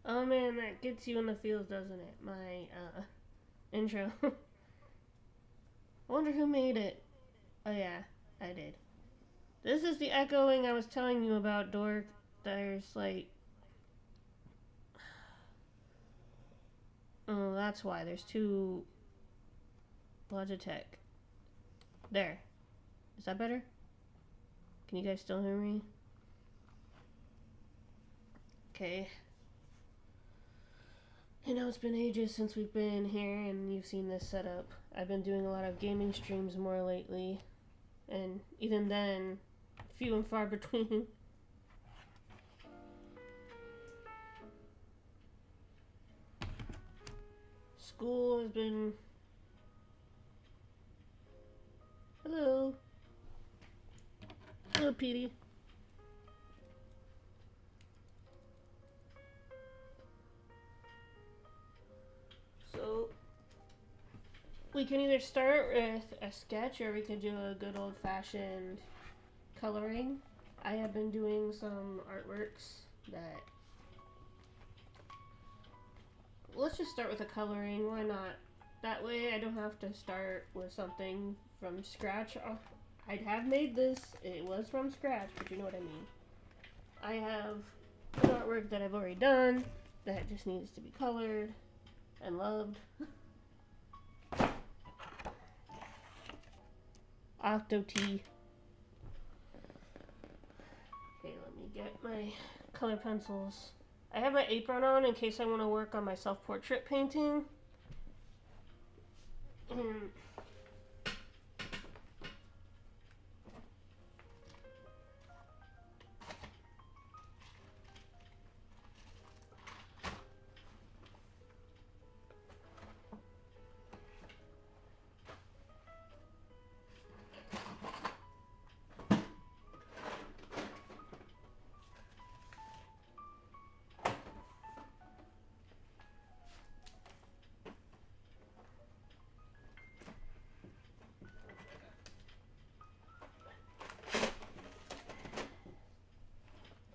Oh man, that gets you in the feels, doesn't it? My intro. I wonder who made it. Oh yeah, I did. This is the echoing I was telling you about, Dork. There's like, oh, that's why. There's two Logitech. There. Is that better? Can you guys still hear me? Okay. I know it's been ages since we've been here and you've seen this setup. I've been doing a lot of gaming streams more lately, and even then, few and far between. School has been... Hello. Hello, Petey. So, we can either start with a sketch or we could do a good old-fashioned coloring. I have been doing some artworks that... Let's just start with a coloring, why not? That way I don't have to start with something from scratch. I have made this, it was from scratch, but you know what I mean. I have an artwork that I've already done that just needs to be colored and loved. Octo-T. Okay, let me get my color pencils. I have my apron on in case I want to work on my self-portrait painting.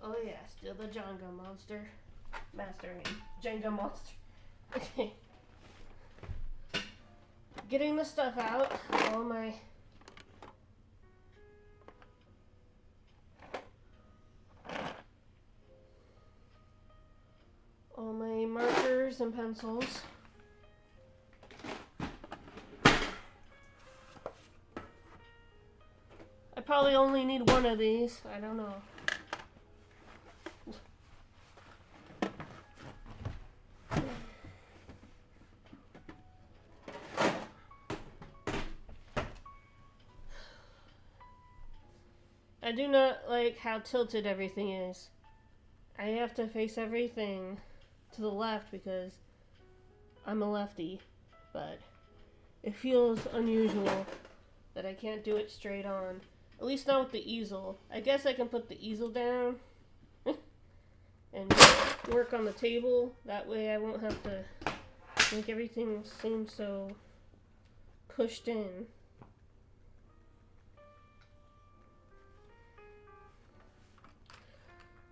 Oh yeah, still the Jenga monster. Master name. Jenga monster. Okay. Getting the stuff out. All my... all my markers and pencils. I probably only need one of these. I don't know. I do not like how tilted everything is. I have to face everything to the left because I'm a lefty, but it feels unusual that I can't do it straight on. At least not with the easel. I guess I can put the easel down and work on the table. That way I won't have to make everything seem so pushed in.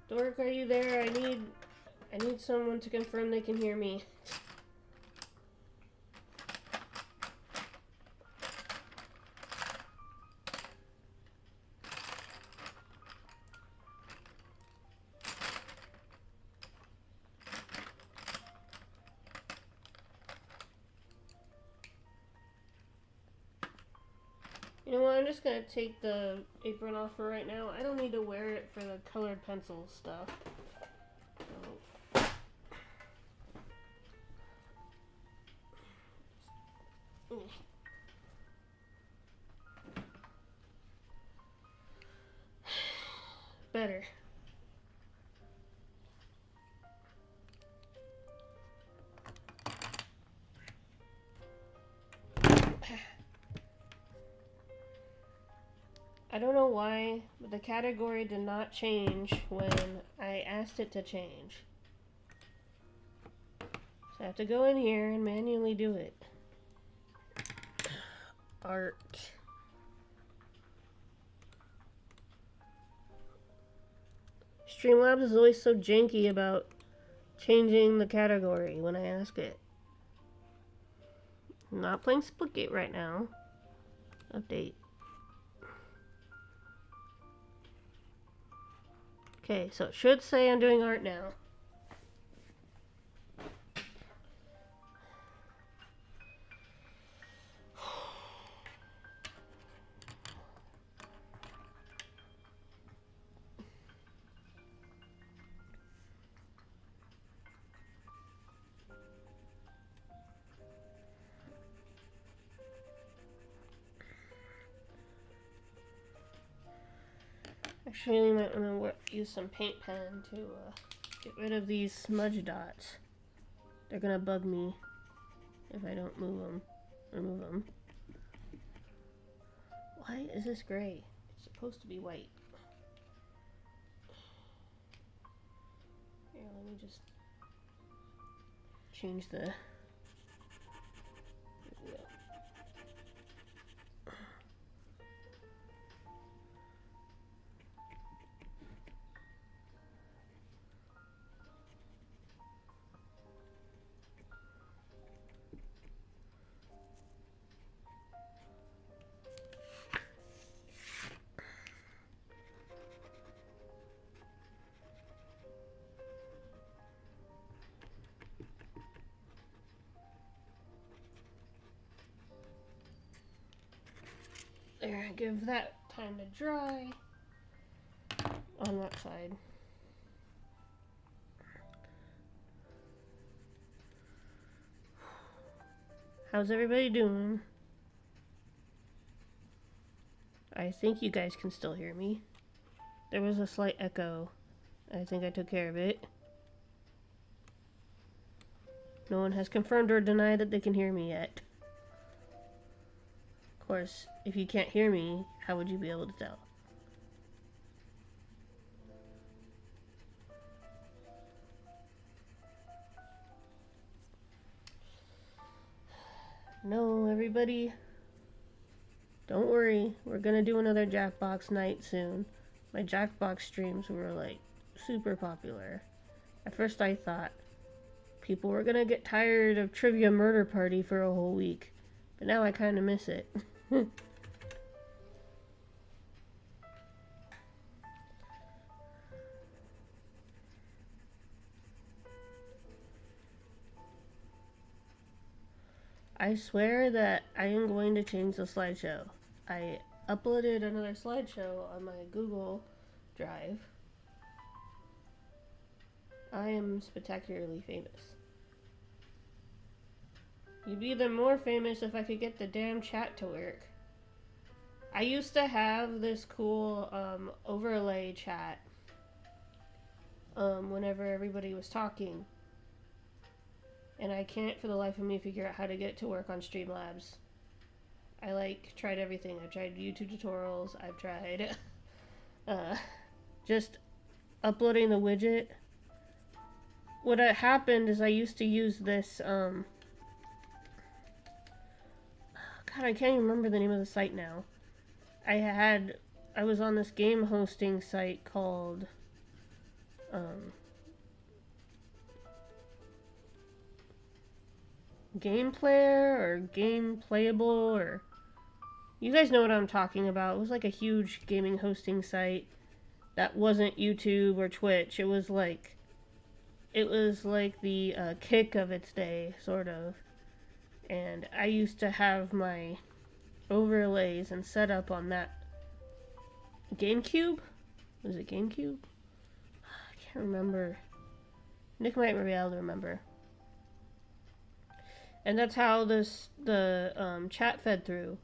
Dork, are you there? I need someone to confirm they can hear me. You know what, I'm just gonna take the apron off for right now. I don't need to wear it for the colored pencil stuff. So. Better. I don't know why, but the category did not change when I asked it to change. So I have to go in here and manually do it. Art. Streamlabs is always so janky about changing the category when I ask it. I'm not playing Splitgate right now. Update. Okay, so it should say I'm doing art now. Actually, you might want to use some paint pen to get rid of these smudge dots. They're gonna bug me if I don't remove them. Why is this gray? It's supposed to be white. Here, let me just change the... There, give that time to dry on that side. How's everybody doing? I think you guys can still hear me. There was a slight echo. I think I took care of it. No one has confirmed or denied that they can hear me yet. Of course, if you can't hear me, how would you be able to tell? No, everybody, don't worry. We're gonna do another Jackbox night soon. My Jackbox streams were like super popular. At first I thought people were gonna get tired of Trivia Murder Party for a whole week, but now I kind of miss it. I swear that I am going to change the slideshow. I uploaded another slideshow on my Google Drive. I am spectacularly famous. You'd be even more famous if I could get the damn chat to work. I used to have this cool overlay chat whenever everybody was talking. And I can't for the life of me figure out how to get it to work on Streamlabs. I tried everything. I've tried YouTube tutorials. I've tried just uploading the widget. What had happened is I used to use this God, I can't even remember the name of the site now. I was on this game hosting site called GamePlayer or GamePlayable, or you guys know what I'm talking about. It was like a huge gaming hosting site that wasn't YouTube or Twitch. It was like the Kick of its day, sort of. And I used to have my overlays and setup on that GameCube. Was it GameCube? I can't remember. Nick might be able to remember. And that's how the chat fed through.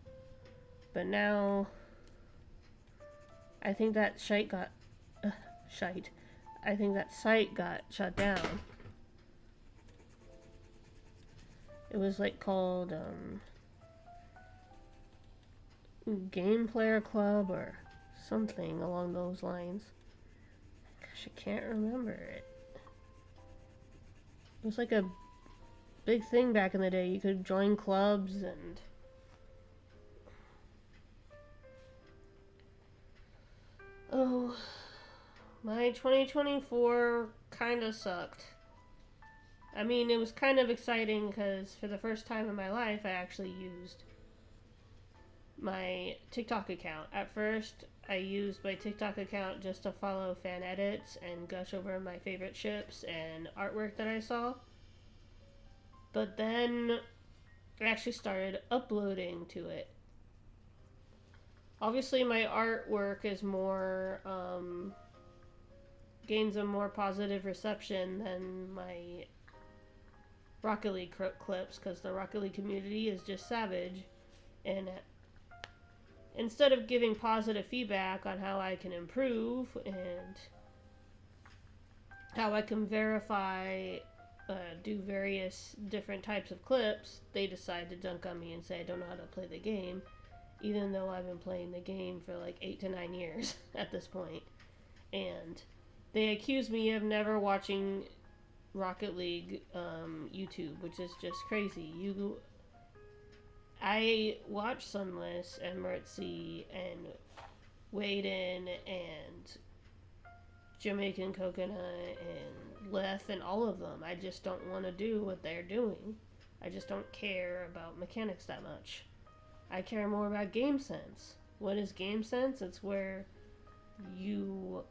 But now, I think that site got shut down. It was called Game Player Club or something along those lines. Gosh, I can't remember it. It was like a big thing back in the day. You could join clubs and My 2024 kind of sucked. I mean, it was kind of exciting because for the first time in my life, I actually used my TikTok account. At first, I used my TikTok account just to follow fan edits and gush over my favorite ships and artwork that I saw. But then I actually started uploading to it. Obviously, my artwork is more, gains a more positive reception than my Rocket League clips because the Rocket League community is just savage. And instead of giving positive feedback on how I can improve and how I can verify, do various different types of clips, they decide to dunk on me and say I don't know how to play the game, even though I've been playing the game for like 8 to 9 years at this point. And they accuse me of never watching Rocket League YouTube, which is just crazy. I watch Sunless and Mertzi and Waden and Jamaican Coconut and Leth and all of them. I just don't want to do what they're doing. I just don't care about mechanics that much. I care more about game sense. What is game sense? It's where you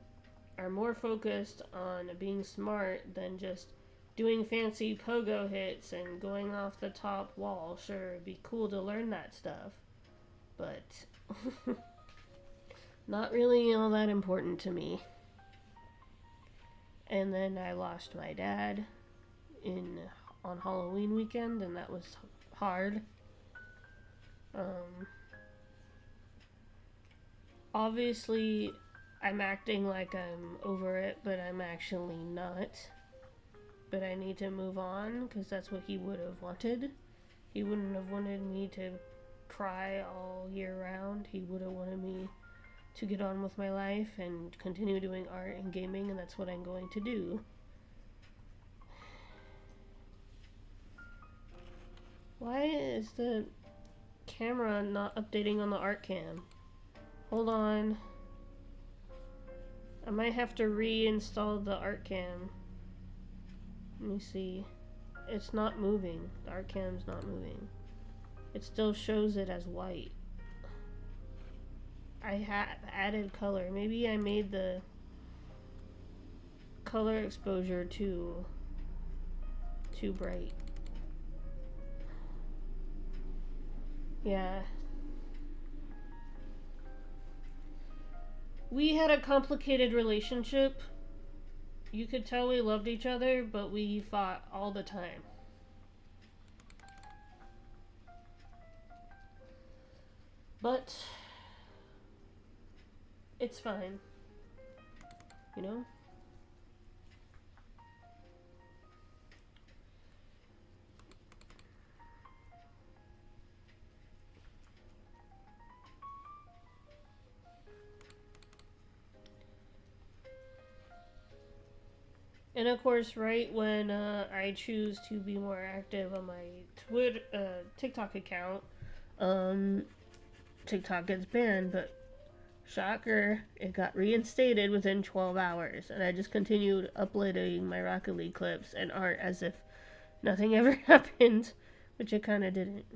are more focused on being smart than just doing fancy pogo hits and going off the top wall. Sure, it'd be cool to learn that stuff, but not really all that important to me. And then I lost my dad on Halloween weekend, and that was hard. Obviously, I'm acting like I'm over it, but I'm actually not. But I need to move on because that's what he would have wanted. He wouldn't have wanted me to cry all year round. He would have wanted me to get on with my life and continue doing art and gaming, and that's what I'm going to do. Why is the camera not updating on the art cam? Hold on. I might have to reinstall the art cam. Let me see. It's not moving. The art cam's not moving. It still shows it as white. I have added color. Maybe I made the color exposure too bright. Yeah. We had a complicated relationship. You could tell we loved each other, but we fought all the time. But it's fine. You know? And of course, right when I choose to be more active on my TikTok account, TikTok gets banned, but shocker, it got reinstated within 12 hours, and I just continued uploading my Rocket League clips and art as if nothing ever happened, which it kind of didn't.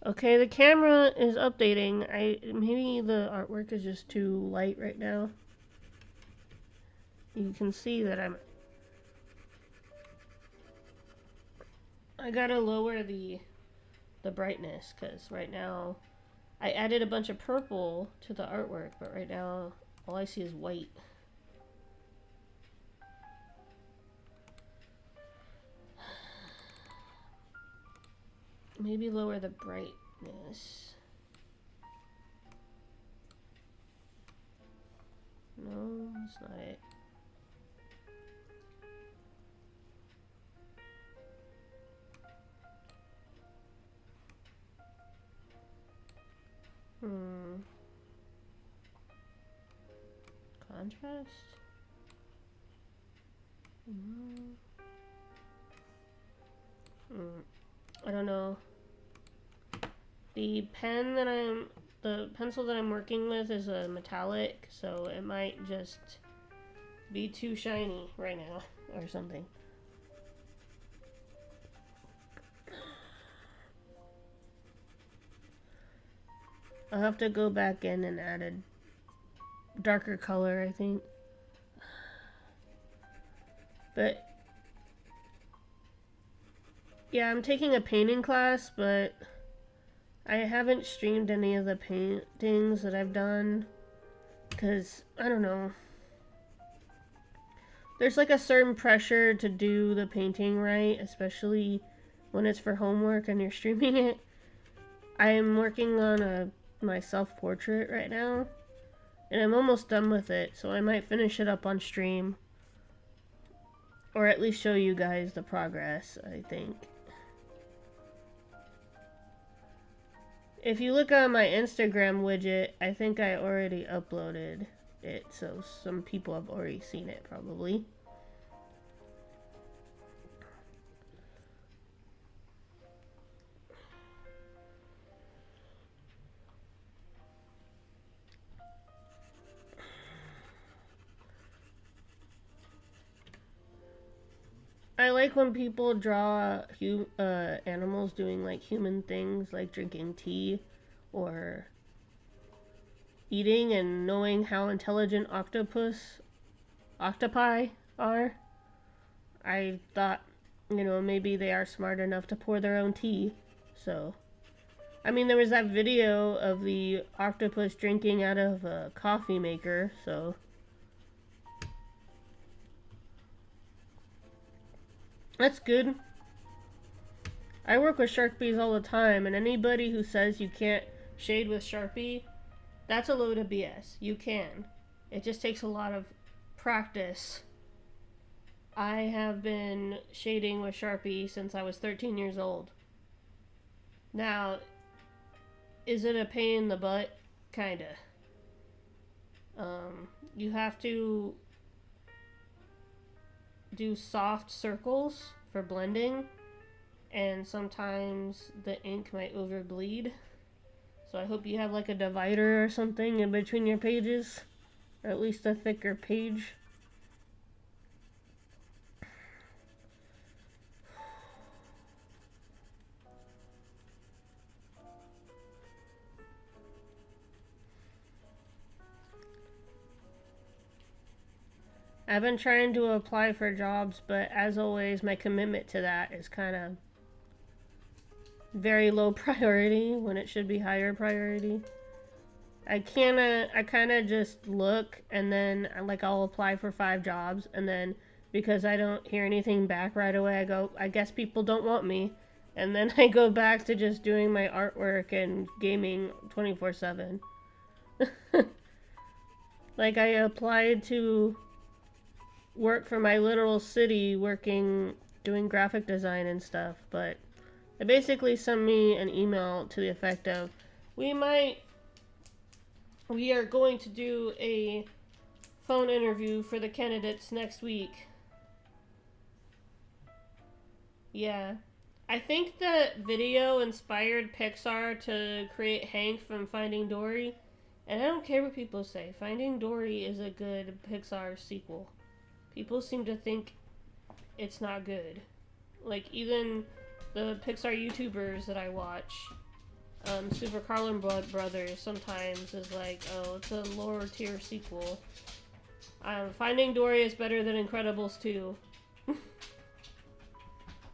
Okay, the camera is updating. Maybe the artwork is just too light right now. You can see that I gotta lower the brightness, because right now I added a bunch of purple to the artwork, but right now all I see is white. Maybe lower the brightness. No, that's not it. Contrast? I don't know. The pen that I'm the pencil that I'm working with is a metallic, so it might just be too shiny right now or something. I'll have to go back in and add a darker color, I think. But yeah, I'm taking a painting class, but I haven't streamed any of the paintings that I've done because I don't know. There's like a certain pressure to do the painting right, especially when it's for homework and you're streaming it. I am working on my self-portrait right now, and I'm almost done with it, so I might finish it up on stream. Or at least show you guys the progress, I think. If you look on my Instagram widget, I think I already uploaded it, so some people have already seen it probably. I like when people draw animals doing like human things, like drinking tea or eating, and knowing how intelligent octopi are. I thought, you know, maybe they are smart enough to pour their own tea. So, I mean, there was that video of the octopus drinking out of a coffee maker, so that's good. I work with Sharpies all the time, and anybody who says you can't shade with Sharpie, that's a load of BS. You can. It just takes a lot of practice. I have been shading with Sharpie since I was 13 years old. Now, is it a pain in the butt? Kinda. You have to do soft circles for blending, and sometimes the ink might overbleed. So I hope you have like a divider or something in between your pages, or at least a thicker page. I've been trying to apply for jobs, but as always, my commitment to that is kind of very low priority when it should be higher priority. I kind of just look, and then like I'll apply for 5 jobs, and then because I don't hear anything back right away, I go, I guess people don't want me. And then I go back to just doing my artwork and gaming 24/7. Like I applied to work for my little city doing graphic design and stuff, but they basically sent me an email to the effect of, we are going to do a phone interview for the candidates next week. Yeah. I think that video inspired Pixar to create Hank from Finding Dory, and I don't care what people say. Finding Dory is a good Pixar sequel. People seem to think it's not good. Like, even the Pixar YouTubers that I watch, Super Carlin Brothers sometimes is like, oh, it's a lower tier sequel. Finding Dory is better than Incredibles 2.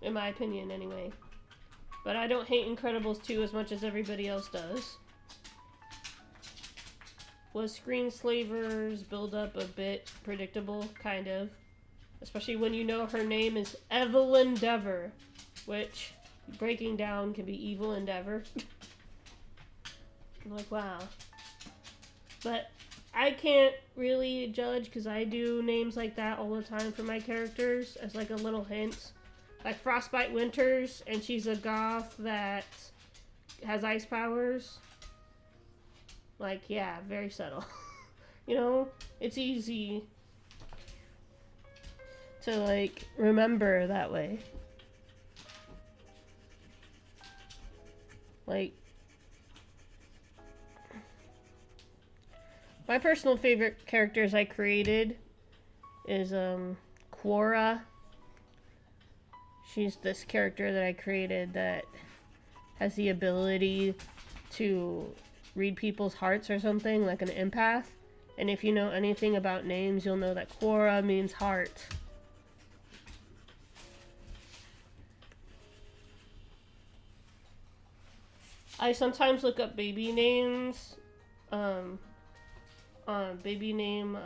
In my opinion, anyway. But I don't hate Incredibles 2 as much as everybody else does. Was Screenslaver's build-up a bit predictable? Kind of. Especially when you know her name is Evelyn Dever, which, breaking down, can be Evil Endeavor. I'm like, wow. But I can't really judge because I do names like that all the time for my characters as like a little hint. Like Frostbite Winters, and she's a goth that has ice powers. Like, yeah, very subtle. You know, it's easy to, like, remember that way. Like, My personal favorite characters I created is Quora. She's this character that I created that has the ability to read people's hearts or something, like an empath. And if you know anything about names, you'll know that Quora means heart. I sometimes look up baby names on baby name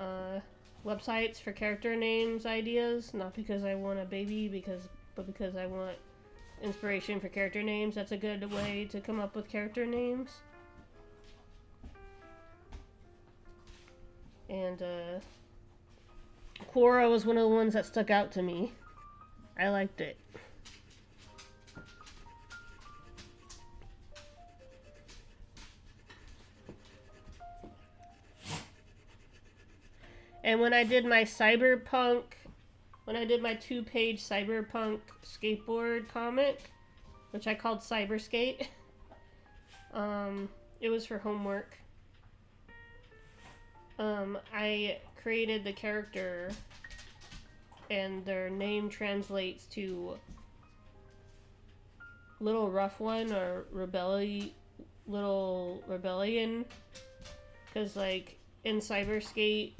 websites for character names ideas, not because I want a baby, but because I want inspiration for character names. That's a good way to come up with character names. And Quora was one of the ones that stuck out to me. I liked it. And when I did my cyberpunk, when I did my 2-page cyberpunk skateboard comic, which I called Cyberskate, it was for homework. I created the character, and their name translates to Little Rough One or Little Rebellion, because like in Cyberskate,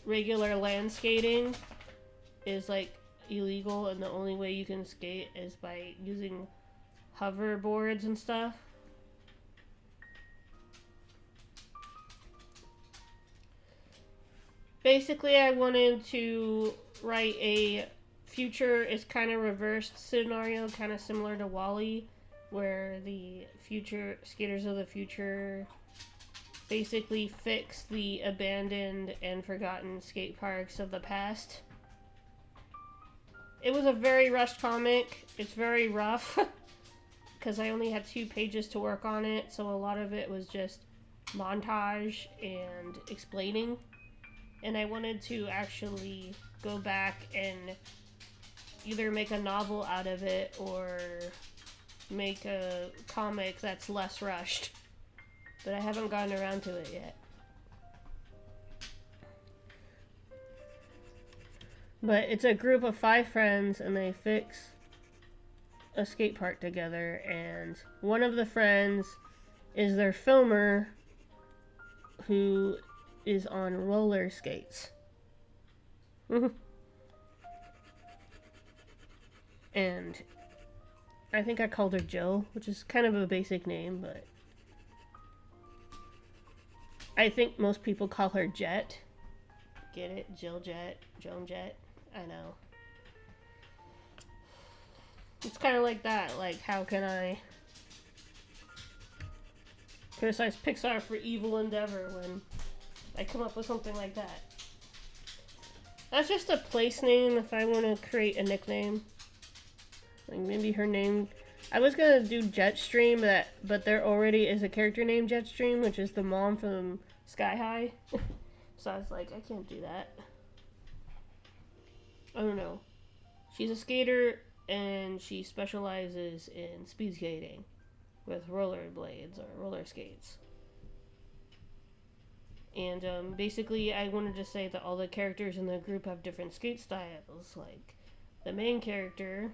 regular land skating is like illegal, and the only way you can skate is by using hoverboards and stuff. Basically, I wanted to write a future is kind of reversed scenario, kind of similar to WALL-E, where the future skaters of the future basically fix the abandoned and forgotten skate parks of the past. It was a very rushed comic. It's very rough because I only had 2 pages to work on it, so a lot of it was just montage and explaining. And I wanted to actually go back and either make a novel out of it or make a comic that's less rushed. But I haven't gotten around to it yet. But it's a group of 5 friends, and they fix a skate park together, and one of the friends is their filmer who is on roller skates. And I think I called her Jill, which is kind of a basic name, but I think most people call her Jet. Get it? Jill Jet, Joan Jet. I know. It's kind of like that. Like, how can I criticize Pixar for evil endeavor when I come up with something like that? That's just a place name if I want to create a nickname. Like, maybe her name... I was gonna do Jetstream, but there already is a character named Jetstream, which is the mom from Sky High. So I was like, I can't do that. I don't know. She's a skater, and she specializes in speed skating with roller blades or roller skates. And basically, I wanted to say that all the characters in the group have different skate styles. Like, the main character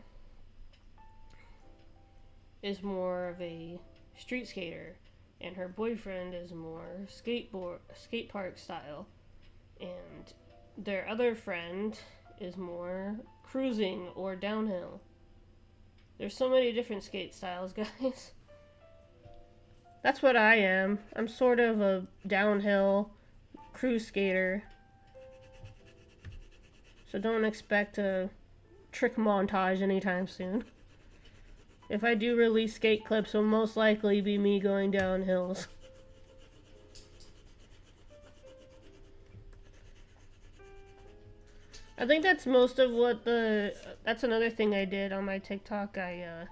is more of a street skater, and her boyfriend is more skate park style, and their other friend is more cruising or downhill. There's so many different skate styles, guys. That's what I am. I'm sort of a downhill cruise skater. So don't expect a trick montage anytime soon. If I do release skate clips, it'll most likely be me going down hills. I think that's most of what that's another thing I did on my TikTok. I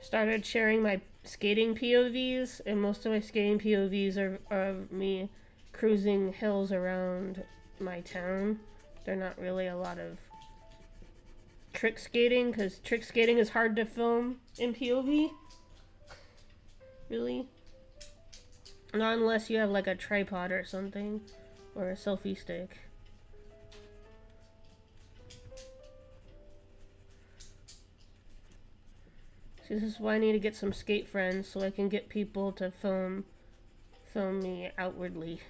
started sharing my skating POVs, and most of my skating POVs are me cruising hills around my town. They're not really a lot of trick skating, because trick skating is hard to film in POV. Really. Not unless you have like a tripod or something, or a selfie stick. See, this is why I need to get some skate friends so I can get people to film me outwardly.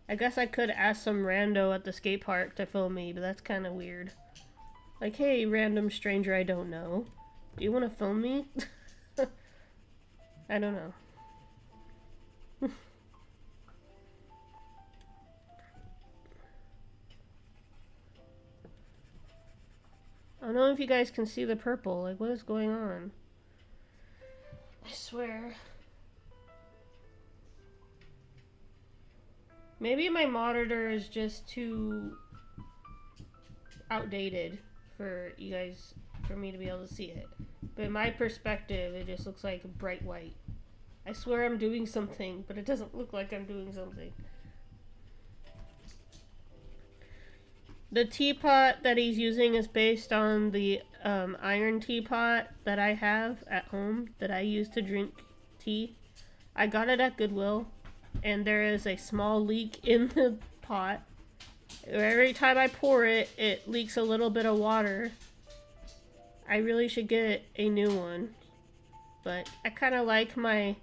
I guess I could ask some rando at the skate park to film me, but that's kind of weird. Like, hey, random stranger I don't know, do you want to film me? I don't know. I don't know if you guys can see the purple. Like, what is going on? I swear. Maybe my monitor is just too outdated for you guys, for me to be able to see it. But in my perspective, it just looks like bright white. I swear I'm doing something, but it doesn't look like I'm doing something. The teapot that he's using is based on the iron teapot that I have at home that I use to drink tea. I got it at Goodwill, and there is a small leak in the pot. Every time I pour it, it leaks a little bit of water. I really should get a new one, but I kind of like my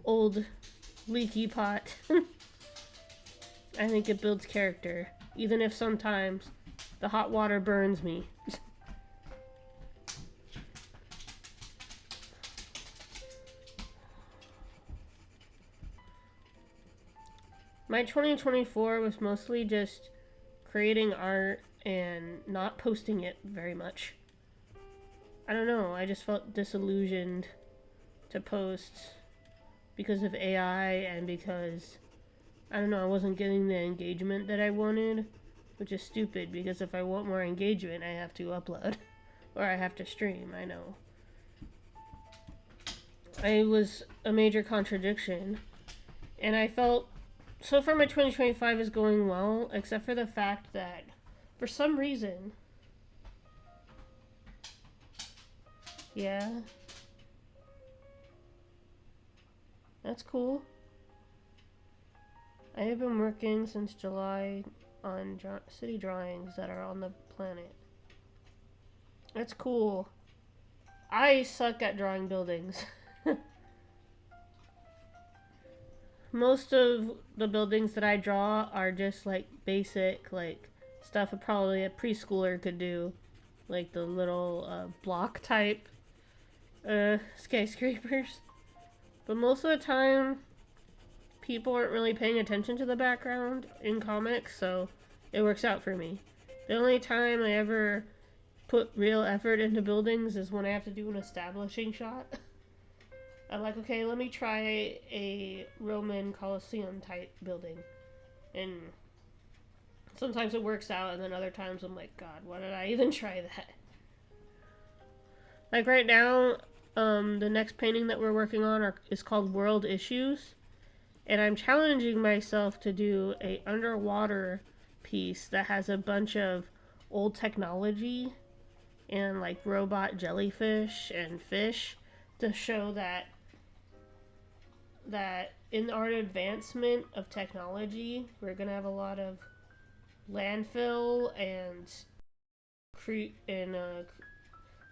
old leaky pot. I think it builds character, even if sometimes the hot water burns me. My 2024 was mostly just creating art and not posting it very much. I don't know, I just felt disillusioned to post because of AI and because, I don't know, I wasn't getting the engagement that I wanted, which is stupid because if I want more engagement, I have to upload or I have to stream, I know. It was a major contradiction, and I felt, so far my 2025 is going well, except for the fact that, for some reason, yeah, that's cool. I have been working since July on city drawings that are on the planet. That's cool. I suck at drawing buildings. Most of the buildings that I draw are just like basic, like stuff probably a preschooler could do, like the little block type skyscrapers. But most of the time, people aren't really paying attention to the background in comics, so it works out for me. The only time I ever put real effort into buildings is when I have to do an establishing shot. I'm like, okay, let me try a Roman Colosseum type building. And sometimes it works out, and then other times I'm like, God, why did I even try that? Like right now, the next painting that we're working on is called World Issues. And I'm challenging myself to do a underwater piece that has a bunch of old technology and like robot jellyfish and fish to show that in our advancement of technology, we're gonna have a lot of landfill and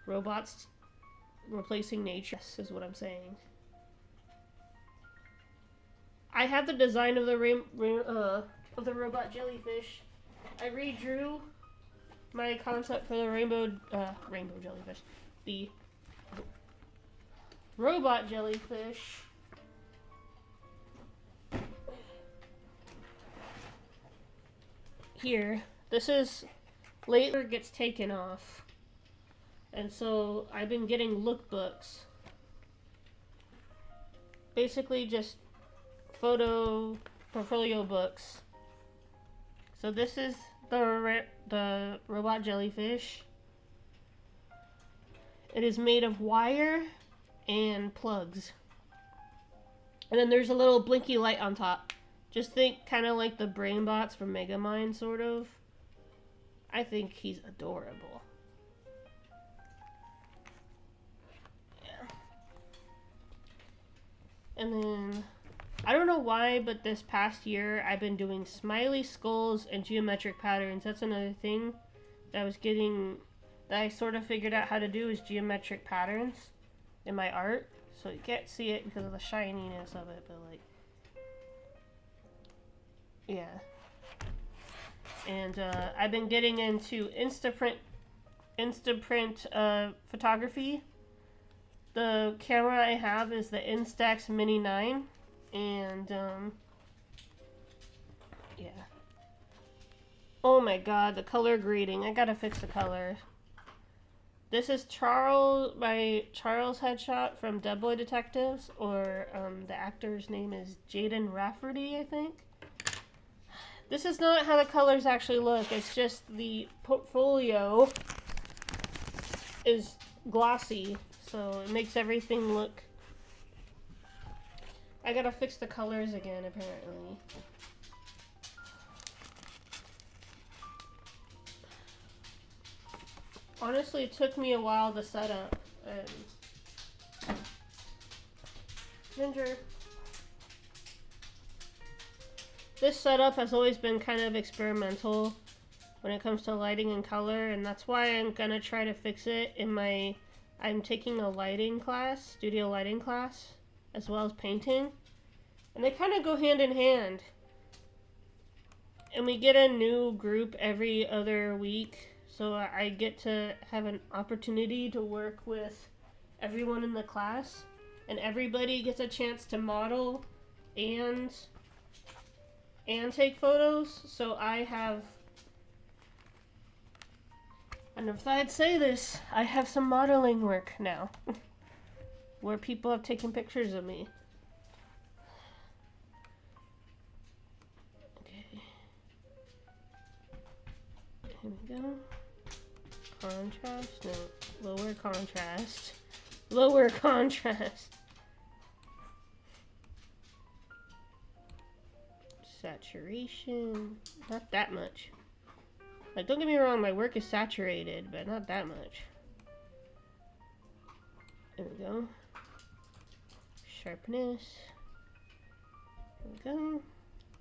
robots replacing nature. This is what I'm saying. I have the design of the robot jellyfish. I redrew my concept for the rainbow jellyfish, the robot jellyfish. Here, this is later gets taken off, and so I've been getting lookbooks. Basically, just photo portfolio books. So this is the robot jellyfish. It is made of wire and plugs. And then there's a little blinky light on top. Just think kind of like the brain bots from Megamind, sort of. I think he's adorable. Yeah. And then I don't know why, but this past year I've been doing smiley skulls and geometric patterns. That's another thing that I sort of figured out how to do is geometric patterns in my art. So you can't see it because of the shininess of it, but like, yeah. And I've been getting into Instaprint photography. The camera I have is the Instax Mini 9, and yeah. Oh my god, the color grading. I gotta fix the color. This is Charles headshot from Dead Boy Detectives, or the actor's name is Jaden Rafferty, I think. This is not how the colors actually look. It's just the portfolio is glossy, so it makes everything look... I gotta fix the colors again, apparently. Honestly, it took me a while to set up. Ginger. This setup has always been kind of experimental when it comes to lighting and color, and that's why I'm gonna try to fix it in my... I'm taking a lighting class, studio lighting class, as well as painting. And they kind of go hand in hand. And we get a new group every other week, so I get to have an opportunity to work with everyone in the class. And everybody gets a chance to model and take photos. So I never thought I'd say this, I have some modeling work now. Where people have taken pictures of me. Okay. Here we go. Contrast, no, lower contrast. Lower contrast. Saturation, not that much. Like, don't get me wrong, my work is saturated, but not that much. There we go. Sharpness. There we go.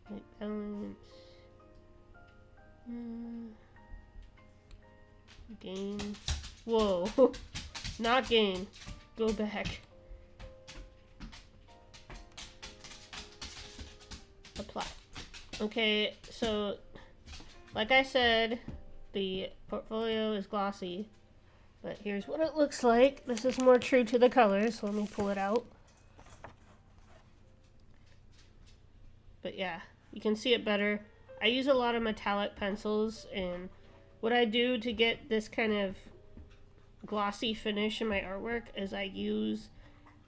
White balance. Gain. Whoa. Not gain. Go back. Apply. Okay, so like I said, the portfolio is glossy, but here's what it looks like. This is more true to the colors, so let me pull it out. But yeah, you can see it better. I use a lot of metallic pencils, and what I do to get this kind of glossy finish in my artwork is I use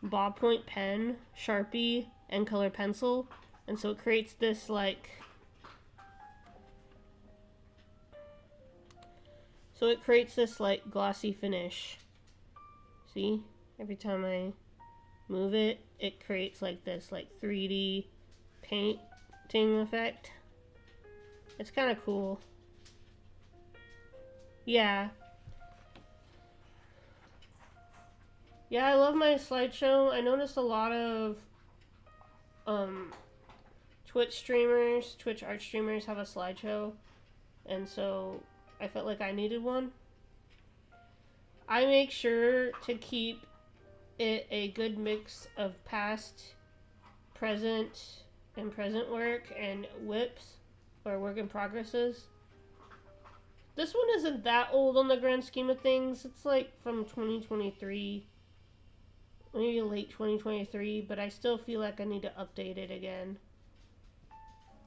ballpoint pen, Sharpie, and color pencil, and so it creates this like... So it creates this like glossy finish. See? Every time I move it, it creates like this like 3D painting effect. It's kind of cool. Yeah. Yeah, I love my slideshow. I noticed a lot of Twitch art streamers have a slideshow, and so I felt like I needed one. I make sure to keep it a good mix of past, present, and present work, and whips, or work in progresses. This one isn't that old on the grand scheme of things. It's like from 2023, maybe late 2023, but I still feel like I need to update it again.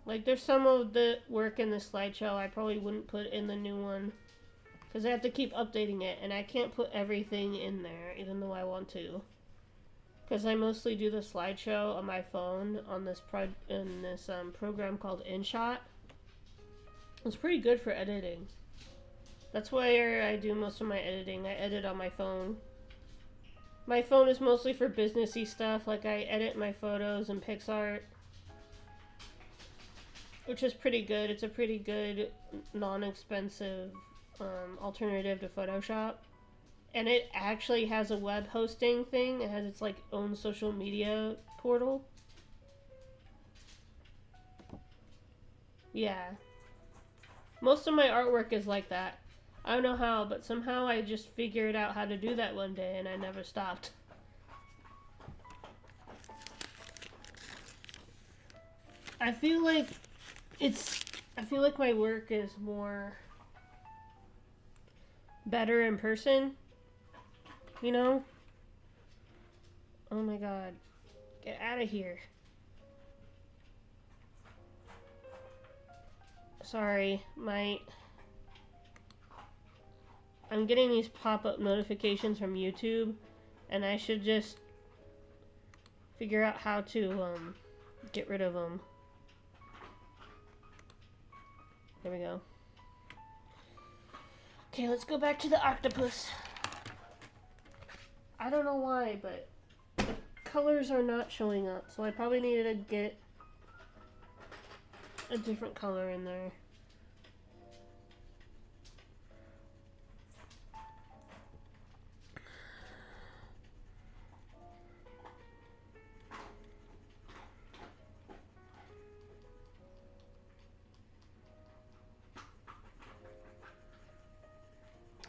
Like, there's some of the work in the slideshow I probably wouldn't put in the new one, because I have to keep updating it, and I can't put everything in there, even though I want to. Because I mostly do the slideshow on my phone on this program called InShot. It's pretty good for editing. That's where I do most of my editing. I edit on my phone. My phone is mostly for businessy stuff, like I edit my photos in PixArt, which is pretty good. It's a pretty good, non-expensive alternative to Photoshop. And it actually has a web hosting thing. It has its like own social media portal. Yeah. Most of my artwork is like that. I don't know how, but somehow I just figured out how to do that one day and I never stopped. I feel like I feel like my work is more better in person, you know? Oh my god. Get out of here. Sorry, I'm getting these pop-up notifications from YouTube, and I should just figure out how to get rid of them. There we go. Okay, let's go back to the octopus. I don't know why, but the colors are not showing up, so I probably needed to get a different color in there.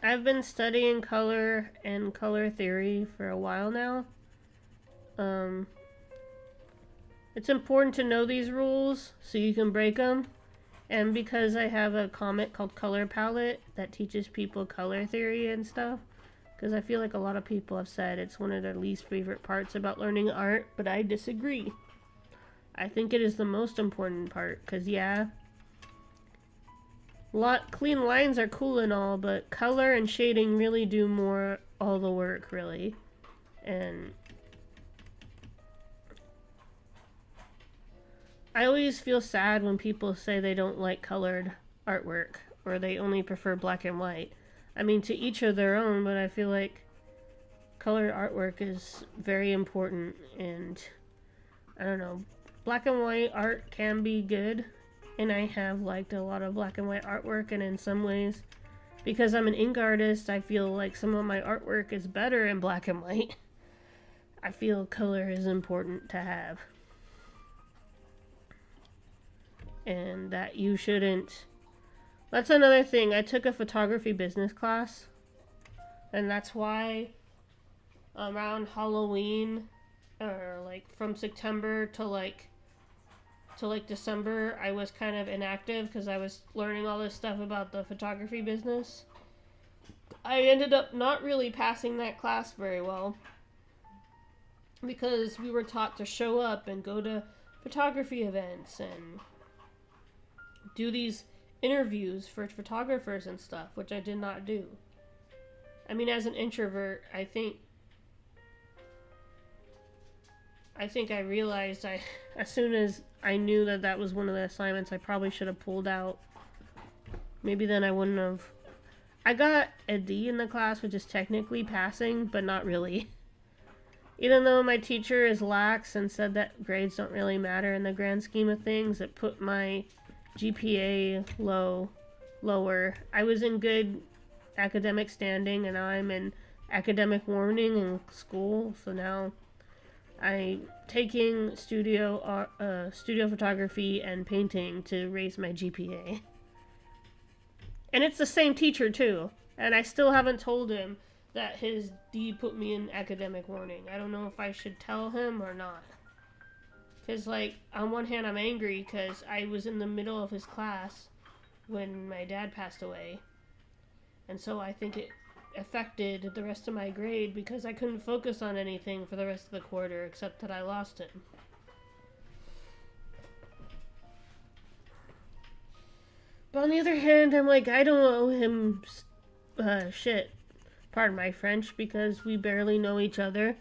I've been studying color and color theory for a while now. It's important to know these rules so you can break them. And because I have a comic called Color Palette that teaches people color theory and stuff, because I feel like a lot of people have said it's one of their least favorite parts about learning art, but I disagree. I think it is the most important part, because yeah, clean lines are cool and all, but color and shading really do all the work, really. And I always feel sad when people say they don't like colored artwork, or they only prefer black and white. I mean, to each of their own, but I feel like colored artwork is very important, and I don't know, black and white art can be good, and I have liked a lot of black and white artwork, and in some ways, because I'm an ink artist, I feel like some of my artwork is better in black and white. I feel color is important to have. And that you shouldn't... That's another thing. I took a photography business class, and that's why around Halloween, or like from September to December, I was kind of inactive because I was learning all this stuff about the photography business. I ended up not really passing that class very well because we were taught to show up and go to photography events and do these interviews for photographers and stuff, which I did not do. I mean, as an introvert, I think I realized as soon as I knew that was one of the assignments, I probably should have pulled out. Maybe then I wouldn't have. I got a D in the class, which is technically passing, but not really. Even though my teacher is lax and said that grades don't really matter in the grand scheme of things, it put my GPA lower. I was in good academic standing, and now I'm in academic warning in school, so now I'm taking studio photography and painting to raise my GPA. And it's the same teacher too, and I still haven't told him that his D put me in academic warning. I don't know if I should tell him or not. Because, like, on one hand, I'm angry because I was in the middle of his class when my dad passed away. And so I think it affected the rest of my grade because I couldn't focus on anything for the rest of the quarter except that I lost him. But on the other hand, I'm like, I don't owe him shit. Pardon my French, because we barely know each other.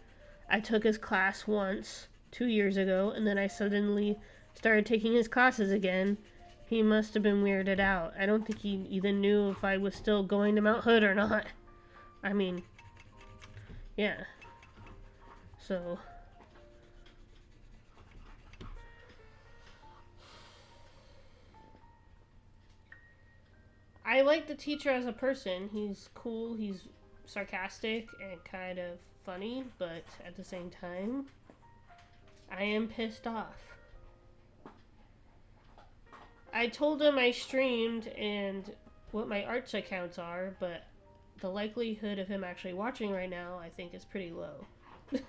I took his class once 2 years ago, and then I suddenly started taking his classes again. He must have been weirded out. I don't think he even knew if I was still going to Mount Hood or not. I mean, yeah. So, I like the teacher as a person. He's cool, he's sarcastic and kind of funny, but at the same time, I am pissed off. I told him I streamed and what my arts accounts are, but the likelihood of him actually watching right now, I think, is pretty low.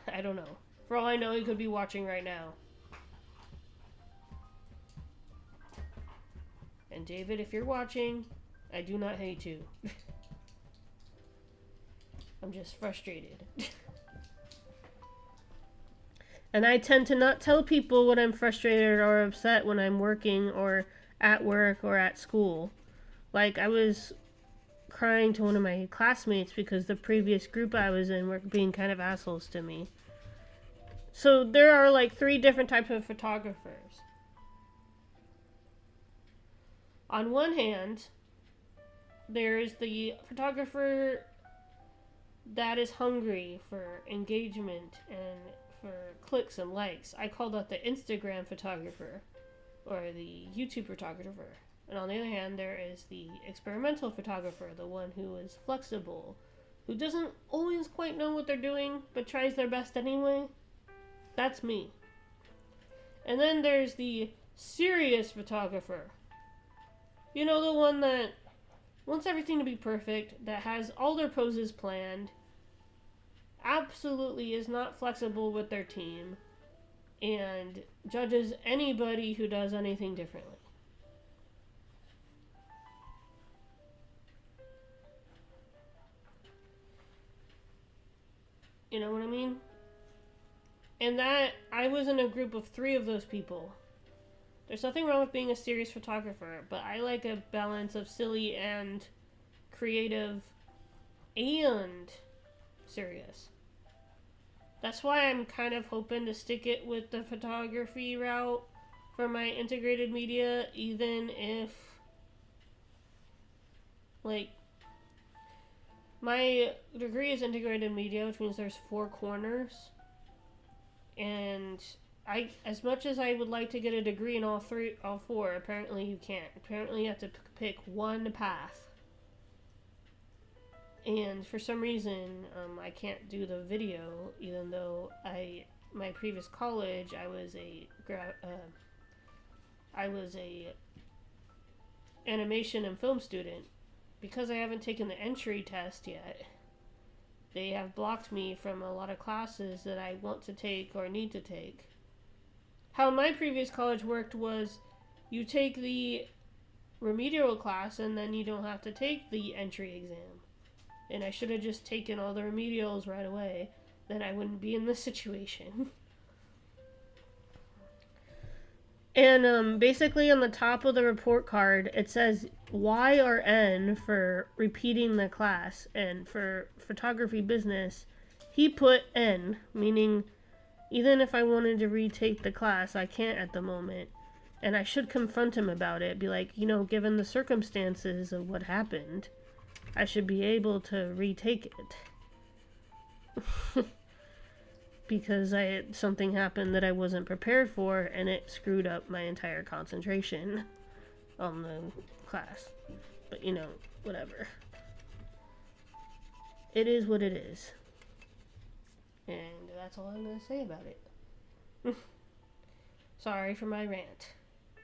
I don't know. For all I know, he could be watching right now. And David, if you're watching, I do not hate you. I'm just frustrated. And I tend to not tell people when I'm frustrated or upset when I'm working or at work or at school. Like, I was crying to one of my classmates because the previous group I was in were being kind of assholes to me. So there are like 3 different types of photographers. On one hand, there's the photographer that is hungry for engagement and for clicks and likes. I call that the Instagram photographer or the YouTube photographer. And on the other hand, there is the experimental photographer, the one who is flexible, who doesn't always quite know what they're doing, but tries their best anyway. That's me. And then there's the serious photographer. You know, the one that wants everything to be perfect, that has all their poses planned, absolutely is not flexible with their team, and judges anybody who does anything differently. You know what I mean? And that, I was in a group of 3 of those people. There's nothing wrong with being a serious photographer, but I like a balance of silly and creative and serious. That's why I'm kind of hoping to stick it with the photography route for my integrated media, even if, like, my degree is integrated media, which means there's 4 corners. And as much as I would like to get a degree in all 4, apparently you can't. Apparently you have to pick one path. And for some reason, I can't do the video, even though my previous college, I was a animation and film student. Because I haven't taken the entry test yet, they have blocked me from a lot of classes that I want to take or need to take. How my previous college worked was you take the remedial class and then you don't have to take the entry exam. And I should have just taken all the remedials right away. Then I wouldn't be in this situation. And basically on the top of the report card, it says Y or N for repeating the class. And for photography business, he put N, meaning even if I wanted to retake the class, I can't at the moment. And I should confront him about it. Be like, given the circumstances of what happened, I should be able to retake it. Because something happened that I wasn't prepared for, and it screwed up my entire concentration on the class. But, whatever. It is what it is. And that's all I'm going to say about it. Sorry for my rant.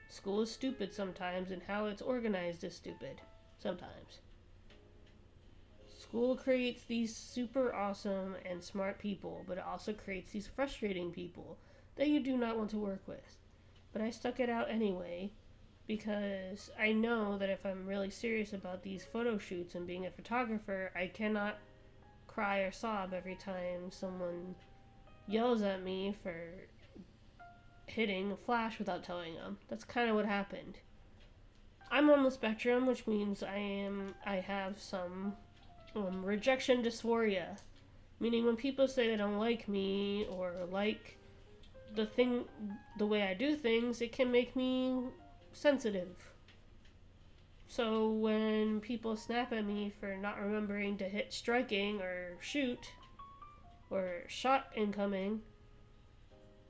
School is stupid sometimes, and how it's organized is stupid sometimes. School creates these super awesome and smart people, but it also creates these frustrating people that you do not want to work with. But I stuck it out anyway, because I know that if I'm really serious about these photo shoots and being a photographer, I cannot cry or sob every time someone yells at me for hitting a flash without telling them. That's kind of what happened. I'm on the spectrum, which means I have some rejection dysphoria, meaning when people say they don't like me or like the way I do things, it can make me sensitive. So when people snap at me for not remembering to hit striking or shoot or shot incoming,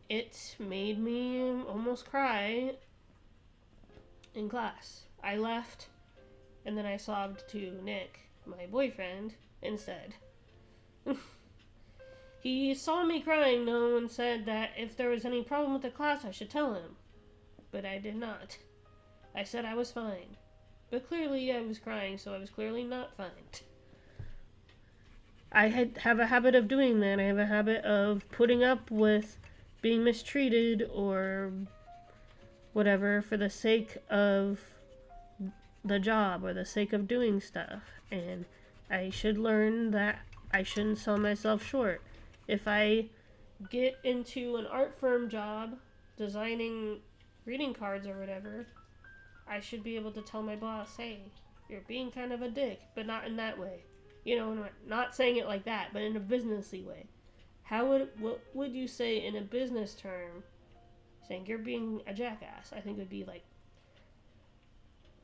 it made me almost cry in class. I left and then I sobbed to Nick, my boyfriend, instead. He saw me crying though and said that if there was any problem with the class I should tell him, but I did not. I said I was fine. But clearly I was crying, so I was clearly not fine. Have a habit of doing that. I have a habit of putting up with being mistreated or whatever for the sake of the job or the sake of doing stuff. And I should learn that I shouldn't sell myself short. If I get into an art firm job, designing greeting cards or whatever, I should be able to tell my boss, hey, you're being kind of a dick, but not in that way. You know, not saying it like that, but in a businessy way. What would you say in a business term, saying you're being a jackass? I think it would be like,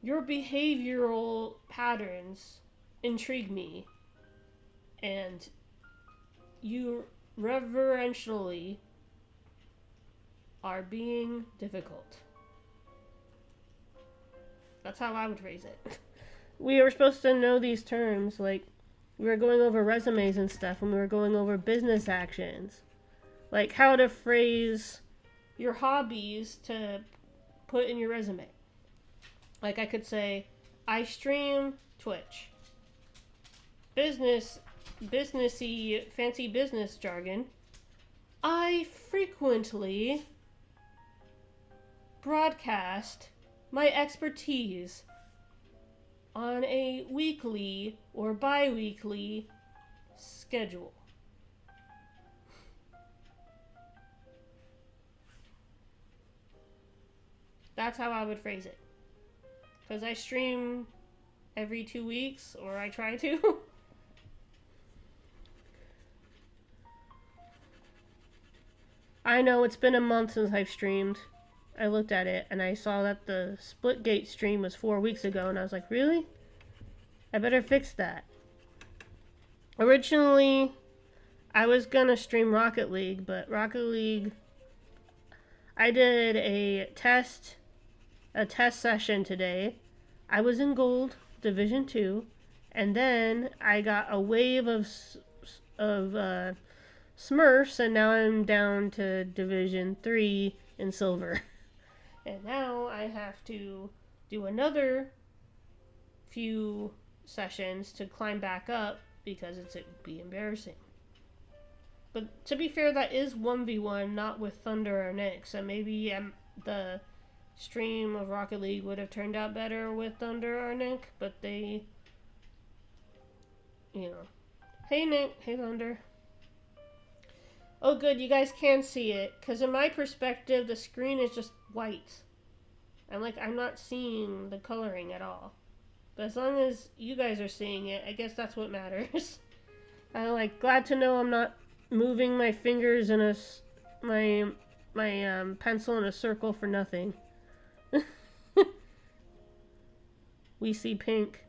your behavioral patterns intrigue me, and you reverentially are being difficult. That's how I would phrase it. We were supposed to know these terms, like, we were going over resumes and stuff, and we were going over business actions. Like, how to phrase your hobbies to put in your resume. Like, I could say, I stream Twitch. Businessy, fancy business jargon. I frequently broadcast my expertise on a weekly or bi-weekly schedule. That's how I would phrase it. Because I stream every 2 weeks, or I try to. I know it's been a month since I've streamed. I looked at it and I saw that the Splitgate stream was 4 weeks ago, and I was like, really? I better fix that. Originally, I was gonna stream Rocket League, but Rocket League, I did a test session today. I was in Gold, Division 2, and then I got a wave of Smurfs, and now I'm down to Division 3 in Silver. And now I have to do another few sessions to climb back up because it would be embarrassing. But to be fair, that is 1v1, not with Thunder or Nick, so maybe the stream of Rocket League would have turned out better with Thunder or Nick, but they, you know. Hey Nick, hey Thunder. Oh good, you guys can see it, because in my perspective, the screen is just white. I'm not seeing the coloring at all. But as long as you guys are seeing it, I guess that's what matters. I'm glad to know I'm not moving my fingers in my pencil in a circle for nothing. We see pink.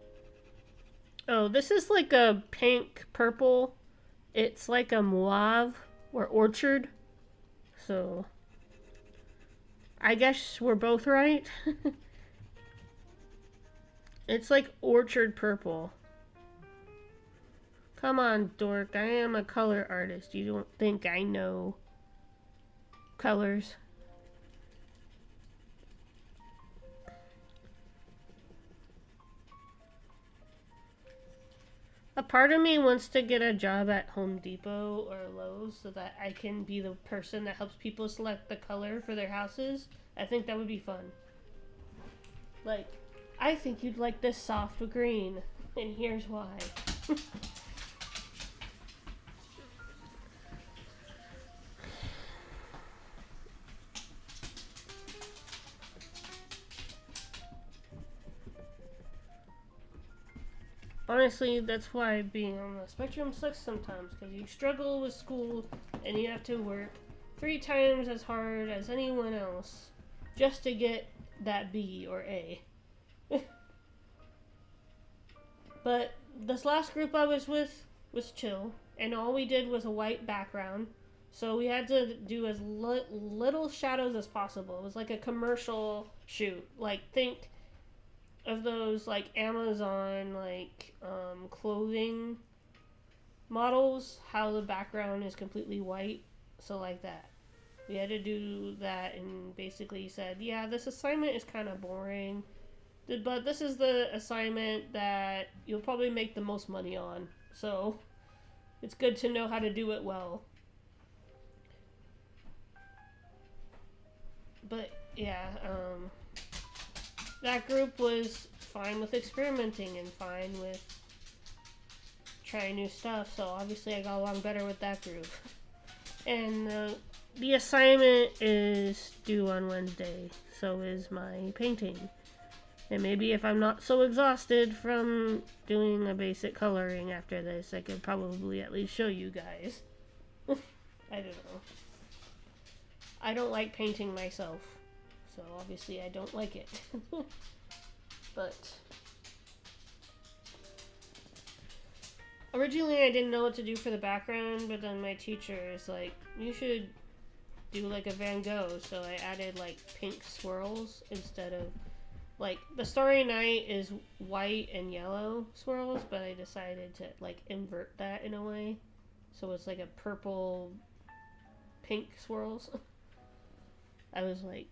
Oh, this is like a pink purple. It's like a mauve or orchard. So I guess we're both right. It's like orchard purple. Come on, dork. I am a color artist. You don't think I know colors? A part of me wants to get a job at Home Depot or Lowe's so that I can be the person that helps people select the color for their houses. I think that would be fun. Like, I think you'd like this soft green, and here's why. Honestly, that's why being on the spectrum sucks sometimes, because you struggle with school and you have to work 3 times as hard as anyone else just to get that B or A. But this last group I was with was chill, and all we did was a white background, so we had to do as little shadows as possible. It was like a commercial shoot. Like, think of those like Amazon clothing models, how the background is completely white, so like that. We had to do that, and basically said, yeah, this assignment is kind of boring, but this is the assignment that you'll probably make the most money on. So it's good to know how to do it well. But yeah, that group was fine with experimenting and fine with trying new stuff. So obviously I got along better with that group. And the assignment is due on Wednesday. So is my painting. And maybe if I'm not so exhausted from doing a basic coloring after this, I could probably at least show you guys. I don't know. I don't like painting myself, so obviously I don't like it. But originally I didn't know what to do for the background, but then my teacher is like, you should do like a Van Gogh, so I added like pink swirls instead of, like, the Starry Night is white and yellow swirls, but I decided to like invert that in a way, so it's like a purple pink swirls. I was like,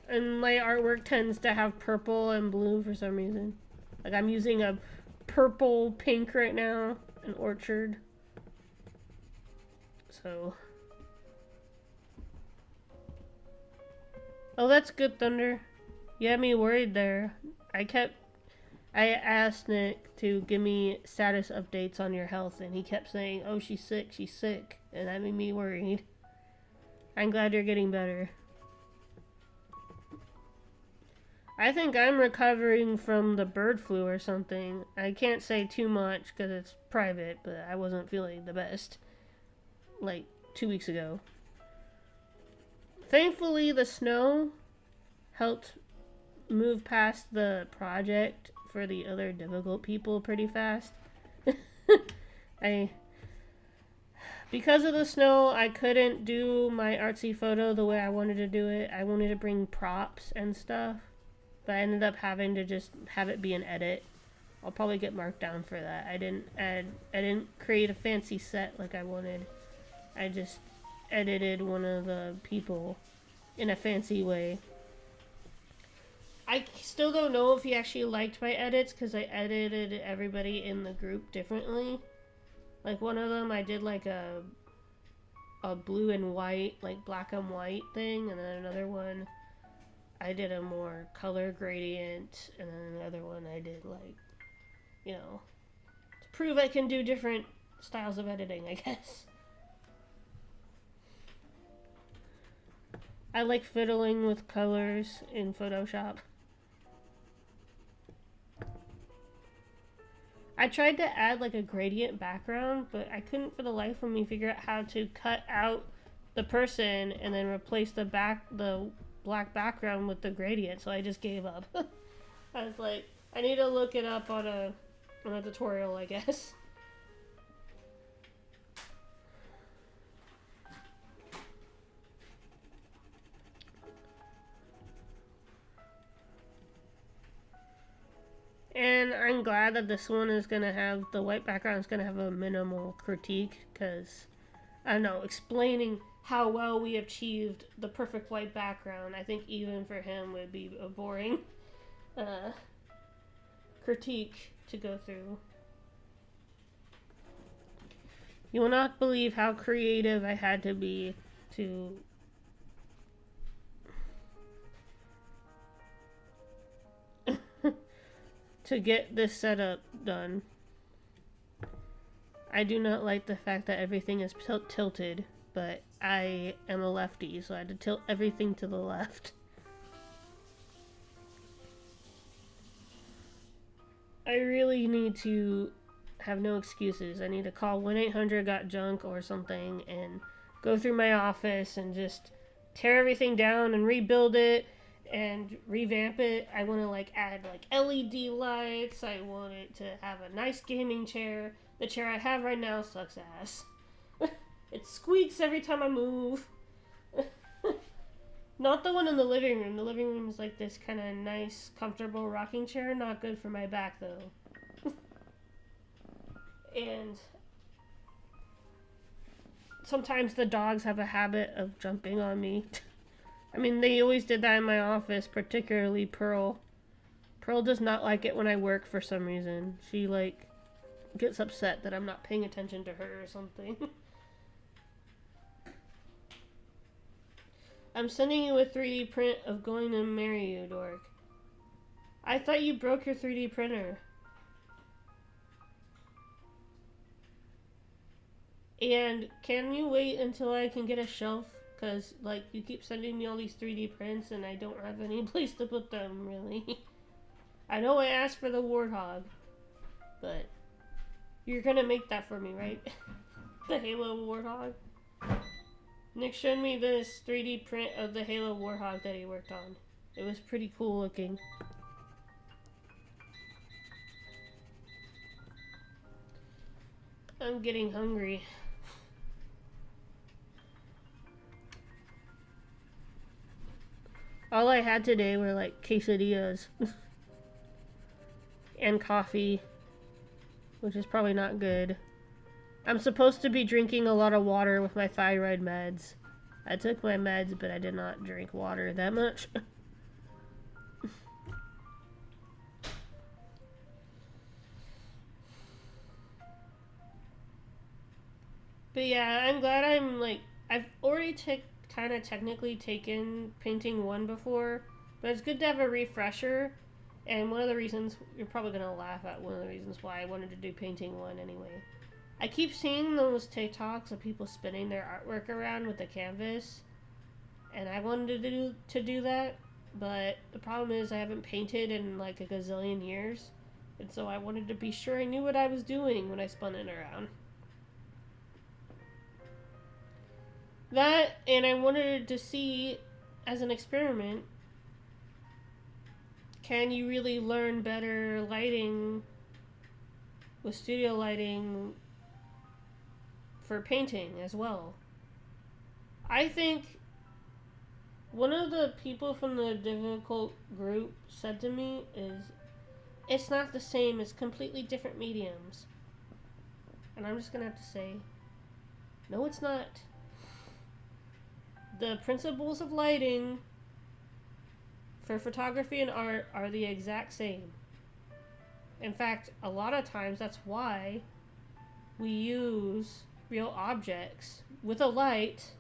and my artwork tends to have purple and blue for some reason. Like, I'm using a purple pink right now, an orchard. So, oh, that's good, Thunder. You had me worried there. I asked Nick to give me status updates on your health, and he kept saying, oh, she's sick, and that made me worried. I'm glad you're getting better. I think I'm recovering from the bird flu or something. I can't say too much because it's private, but I wasn't feeling the best like 2 weeks ago. Thankfully, the snow helped move past the project for the other difficult people pretty fast. Because of the snow, I couldn't do my artsy photo the way I wanted to do it. I wanted to bring props and stuff, but I ended up having to just have it be an edit. I'll probably get marked down for that. I didn't create a fancy set like I wanted. I just edited one of the people in a fancy way. I still don't know if he actually liked my edits because I edited everybody in the group differently. Like, one of them I did like a blue and white, like black and white thing, and then another one I did a more color gradient, and then another one I did, like, you know, to prove I can do different styles of editing, I guess. I like fiddling with colors in Photoshop. I tried to add like a gradient background, but I couldn't for the life of me figure out how to cut out the person and then replace the black background with the gradient, so I just gave up. I was like, I need to look it up on a tutorial, I guess. And I'm glad that this one is going to have, the white background is going to have a minimal critique, because, I don't know, explaining how well we achieved the perfect white background, I think even for him would be a boring critique to go through. You will not believe how creative I had to be to get this setup done. I do not like the fact that everything is tilted, but I am a lefty, so I had to tilt everything to the left. I really need to have no excuses. I need to call 1-800-GOT-JUNK or something and go through my office and just tear everything down and rebuild it and revamp it. I want to like add like LED lights. I want it to have a nice gaming chair. The chair I have right now sucks ass. It squeaks every time I move. Not the one in the living room. The living room is like this kind of nice, comfortable rocking chair. Not good for my back though. And sometimes the dogs have a habit of jumping on me. I mean, they always did that in my office, particularly Pearl. Pearl does not like it when I work for some reason. She, like, gets upset that I'm not paying attention to her or something. I'm sending you a 3D print of Going to Marry You, Dork. I thought you broke your 3D printer. And can you wait until I can get a shelf? Because, like, you keep sending me all these 3D prints and I don't have any place to put them, really. I know I asked for the Warthog, but you're gonna make that for me, right? The Halo Warthog? Nick showed me this 3D print of the Halo Warthog that he worked on. It was pretty cool looking. I'm getting hungry. All I had today were like quesadillas and coffee, which is probably not good. I'm supposed to be drinking a lot of water with my thyroid meds. I took my meds, but I did not drink water that much. But yeah, I'm glad I've already kind of technically taken Painting 1 before, but it's good to have a refresher. And one of the reasons, you're probably going to laugh at one of the reasons why I wanted to do Painting 1 anyway. I keep seeing those TikToks of people spinning their artwork around with the canvas, and I wanted to do that, but the problem is I haven't painted in like a gazillion years, and so I wanted to be sure I knew what I was doing when I spun it around. That, and I wanted to see, as an experiment, can you really learn better lighting with studio lighting for painting as well? I think one of the people from the difficult group said to me is, it's not the same, it's completely different mediums. And I'm just gonna have to say, no, it's not. The principles of lighting for photography and art are the exact same. In fact, a lot of times that's why we use real objects with a light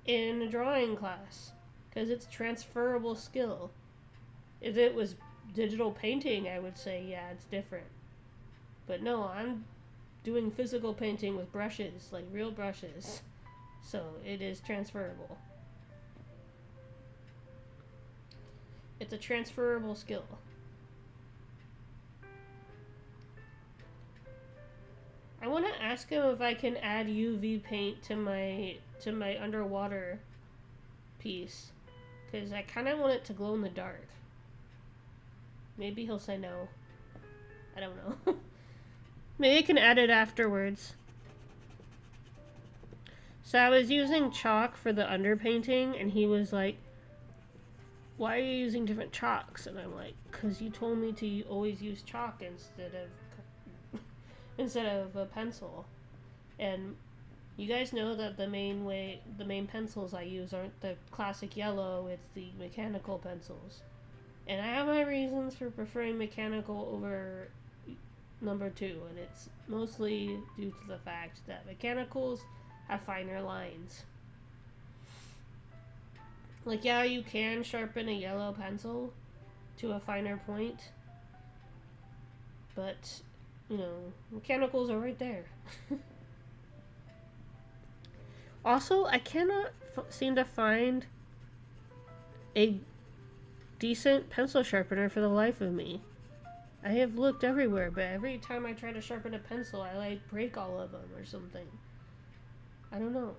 in a drawing class, because it's transferable skill. If it was digital painting, I would say, yeah, it's different. But no, I'm doing physical painting with brushes, like real brushes. So it is transferable. It's a transferable skill. I want to ask him if I can add UV paint to my underwater piece, because I kind of want it to glow in the dark. Maybe he'll say no. I don't know. Maybe I can add it afterwards. So I was using chalk for the underpainting, and he was like, why are you using different chalks? And I'm like, because you told me to always use chalk instead of a pencil. And you guys know that the main pencils I use aren't the classic yellow, it's the mechanical pencils. And I have my reasons for preferring mechanical over number 2, and it's mostly due to the fact that mechanicals have finer lines. Like, yeah, you can sharpen a yellow pencil to a finer point, but, you know, mechanicals are right there. Also, I cannot seem to find a decent pencil sharpener for the life of me. I have looked everywhere, but every time I try to sharpen a pencil, I, like, break all of them or something. I don't know.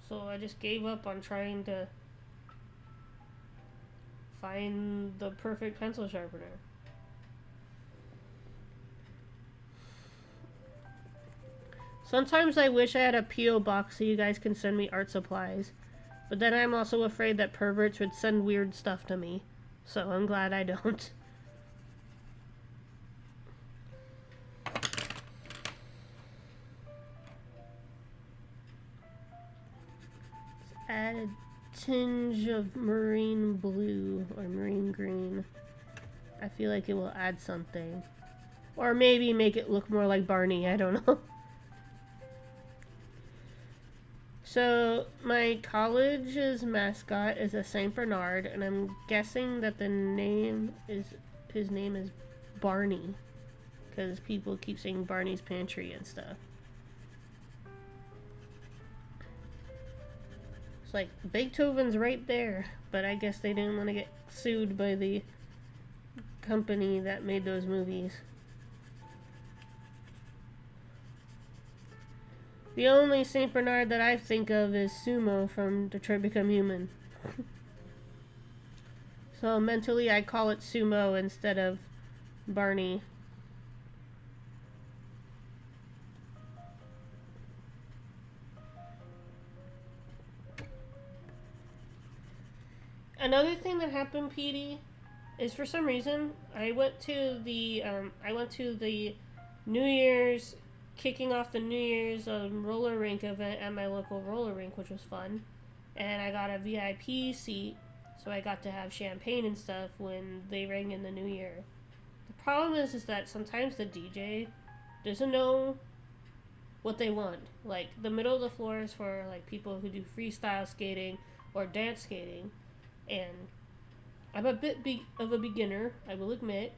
So I just gave up on trying to find the perfect pencil sharpener. Sometimes I wish I had a P.O. box so you guys can send me art supplies. But then I'm also afraid that perverts would send weird stuff to me. So I'm glad I don't. add a tinge of marine blue or marine green. I feel like it will add something. Or maybe make it look more like Barney, I don't know. So, my college's mascot is a Saint Bernard, and I'm guessing that his name is Barney. Because people keep saying Barney's Pantry and stuff. It's like, Beethoven's right there, but I guess they didn't want to get sued by the company that made those movies. The only Saint Bernard that I think of is Sumo from Detroit Become Human. So mentally I call it Sumo instead of Barney. Another thing that happened, PD, is for some reason I went to the New Year's, kicking off the New Year's roller rink event at my local roller rink, which was fun, and I got a VIP seat, so I got to have champagne and stuff when they rang in the New Year. The problem is that sometimes the DJ doesn't know what they want. Like, the middle of the floor is for like people who do freestyle skating or dance skating, and I'm a bit of a beginner, I will admit.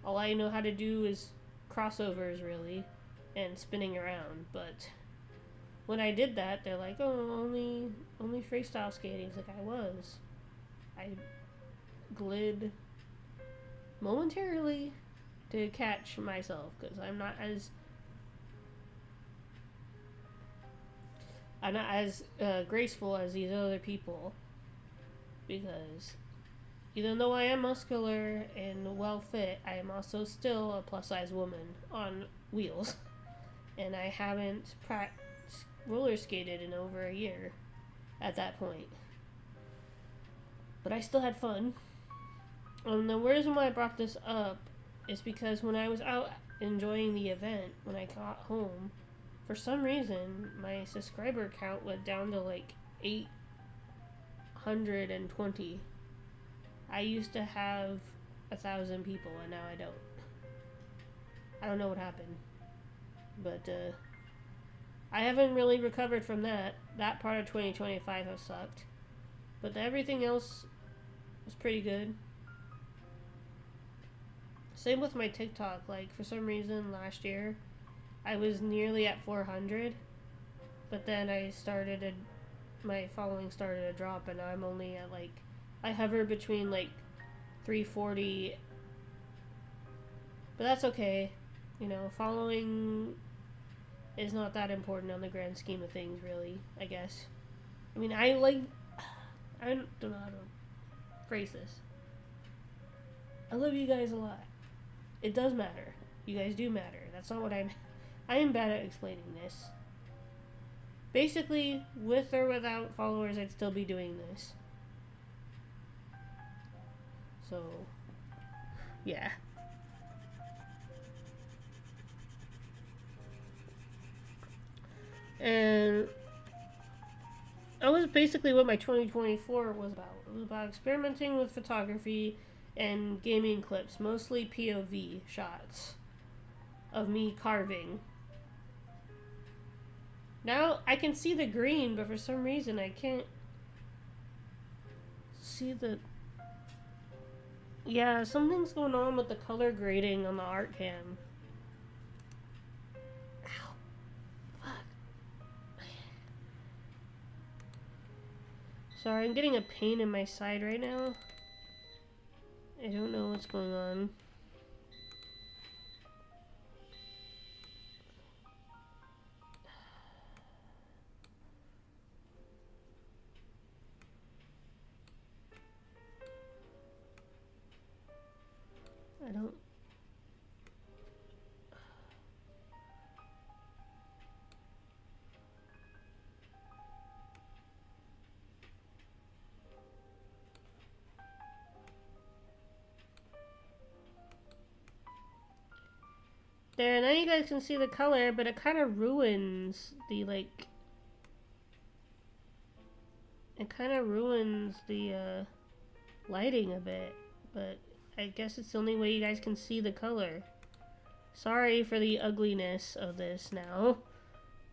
All I know how to do is crossovers, really, and spinning around. But when I did that, they're like, "Oh, only freestyle skating." It's like I glid momentarily to catch myself because I'm not as graceful as these other people, because even though I am muscular and well fit, I am also still a plus size woman on wheels. And I haven't roller skated in over a year at that point. But I still had fun. The reason why I brought this up is because when I was out enjoying the event, when I got home, for some reason, my subscriber count went down to like 820. I used to have 1,000 people, and now I don't. I don't know what happened. But, I haven't really recovered from that. That part of 2025 has sucked. But everything else was pretty good. Same with my TikTok. Like, for some reason, last year, I was nearly at 400. But then my following started to drop, and now I'm only at, like, I hover between, like, 340. But that's okay. You know, following is not that important on the grand scheme of things, really, I guess. I mean, I don't know how to phrase this. I love you guys a lot. It does matter. You guys do matter. That's not what I am bad at explaining this. Basically, with or without followers, I'd still be doing this. So, yeah. And that was basically what my 2024 was about. It was about experimenting with photography and gaming clips, mostly POV shots of me carving. Now I can see the green, but for some reason I can't see the... Yeah, something's going on with the color grading on the art cam. Ow. Fuck. Sorry, I'm getting a pain in my side right now. I don't know what's going on. I don't... There, now you guys can see the color, but it kind of ruins the, like... It kind of ruins the lighting a bit, but I guess it's the only way you guys can see the color. Sorry for the ugliness of this now.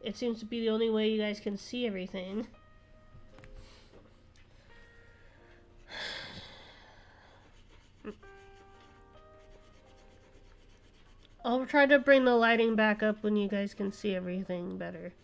It seems to be the only way you guys can see everything. I'll try to bring the lighting back up when you guys can see everything better.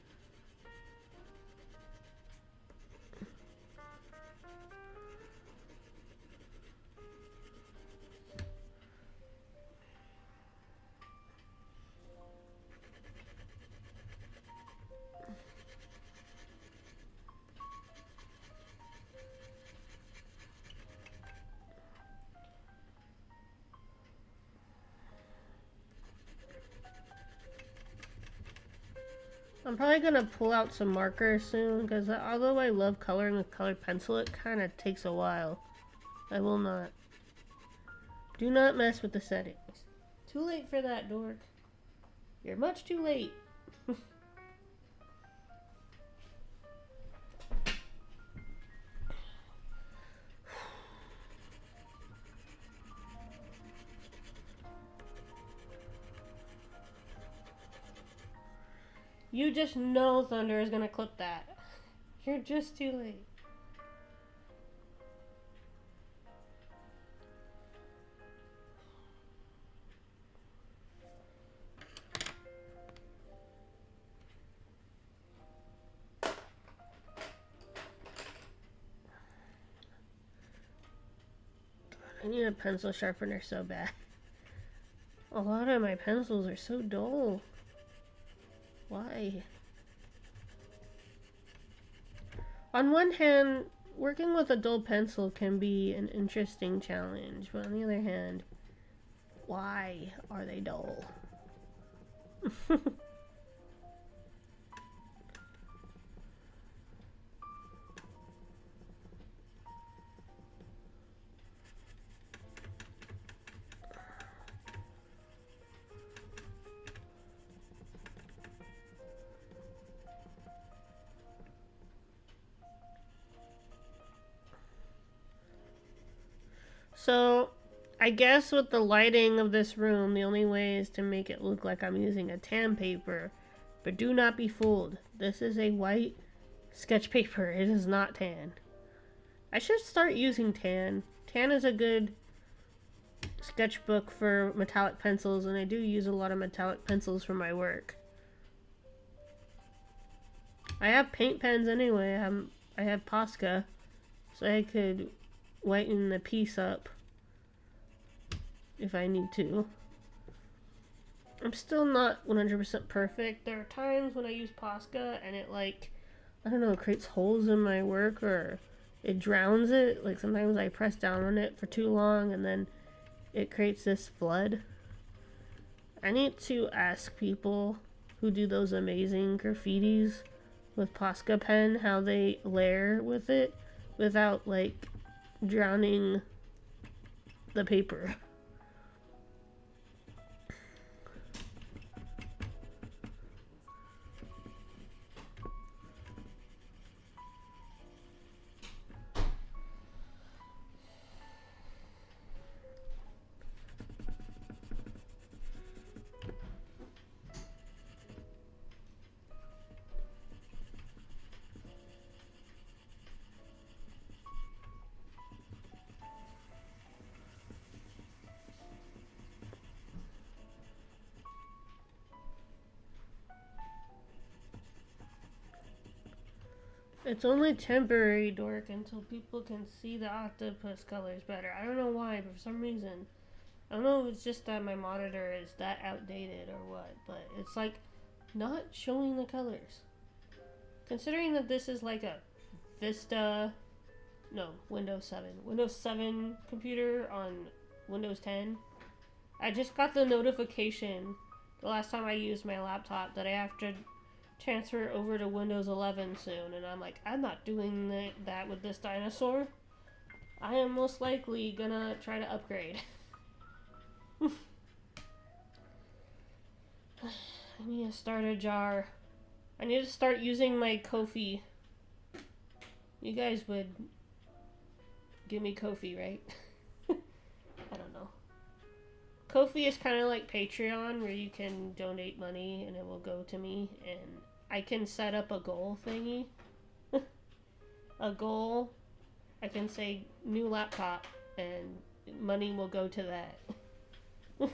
I'm probably gonna pull out some markers soon, because although I love coloring with colored pencil, it kind of takes a while. I will not. Do not mess with the settings. Too late for that, dork. You're much too late. You just know Thunder is gonna clip that. You're just too late. I need a pencil sharpener so bad. A lot of my pencils are so dull. Why? On one hand, working with a dull pencil can be an interesting challenge, but on the other hand, why are they dull? So, I guess with the lighting of this room, the only way is to make it look like I'm using a tan paper. But do not be fooled. This is a white sketch paper. It is not tan. I should start using tan. Tan is a good sketchbook for metallic pencils, and I do use a lot of metallic pencils for my work. I have paint pens anyway. I have Posca, so I could whiten the piece up if I need to. I'm still not 100% perfect. There are times when I use Posca and it, like, I don't know, it creates holes in my work or it drowns it. Like, sometimes I press down on it for too long and then it creates this flood. I need to ask people who do those amazing graffitis with Posca pen how they layer with it without, like, drowning the paper. It's only temporary, dork, until people can see the octopus colors better. I don't know why, but for some reason. I don't know if it's just that my monitor is that outdated or what, but it's like not showing the colors. Considering that this is like a Windows 7 computer on Windows 10. I just got the notification the last time I used my laptop that I have to transfer over to Windows 11 soon, and I'm like, I'm not doing that with this dinosaur. I am most likely gonna try to upgrade. I need to start a jar. I need to start using my Ko-fi. You guys would give me Ko-fi, right? I don't know. Ko-fi is kind of like Patreon, where you can donate money and it will go to me, and I can set up a goal thingy. A goal. I can say new laptop, and money will go to that.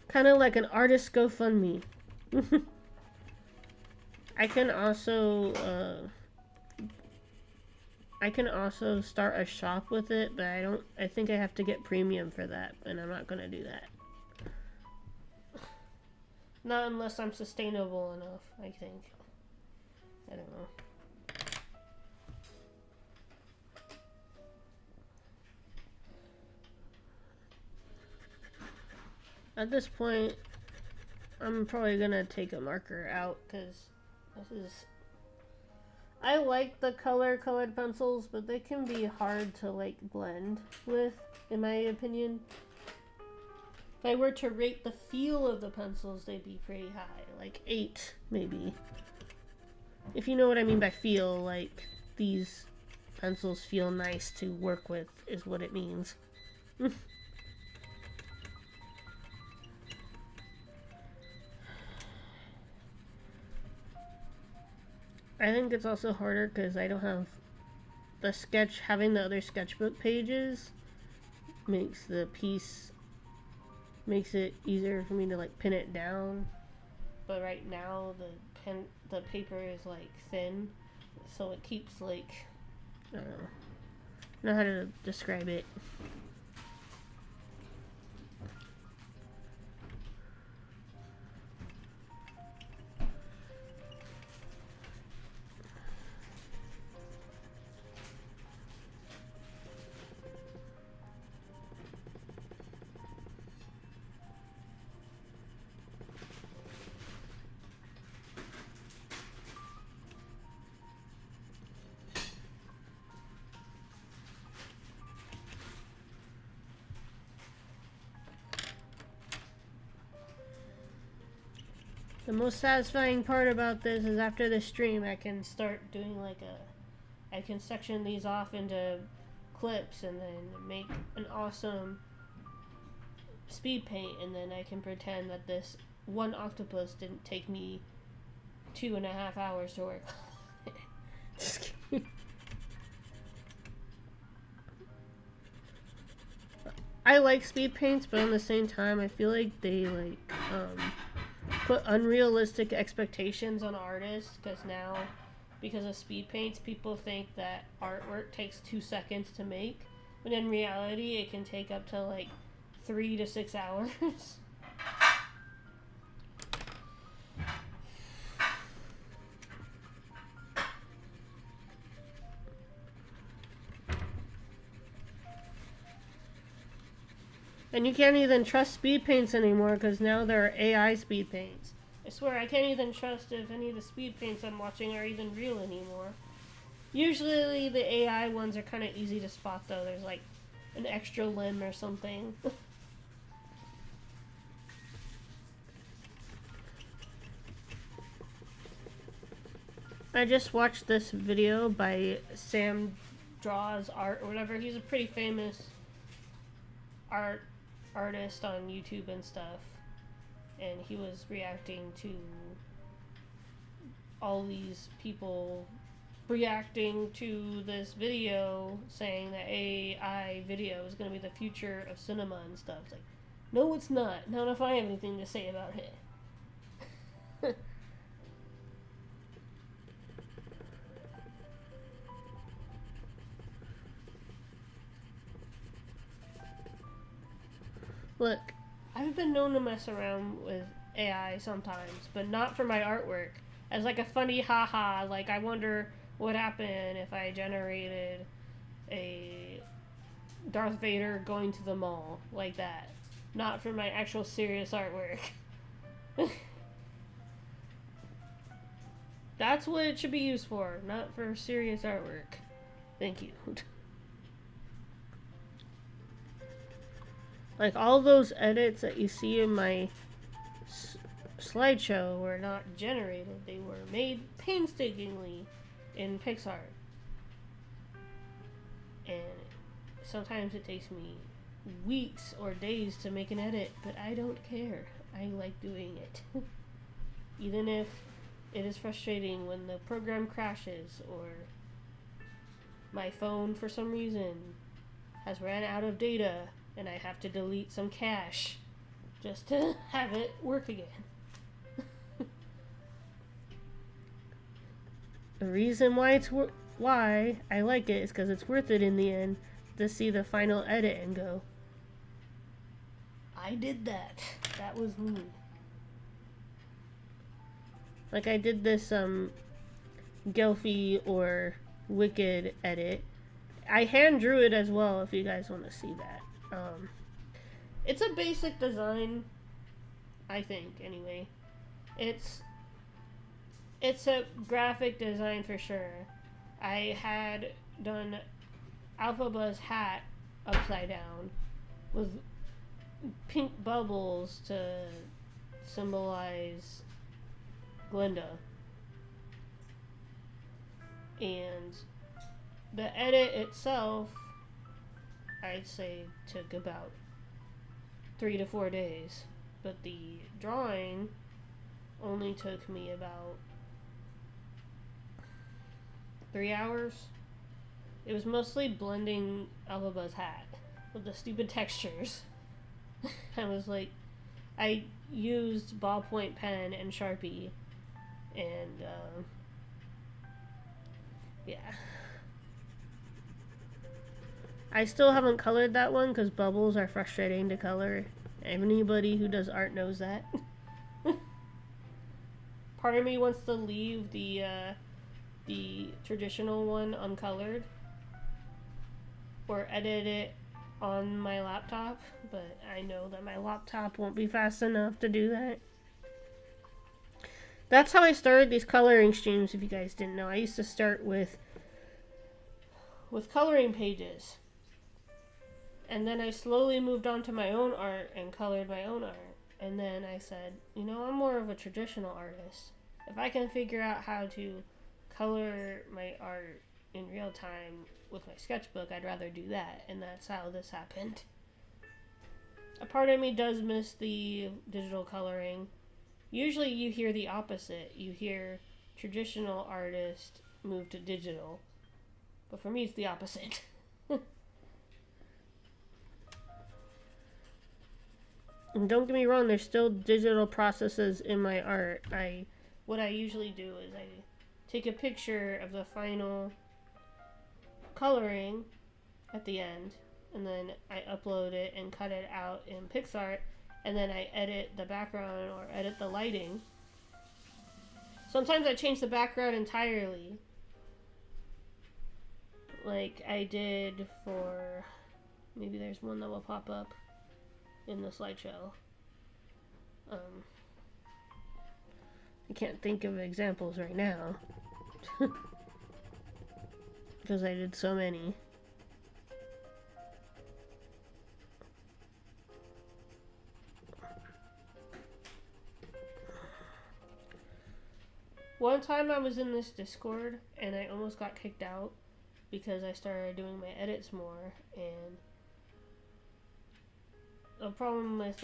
Kind of like an artist GoFundMe. I can also start a shop with it, but I think I have to get premium for that, and I'm not gonna do that. Not unless I'm sustainable enough, I think. I don't know. At this point, I'm probably gonna take a marker out, because this is... I like the colored pencils, but they can be hard to like blend with, in my opinion. If I were to rate the feel of the pencils, they'd be pretty high, like 8 maybe. If you know what I mean by feel, like these pencils feel nice to work with is what it means. I think it's also harder because I don't have the having the other sketchbook pages makes it easier for me to like pin it down. But right now the paper is like thin, so it keeps like, I don't know how to describe it. The most satisfying part about this is after the stream I can start doing I can section these off into clips and then make an awesome speed paint, and then I can pretend that this one octopus didn't take me 2.5 hours to work. I like speed paints, but at the same time I feel like they put unrealistic expectations on artists, because of speed paints, people think that artwork takes 2 seconds to make, when in reality it can take up to like 3 to 6 hours. And you can't even trust speed paints anymore, because now there are AI speed paints. I swear, I can't even trust if any of the speed paints I'm watching are even real anymore. Usually the AI ones are kind of easy to spot though. There's like an extra limb or something. I just watched this video by Sam Draws Art or whatever. He's a pretty famous artist on YouTube and stuff, and he was reacting to all these people reacting to this video saying that AI video is going to be the future of cinema and stuff. It's like, no, it's not. Not if I have anything to say about it. Look, I've been known to mess around with AI sometimes, but not for my artwork. As like a funny haha, like I wonder what happened if I generated a Darth Vader going to the mall, like that. Not for my actual serious artwork. That's what it should be used for, not for serious artwork. Thank you. Like, all those edits that you see in my slideshow were not generated. They were made painstakingly in PixArt. And sometimes it takes me weeks or days to make an edit, but I don't care. I like doing it. Even if it is frustrating when the program crashes or my phone for some reason has ran out of data and I have to delete some cache just to have it work again. The reason why why I like it is because it's worth it in the end to see the final edit and go, I did that. That was me. Like I did this Gelfie or Wicked edit. I hand drew it as well if you guys want to see that. It's a basic design, I think, anyway. It's a graphic design for sure. I had done Alphabuzz hat upside down with pink bubbles to symbolize Glinda. And the edit itself, I'd say, took about 3 to 4 days. But the drawing only took me about 3 hours. It was mostly blending Alphabuzz hat with the stupid textures. I was like, I used ballpoint pen and Sharpie, and yeah. I still haven't colored that one because bubbles are frustrating to color. Anybody who does art knows that. Part of me wants to leave the traditional one uncolored or edit it on my laptop, but I know that my laptop won't be fast enough to do that. That's how I started these coloring streams, if you guys didn't know. I used to start with coloring pages. And then I slowly moved on to my own art and colored my own art. And then I said, you know, I'm more of a traditional artist. If I can figure out how to color my art in real time with my sketchbook, I'd rather do that. And that's how this happened. A part of me does miss the digital coloring. Usually you hear the opposite. You hear traditional artists move to digital. But for me, it's the opposite. And don't get me wrong, there's still digital processes in my art. What I usually do is I take a picture of the final coloring at the end, and then I upload it and cut it out in PixArt, and then I edit the background or edit the lighting. Sometimes I change the background entirely, like I did for, maybe there's one that will pop up in the slideshow. I can't think of examples right now because I did so many. One time I was in this Discord and I almost got kicked out because I started doing my edits more, and the problem with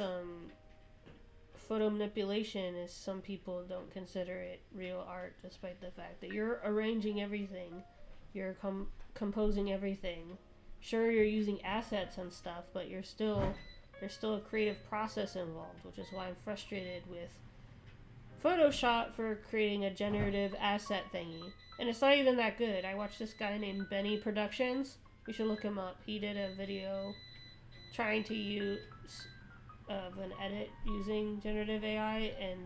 photo manipulation is some people don't consider it real art, despite the fact that you're arranging everything, you're composing everything. Sure, you're using assets and stuff, but there's still a creative process involved, which is why I'm frustrated with Photoshop for creating a generative asset thingy. And it's not even that good. I watched this guy named Benny Productions. You should look him up. He did a video trying to use an edit using generative AI, and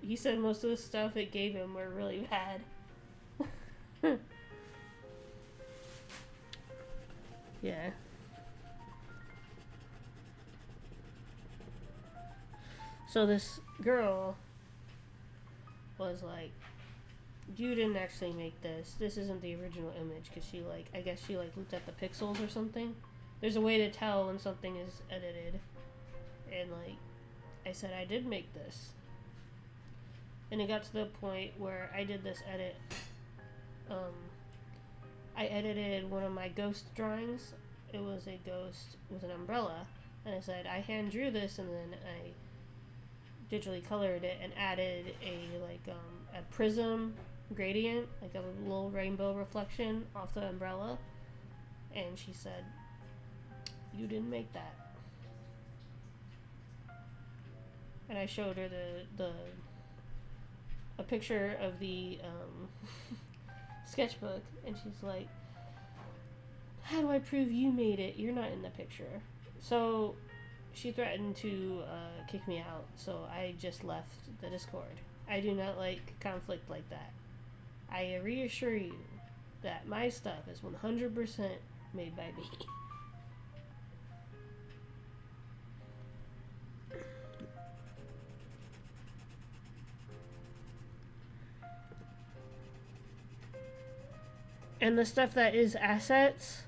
he said most of the stuff it gave him were really bad. Yeah. So this girl was like, you didn't actually make this. This isn't the original image, because I guess she looked at the pixels or something. There's a way to tell when something is edited. And I said I did make this. And it got to the point where I did this edit Um, I edited one of my ghost drawings. It was a ghost with an umbrella, and I said I hand drew this, and then I digitally colored it and added a prism gradient, like a little rainbow reflection off the umbrella. And she said, "You didn't make that." And I showed her the a picture of the sketchbook, and she's like, "How do I prove you made it? You're not in the picture." So she threatened to kick me out, so I just left the Discord. I do not like conflict like that. I reassure you that my stuff is 100% made by me. And the stuff that is assets,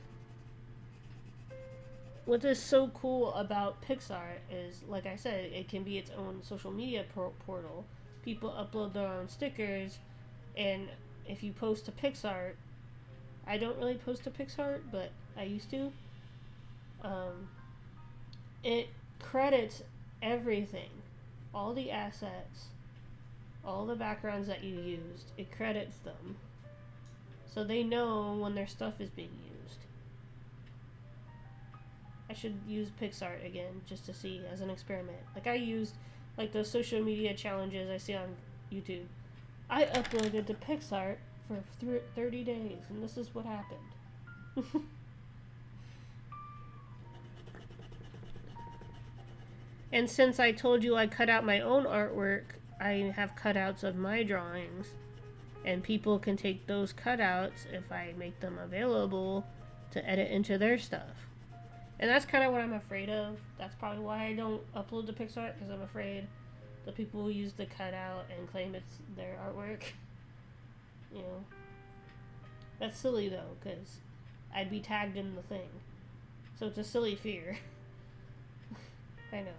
what is so cool about PixArt is, like I said, it can be its own social media portal. People upload their own stickers, and if you post to PixArt, I don't really post to PixArt, but I used to. It credits everything, all the assets, all the backgrounds that you used. It credits them, so they know when their stuff is being used. I should use PixArt again just to see as an experiment. Like I used like those social media challenges I see on YouTube. I uploaded to PixArt for 30 days, and this is what happened. And since I told you I cut out my own artwork, I have cutouts of my drawings, and people can take those cutouts if I make them available to edit into their stuff. And that's kind of what I'm afraid of. That's probably why I don't upload to PixArt, because I'm afraid the people will use the cutout and claim it's their artwork. You know, that's silly though, because I'd be tagged in the thing. So it's a silly fear. I know.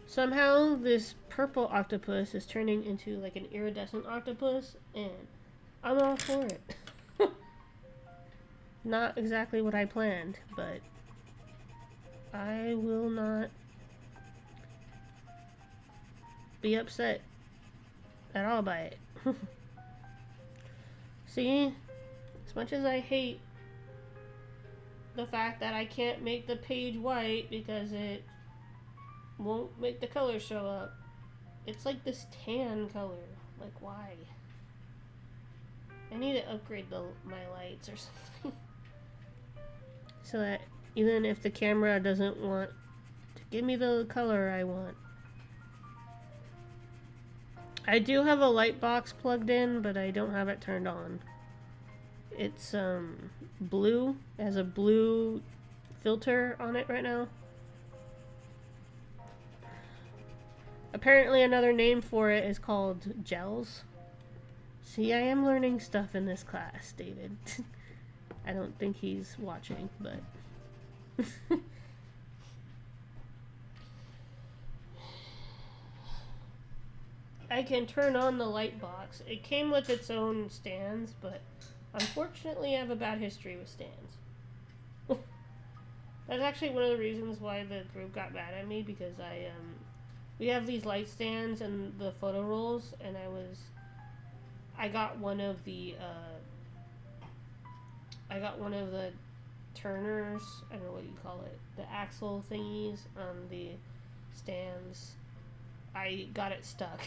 Somehow this purple octopus is turning into like an iridescent octopus, and I'm all for it. Not exactly what I planned, but I will not be upset at all by it. See, as much as I hate the fact that I can't make the page white because it won't make the color show up, it's like this tan color. Like, why? I need to upgrade my lights or something. So that even if the camera doesn't want to give me the color I want. I do have a light box plugged in, but I don't have it turned on. It's blue. It has a blue filter on it right now. Apparently another name for it is called gels. See, I am learning stuff in this class, David. I don't think he's watching, but... I can turn on the light box. It came with its own stands, but unfortunately I have a bad history with stands. That's actually one of the reasons why the group got mad at me, because we have these light stands and the photo rolls, and I got one of the turners, I don't know what you call it, the axle thingies on the stands. I got it stuck.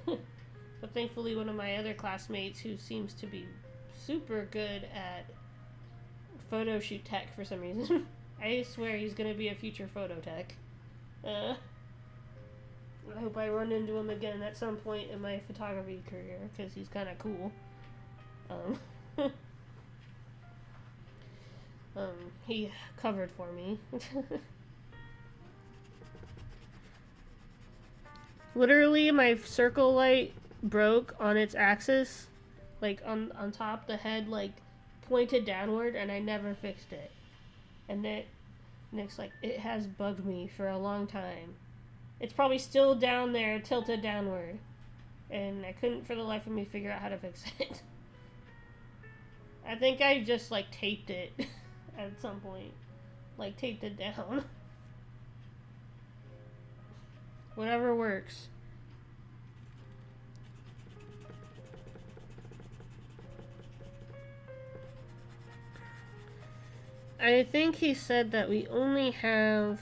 But thankfully one of my other classmates, who seems to be super good at photo shoot tech for some reason, I swear he's gonna be a future photo tech. I hope I run into him again at some point in my photography career, because he's kind of cool. He covered for me. Literally, my circle light broke on its axis, like on top. The head like pointed downward, and I never fixed it. And Nick's like, it has bugged me for a long time. It's probably still down there, tilted downward. And I couldn't for the life of me figure out how to fix it. I think I just like taped it at some point. Like taped it down. Whatever works. I think he said that we only have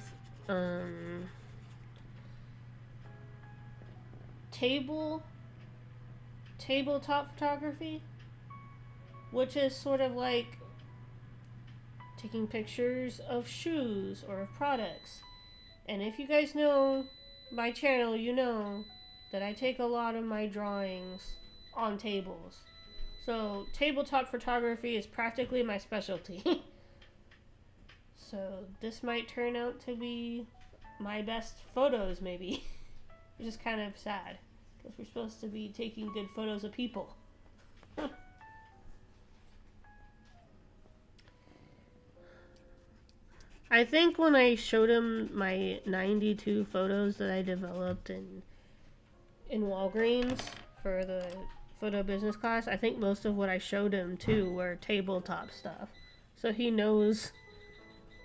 tabletop photography, which is sort of like taking pictures of shoes or of products. And if you guys know my channel, you know that I take a lot of my drawings on tables. So tabletop photography is practically my specialty. So this might turn out to be my best photos, maybe. Which is kind of sad, because we're supposed to be taking good photos of people. I think when I showed him my 92 photos that I developed in Walgreens for the photo business class, I think most of what I showed him too were tabletop stuff. So he knows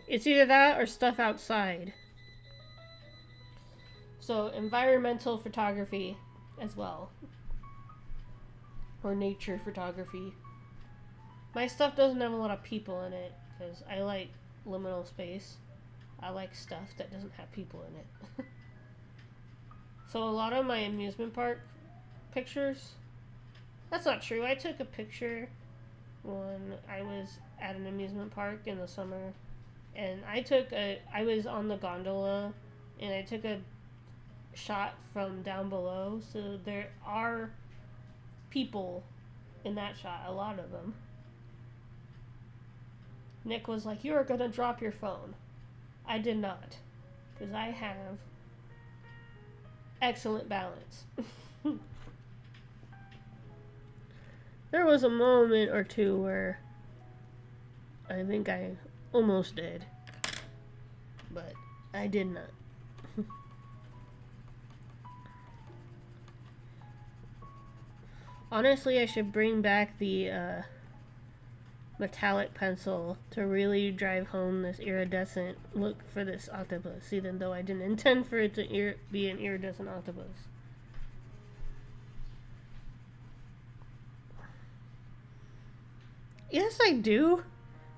it's either that or stuff outside. So environmental photography as well. Or nature photography. My stuff doesn't have a lot of people in it because I like liminal space. I like stuff that doesn't have people in it. So a lot of my amusement park pictures, that's not true. I took a picture when I was at an amusement park in the summer, and I was on the gondola and I took a shot from down below, so there are people in that shot, a lot of them. Nick was like, "You are gonna drop your phone." I did not, because I have excellent balance. There was a moment or two where I think I almost did, but I did not. Honestly, I should bring back the metallic pencil to really drive home this iridescent look for this octopus, even though I didn't intend for it to be an iridescent octopus. Yes, I do.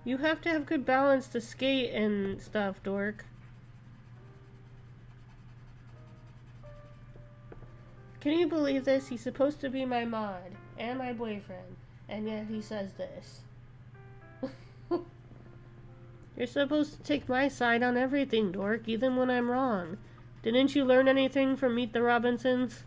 You have to have good balance to skate and stuff, dork. Can you believe this? He's supposed to be my mod and my boyfriend, and yet he says this. You're supposed to take my side on everything, dork, even when I'm wrong. Didn't you learn anything from Meet the Robinsons?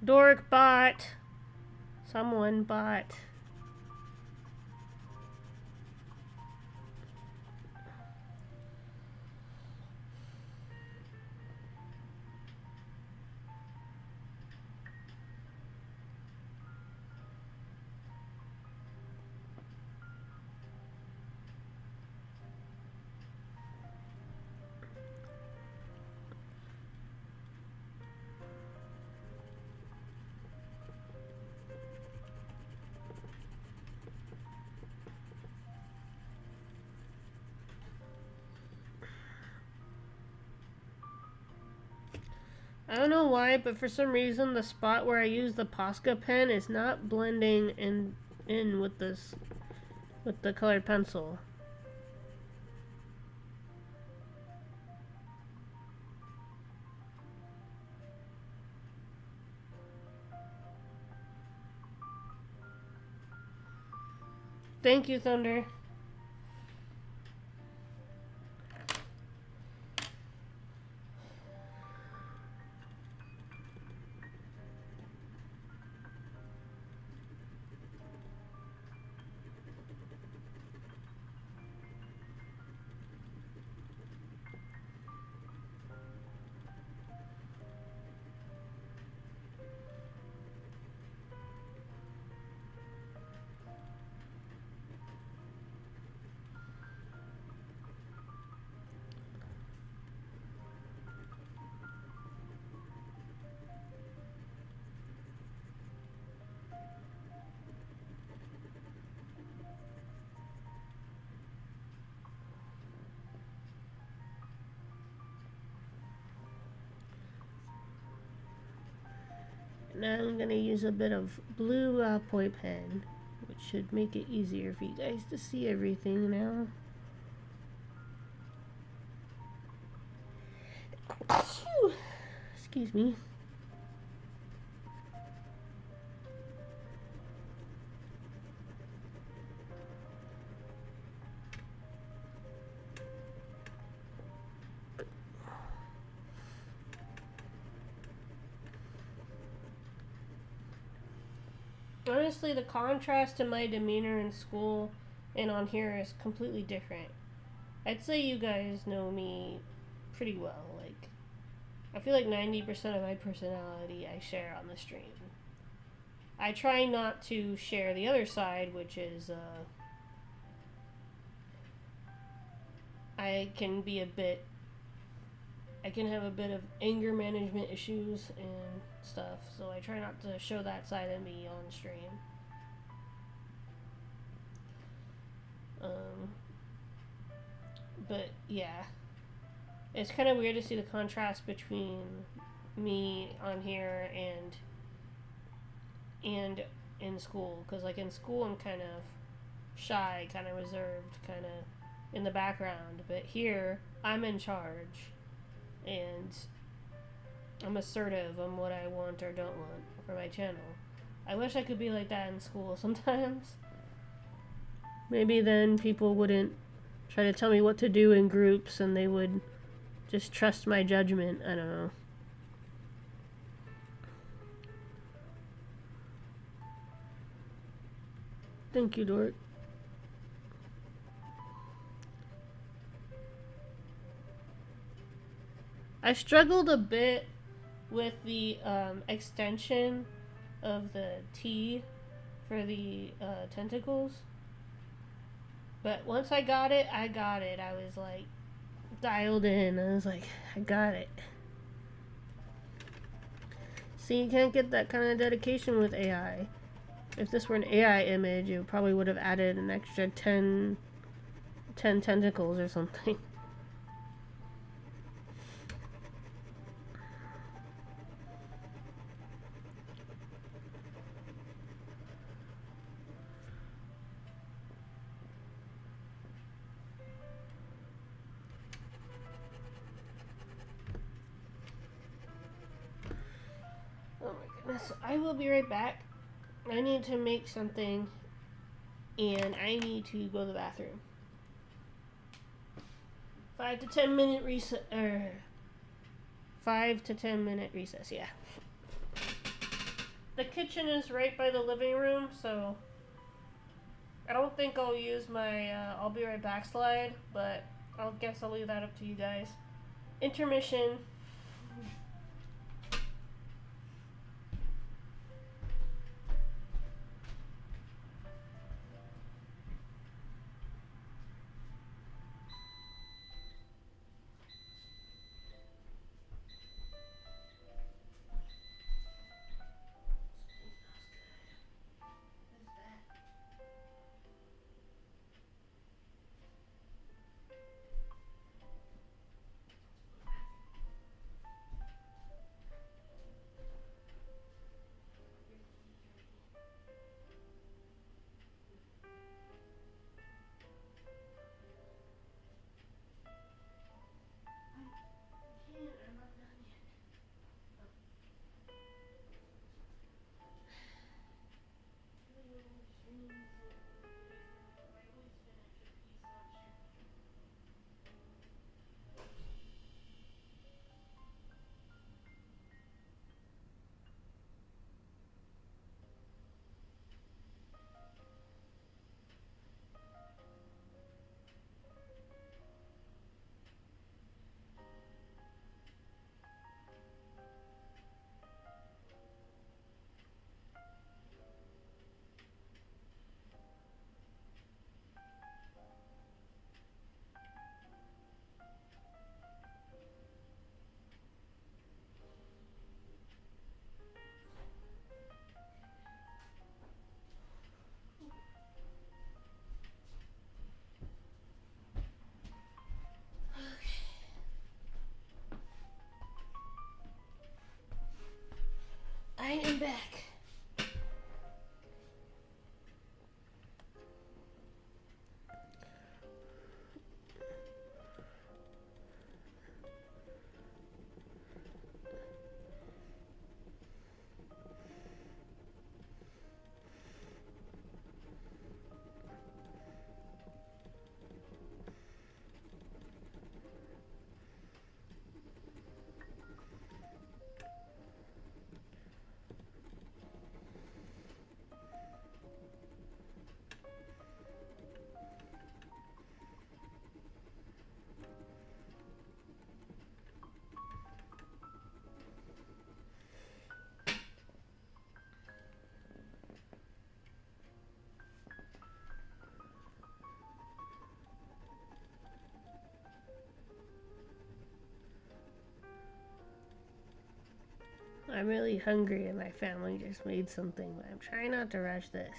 Dork bot. Someone bot. I don't know why, but for some reason the spot where I use the Posca pen is not blending in with this, with the colored pencil. Thank you, Thunder. now I'm gonna use a bit of blue point pen, which should make it easier for you guys to see everything now. Excuse me. Honestly, the contrast in my demeanor in school and on here is completely different. I'd say you guys know me pretty well. Like, I feel like 90% of my personality I share on the stream. I try not to share the other side, which is, I can have a bit of anger management issues and stuff, so I try not to show that side of me on stream. But yeah, it's kind of weird to see the contrast between me on here and in school, because like in school I'm kind of shy, kind of reserved, kind of in the background, but here I'm in charge and I'm assertive on what I want or don't want for my channel. I wish I could be like that in school sometimes. Maybe then people wouldn't try to tell me what to do in groups and they would just trust my judgment. I don't know. Thank you, Dort. I struggled a bit with the extension of the T for the tentacles. But once I got it, I was like dialed in. I was like, I got it. See, you can't get that kind of dedication with AI. If this were an AI image, it probably would have added an extra 10 tentacles or something. Oh my goodness. I will be right back. I need to make something and I need to go to the bathroom. 5 to 10 minute recess. 5 to 10 minute recess, yeah. The kitchen is right by the living room, so I don't think I'll use my I'll be right back slide, but I'll leave that up to you guys. Intermission. I'm really hungry and my family just made something, but I'm trying not to rush this.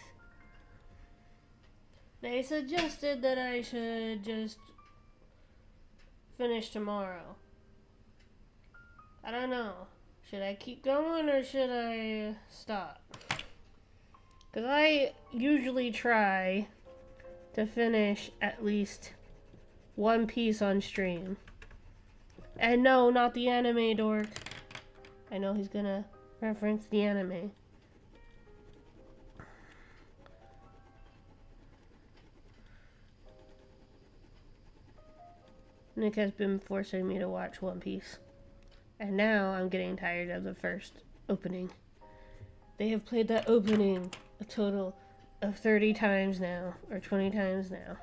They suggested that I should just finish tomorrow. I don't know. Should I keep going or should I stop? Because I usually try to finish at least one piece on stream. And no, not the anime dork. I know he's gonna reference the anime. Nick has been forcing me to watch One Piece. And now I'm getting tired of the first opening. They have played that opening a total of 30 times now, or 20 times now.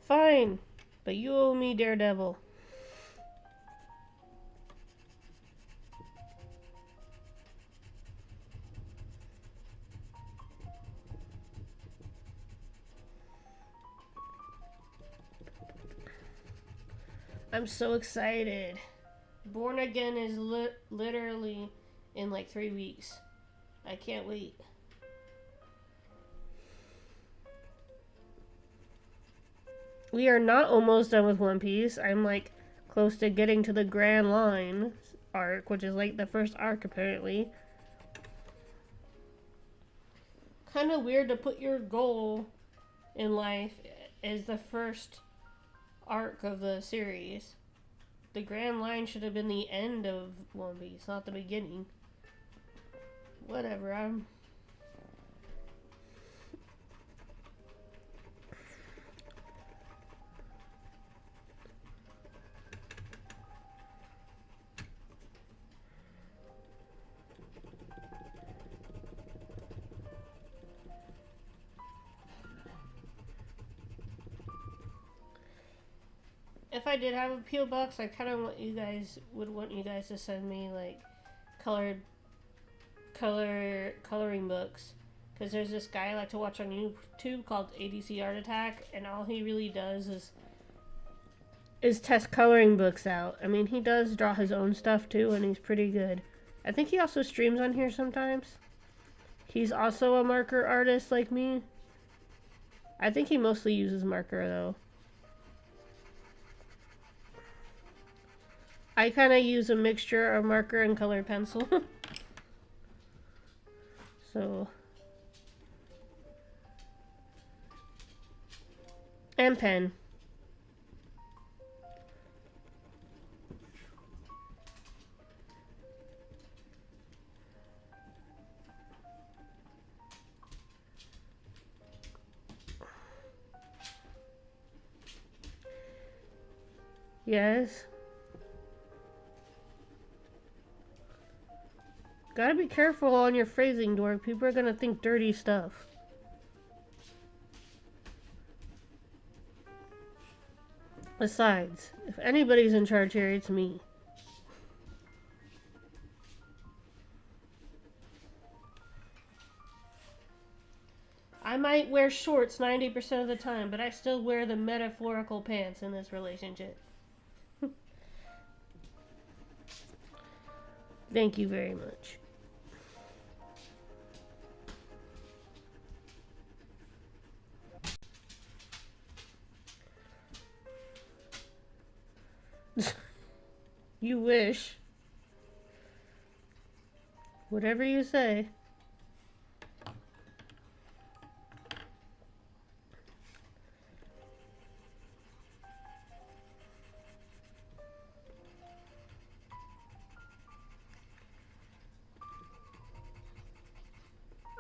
Fine, but you owe me Daredevil. I'm so excited. Born Again is literally in like 3 weeks. I can't wait. We are not almost done with One Piece. I'm like close to getting to the Grand Line arc, which is like the first arc apparently. Kind of weird to put your goal in life as the first arc of the series. The Grand Line should have been the end of One Piece, not the beginning. Whatever, if I did have a P.O. box, I kind of want you guys to send me like coloring books, because there's this guy I like to watch on YouTube called ADC Art Attack, and all he really does is test coloring books out. I mean, he does draw his own stuff too, and he's pretty good. I think he also streams on here sometimes. He's also a marker artist like me. I think he mostly uses marker though. I kind of use a mixture of marker and colored pencil. So. And pen. Yes. Gotta be careful on your phrasing, Dork. People are gonna think dirty stuff. Besides, if anybody's in charge here, it's me. I might wear shorts 90% of the time, but I still wear the metaphorical pants in this relationship. Thank you very much. You wish. Whatever you say.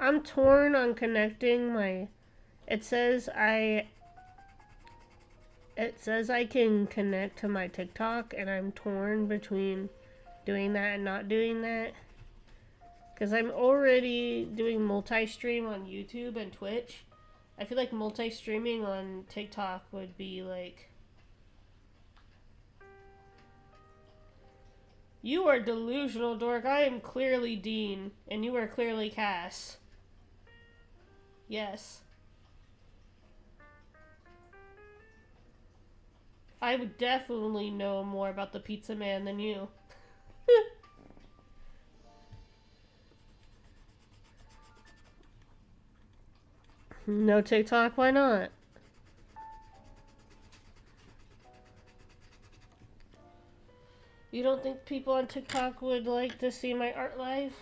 I'm torn on connecting my... It says I can connect to my TikTok, and I'm torn between doing that and not doing that. Because I'm already doing multi-stream on YouTube and Twitch. I feel like multi-streaming on TikTok would be like... You are delusional, Dork. I am clearly Dean, and you are clearly Cass. Yes. I would definitely know more about the Pizza Man than you. No TikTok? Why not? You don't think people on TikTok would like to see my art live?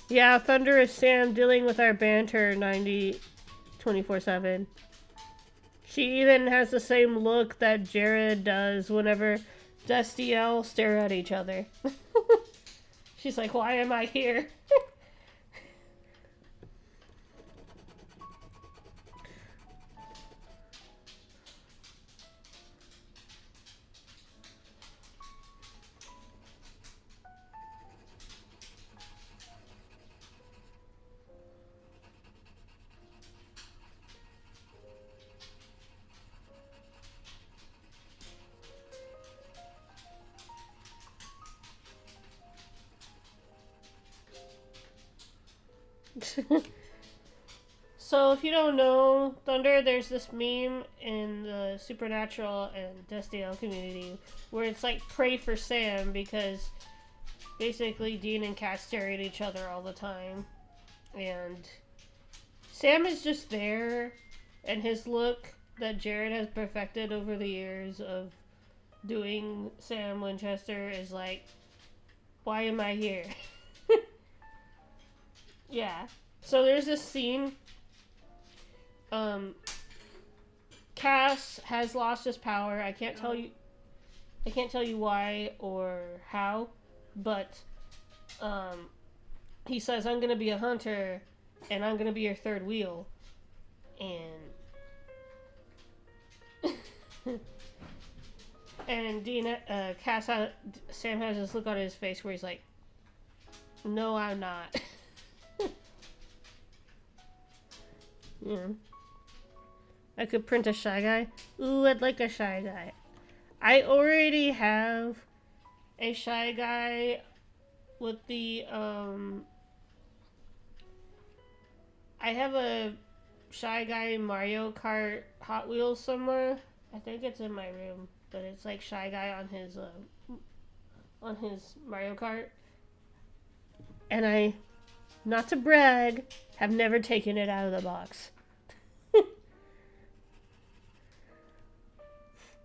Yeah, Thunder is Sam dealing with our banter 24/7. She even has the same look that Jared does whenever Destiel stare at each other. She's like, why am I here? So, if you don't know Thunder, there's this meme in the Supernatural and Destiel community where it's like pray for Sam because basically Dean and Kat stare at each other all the time. And Sam is just there, and his look that Jared has perfected over the years of doing Sam Winchester is like, why am I here? Yeah. So there's this scene. Cass has lost his power. I can't tell you why or how, but he says I'm gonna be a hunter, and I'm gonna be your third wheel, and and Sam has this look on his face where he's like, no, I'm not. Yeah. I could print a Shy Guy. Ooh, I'd like a Shy Guy. I already have a Shy Guy with the, I have a Shy Guy Mario Kart Hot Wheels somewhere. I think it's in my room, but it's like Shy Guy on his Mario Kart. And I, not to brag, have never taken it out of the box.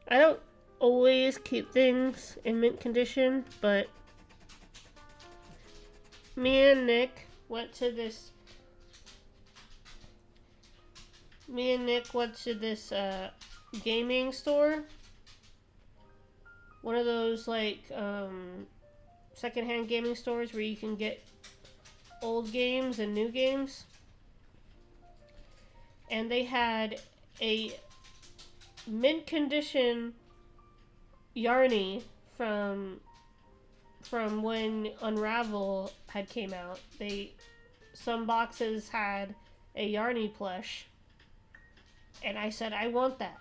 I don't always keep things in mint condition, but me and Nick went to this gaming store. One of those like secondhand gaming stores where you can get old games and new games. And they had a mint condition Yarny from when Unravel had came out. Some boxes had a Yarny plush, and I said I want that.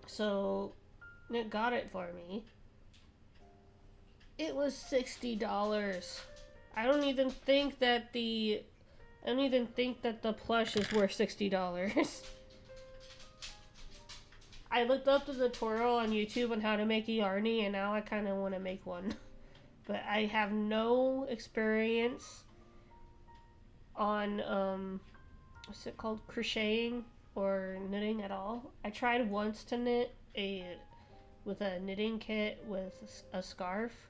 So Nick got it for me. It was $60. I don't even think that the plush is worth $60. I looked up the tutorial on YouTube on how to make a Yarny, and now I kind of want to make one. But I have no experience on, what's it called? Crocheting or knitting at all. I tried once to knit with a knitting kit with a scarf.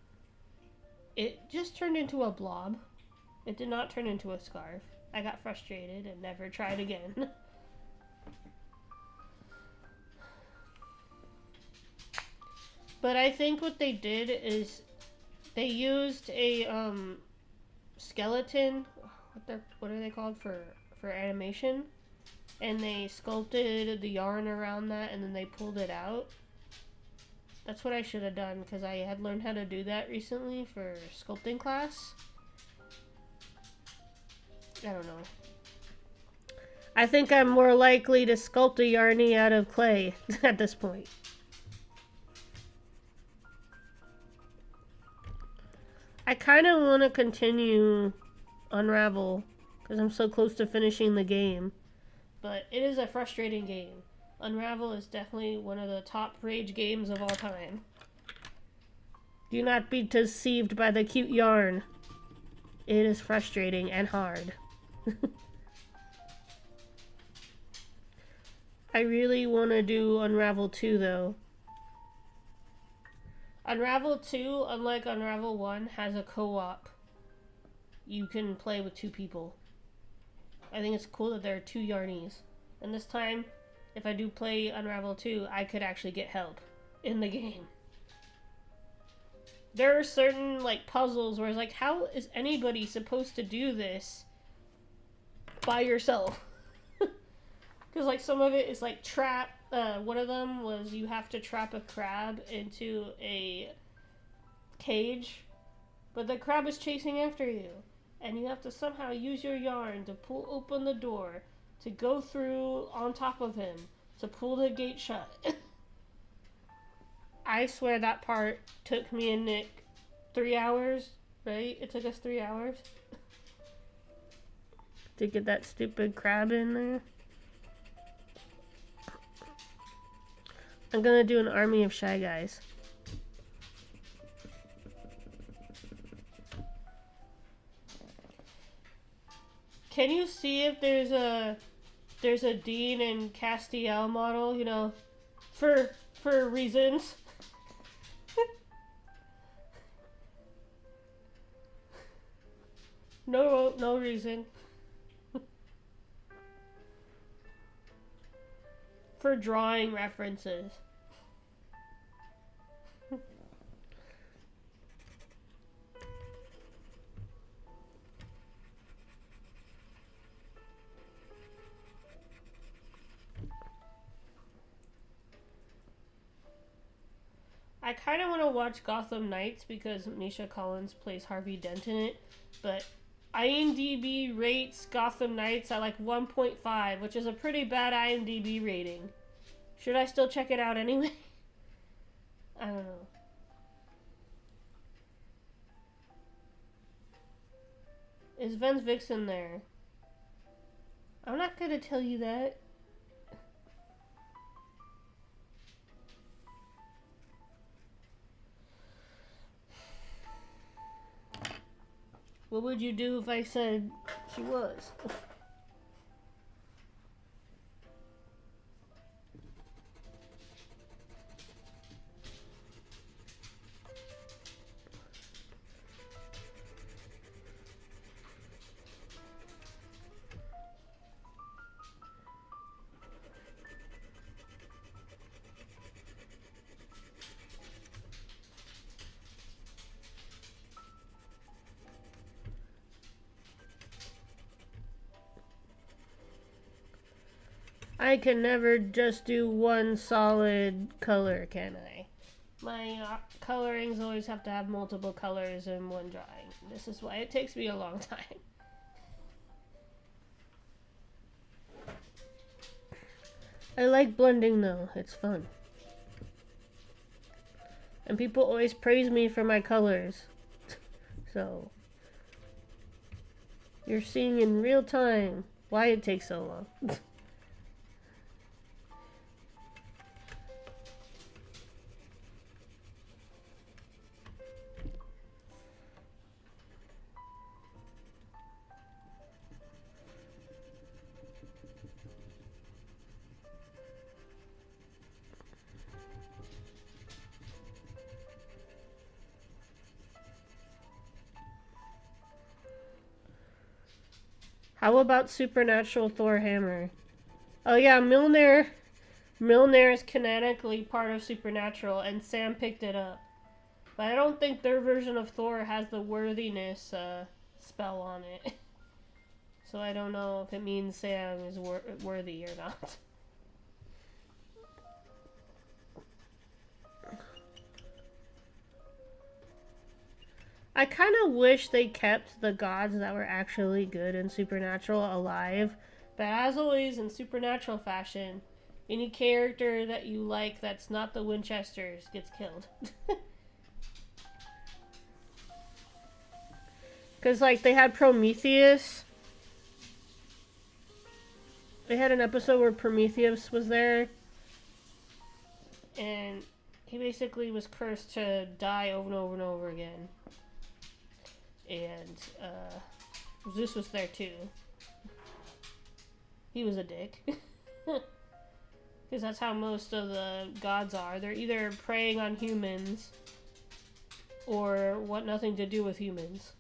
It just turned into a blob. It did not turn into a scarf. I got frustrated and never tried again. But I think what they did is they used a skeleton. What are they called for animation? and they sculpted the yarn around that and then they pulled it out. That's what I should have done because I had learned how to do that recently for sculpting class. I don't know. I think I'm more likely to sculpt a Yarny out of clay at this point. I kind of want to continue Unravel because I'm so close to finishing the game. But it is a frustrating game. Unravel is definitely one of the top rage games of all time. Do not be deceived by the cute yarn. It is frustrating and hard. I really want to do Unravel 2 though. Unravel 2, unlike Unravel 1, has a co-op. You can play with 2 people. I think it's cool that there are 2 Yarnies. And this time, if I do play Unravel 2, I could actually get help in the game. There are certain, like, puzzles where it's like, how is anybody supposed to do this by yourself? Because, like, some of it is, like, trap. One of them was you have to trap a crab into a cage, but the crab is chasing after you. And you have to somehow use your yarn to pull open the door, to go through on top of him, to pull the gate shut. I swear that part took me and Nick 3 hours, right? It took us 3 hours to get that stupid crab in there. I'm gonna do an army of Shy Guys. Can you see if there's a Dean and Castiel model, you know, for reasons? No reason. For drawing references. I kind of want to watch Gotham Knights because Misha Collins plays Harvey Dent in it, but IMDb rates Gotham Knights at like 1.5, which is a pretty bad IMDb rating. Should I still check it out anyway? I don't know. Is Vance Vixen there? I'm not gonna tell you that. What would you do if I said she was? I can never just do one solid color, can I? My colorings always have to have multiple colors in one drawing. This is why it takes me a long time. I like blending though, it's fun. And people always praise me for my colors. So, you're seeing in real time why it takes so long. How about Supernatural Thor Hammer? Oh yeah, Mjolnir is canonically part of Supernatural, and Sam picked it up. But I don't think their version of Thor has the worthiness spell on it. So I don't know if it means Sam is worthy or not. I kind of wish they kept the gods that were actually good in Supernatural alive. But as always, in Supernatural fashion, any character that you like that's not the Winchesters gets killed. Because, like, they had Prometheus. They had an episode where Prometheus was there. And he basically was cursed to die over and over and over again. And Zeus was there too. He was a dick. Because that's how most of the gods are. They're either preying on humans or want nothing to do with humans.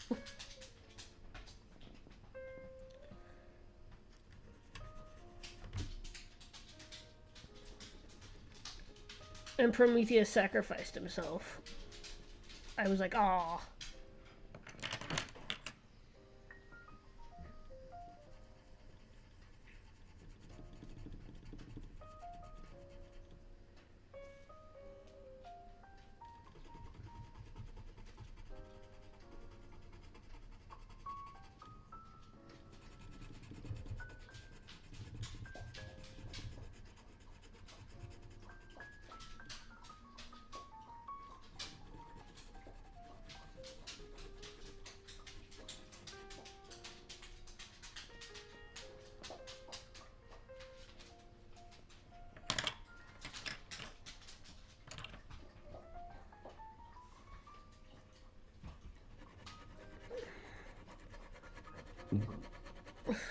And Prometheus sacrificed himself. I was like, aw.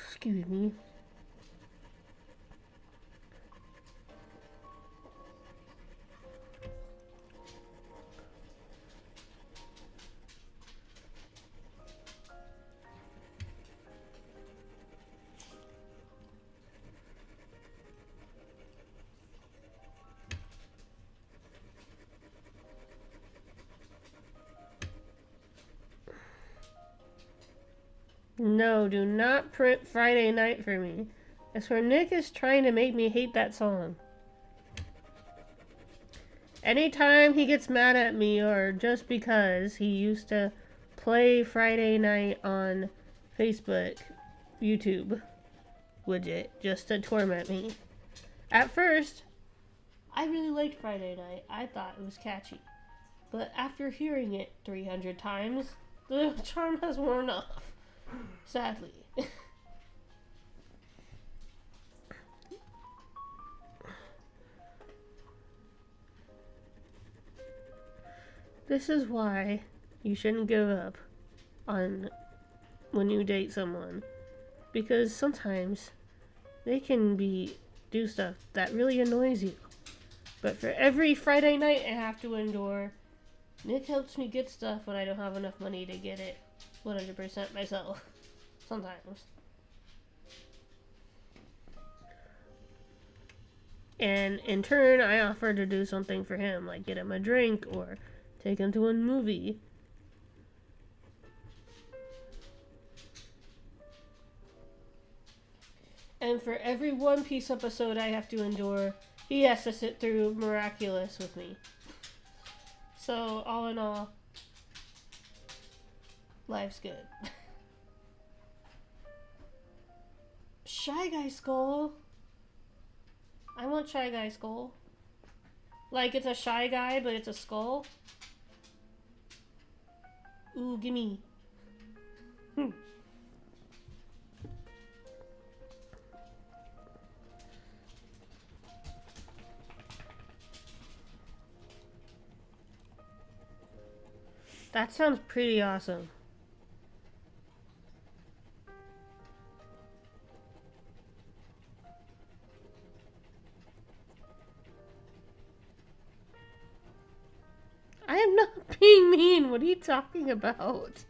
Excuse me. No, do not print Friday Night for me. I swear Nick is trying to make me hate that song. Anytime he gets mad at me or just because he used to play Friday Night on Facebook, YouTube widget just to torment me. At first, I really liked Friday Night. I thought it was catchy. But after hearing it 300 times, the charm has worn off. Sadly. This is why you shouldn't give up on when you date someone. Because sometimes they can do stuff that really annoys you. But for every Friday night I have to endure, Nick helps me get stuff when I don't have enough money to get it 100% myself. Sometimes. And in turn, I offer to do something for him, like get him a drink or take him to a movie. And for every One Piece episode I have to endure, he has to sit through Miraculous with me. So, all in all, life's good. Shy Guy Skull. I want Shy Guy Skull. Like it's a Shy Guy, but it's a skull. Ooh, gimme. That sounds pretty awesome. I am not being mean. What are you talking about?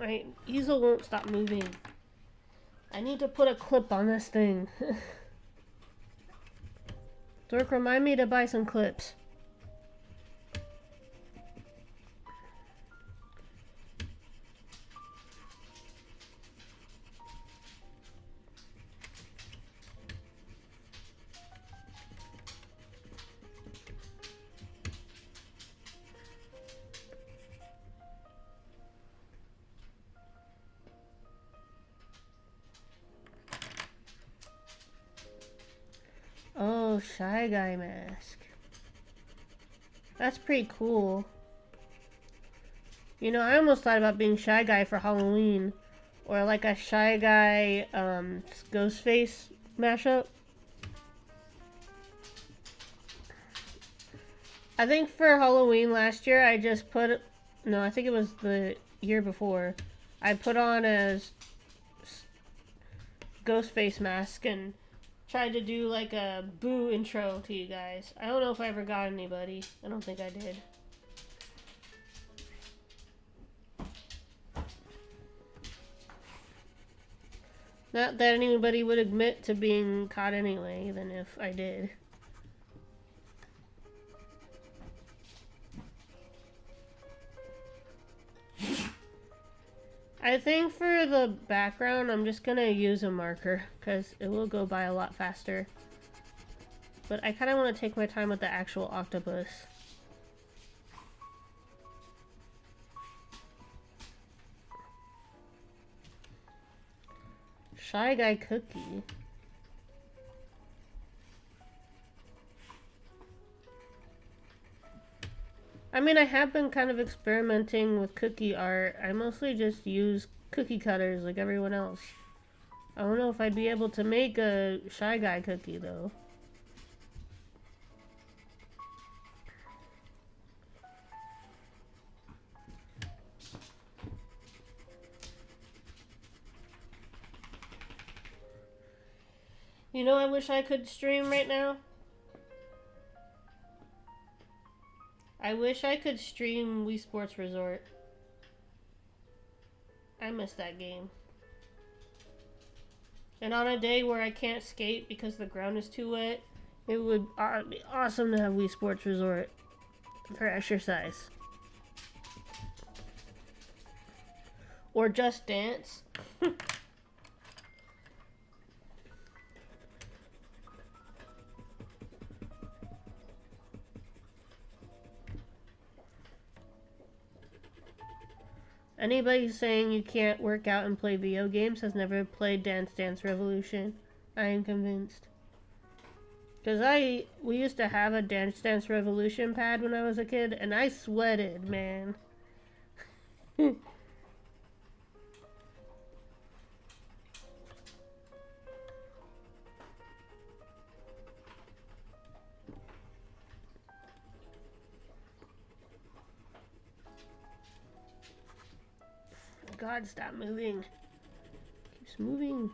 My easel won't stop moving. I need to put a clip on this thing. Dork, remind me to buy some clips. Oh, Shy Guy mask. That's pretty cool. You know, I almost thought about being Shy Guy for Halloween. Or like a Shy Guy, Ghostface mashup. I think for Halloween last year, I just put... No, I think it was the year before. I put on a Ghostface mask and tried to do like a boo intro to you guys. I don't know if I ever got anybody. I don't think I did. Not that anybody would admit to being caught anyway, even if I did. I think for the background, I'm just gonna use a marker, because it will go by a lot faster. But I kind of want to take my time with the actual octopus. Shy Guy Cookie. I mean, I have been kind of experimenting with cookie art. I mostly just use cookie cutters like everyone else. I don't know if I'd be able to make a Shy Guy cookie, though. You know, I wish I could stream right now. I wish I could stream Wii Sports Resort. I miss that game. And on a day where I can't skate because the ground is too wet, it would be awesome to have Wii Sports Resort for exercise. Or Just Dance. Anybody saying you can't work out and play video games has never played Dance Dance Revolution. I am convinced. Because we used to have a Dance Dance Revolution pad when I was a kid, and I sweated, man. God, stop moving. Keeps moving.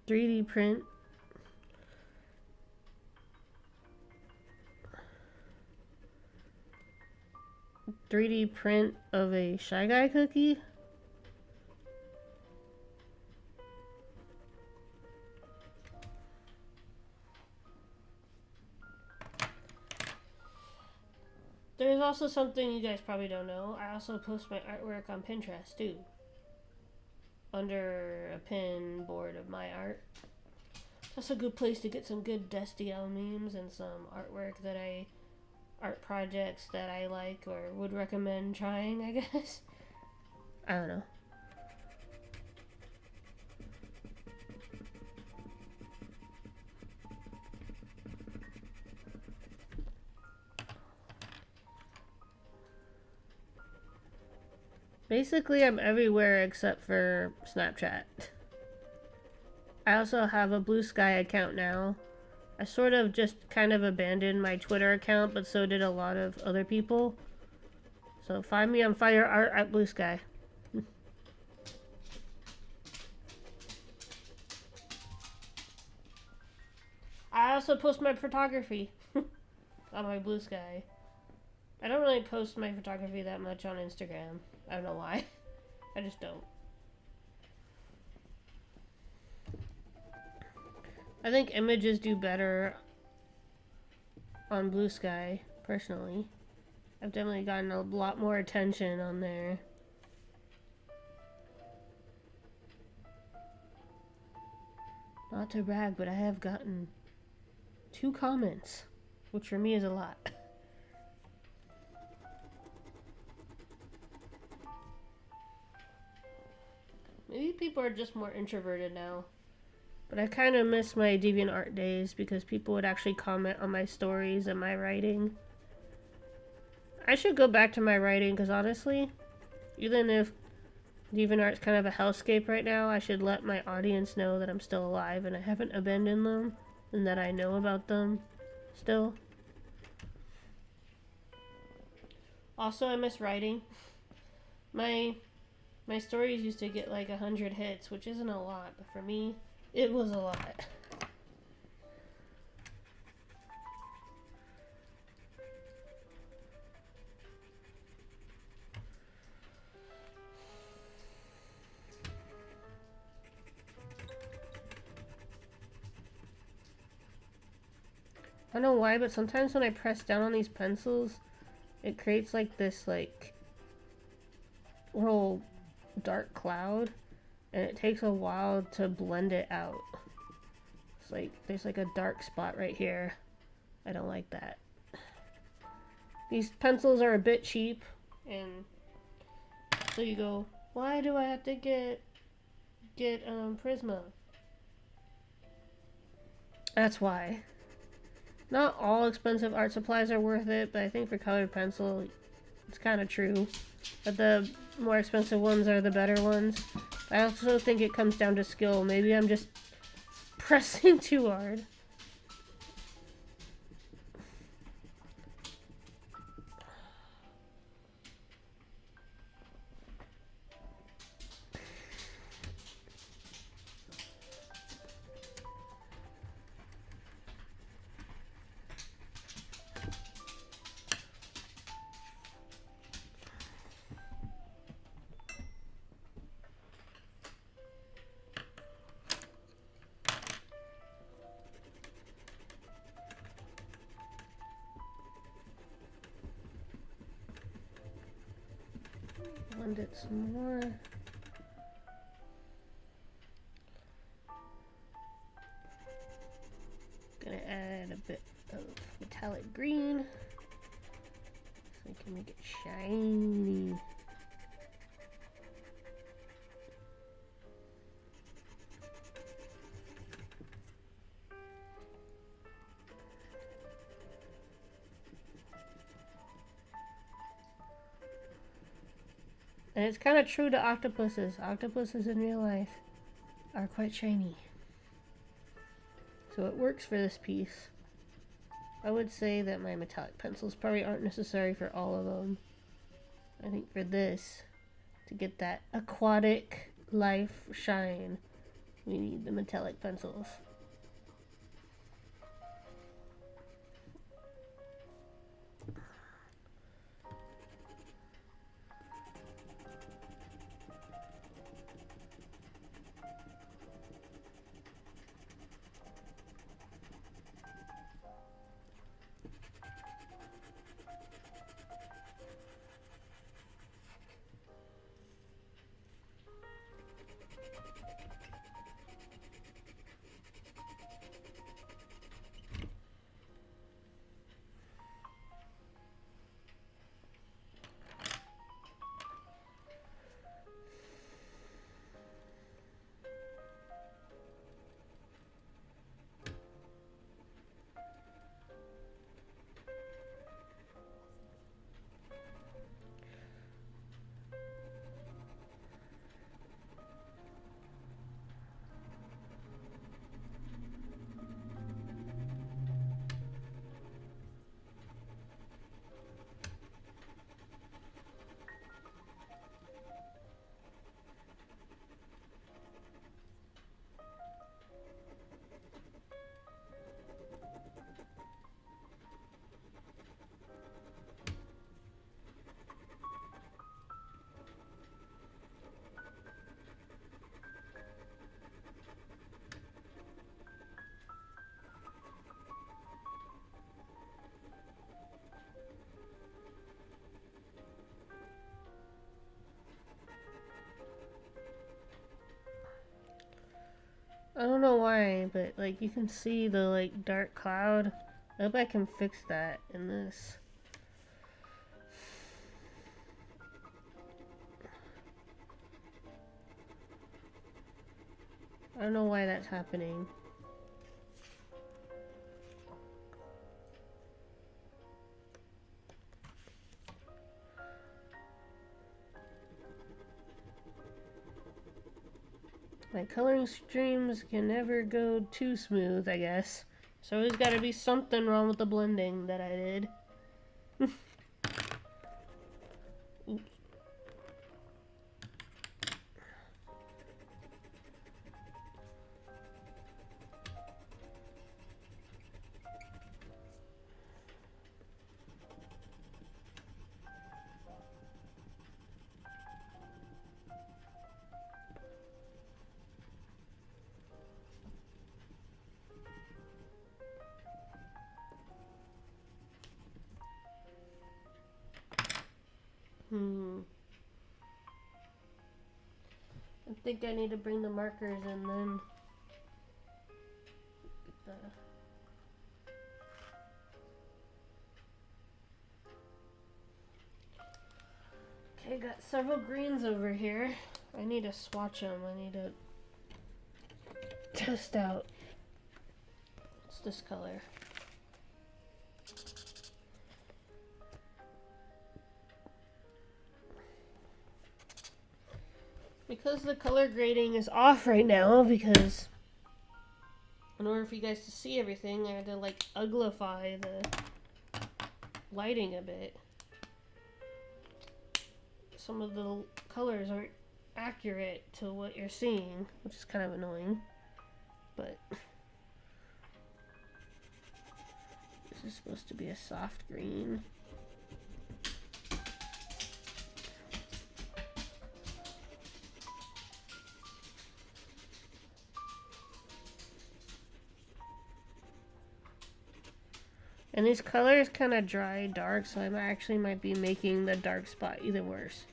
3D print. .3D print of a Shy Guy cookie. There's also something you guys probably don't know. I also post my artwork on Pinterest too. Under a pin board of my art. That's a good place to get some good Destiel memes and some artwork that art projects that I like or would recommend trying, I guess. I don't know. Basically, I'm everywhere except for Snapchat. I also have a Blue Sky account now. I sort of just kind of abandoned my Twitter account, but so did a lot of other people. So find me on Fire Art at Blue Sky. I also post my photography on my Blue Sky. I don't really post my photography that much on Instagram. I don't know why. I just don't. I think images do better on Blue Sky, personally. I've definitely gotten a lot more attention on there. Not to brag, but I have gotten 2 comments, which for me is a lot. Maybe people are just more introverted now. But I kind of miss my DeviantArt days because people would actually comment on my stories and my writing. I should go back to my writing because honestly, even if DeviantArt's kind of a hellscape right now, I should let my audience know that I'm still alive and I haven't abandoned them and that I know about them still. Also, I miss writing. My stories used to get like 100 hits, which isn't a lot, but for me, it was a lot. I don't know why, but sometimes when I press down on these pencils, it creates like this like little dark cloud, and it takes a while to blend it out. It's like there's like a dark spot right here. I don't like that. These pencils are a bit cheap, and so you go, why do I have to get Prisma? That's why. Not all expensive art supplies are worth it, but I think for colored pencil, it's kind of true. But the more expensive ones are the better ones. I also think it comes down to skill. Maybe I'm just pressing too hard. Blend it some more. Gonna add a bit of metallic green so I can make it shiny. And it's kind of true to octopuses. Octopuses in real life are quite shiny. So it works for this piece. I would say that my metallic pencils probably aren't necessary for all of them. I think for this, to get that aquatic life shine, we need the metallic pencils. I don't know why, but like you can see the like dark cloud. I hope I can fix that in this. I don't know why that's happening. My coloring streams can never go too smooth, I guess. So there's gotta be something wrong with the blending that I did. Oops. I think I need to bring the markers and then Okay, got several greens over here. I need to swatch them. I need to test out. What's this color? Because the color grading is off right now, because in order for you guys to see everything, I had to like uglify the lighting a bit. Some of the colors aren't accurate to what you're seeing, which is kind of annoying, but this is supposed to be a soft green. And these colors kind of dry dark, so I actually might be making the dark spot even worse.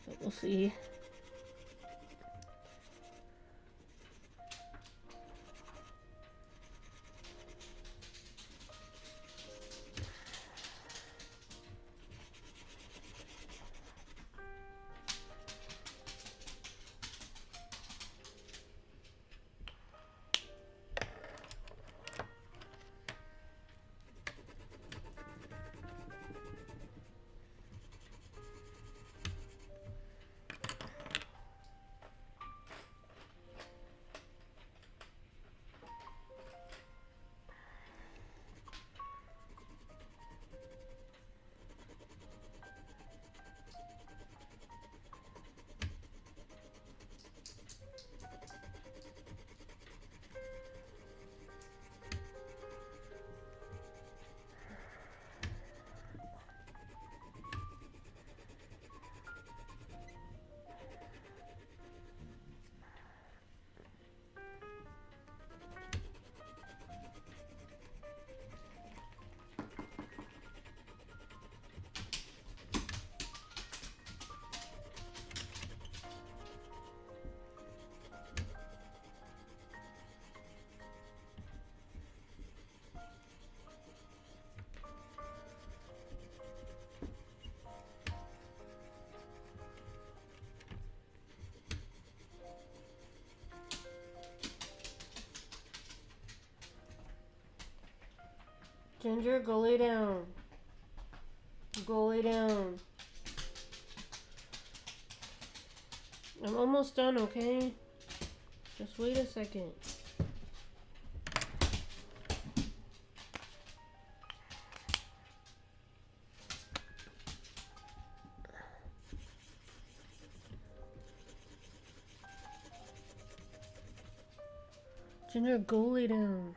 But we'll see. Ginger, go lay down. Go lay down. I'm almost done, okay? Just wait a second. Ginger, go lay down.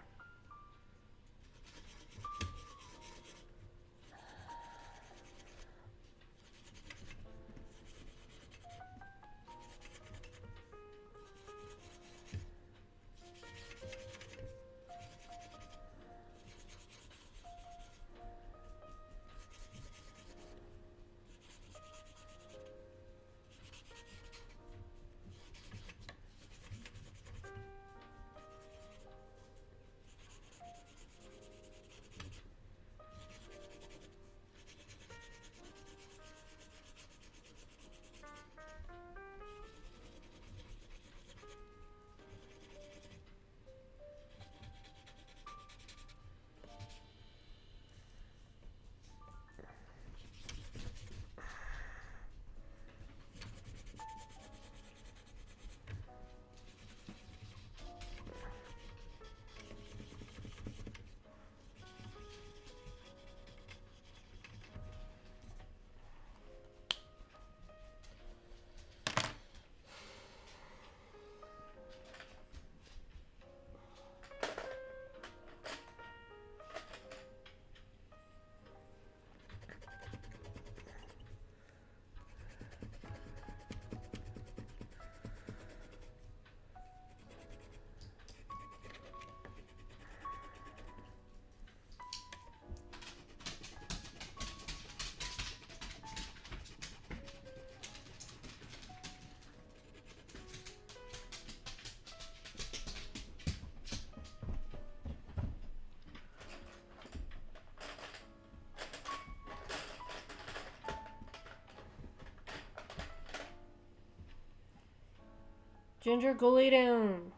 Ginger, go lay down.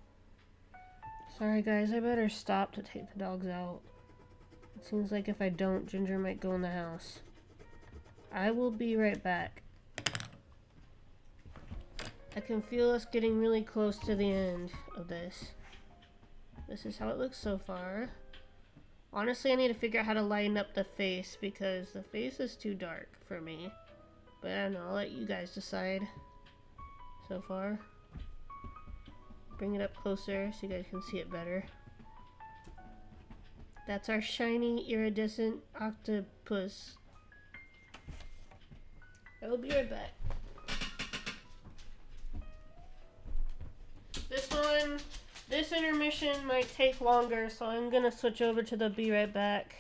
Sorry guys, I better stop to take the dogs out. It seems like if I don't, Ginger might go in the house. I will be right back. I can feel us getting really close to the end of this. This is how it looks so far. Honestly, I need to figure out how to lighten up the face because the face is too dark for me. But I don't know, I'll let you guys decide so far. Bring it up closer so you guys can see it better. That's our shiny iridescent octopus. I will be right back. This intermission might take longer, so I'm gonna switch over to the be right back.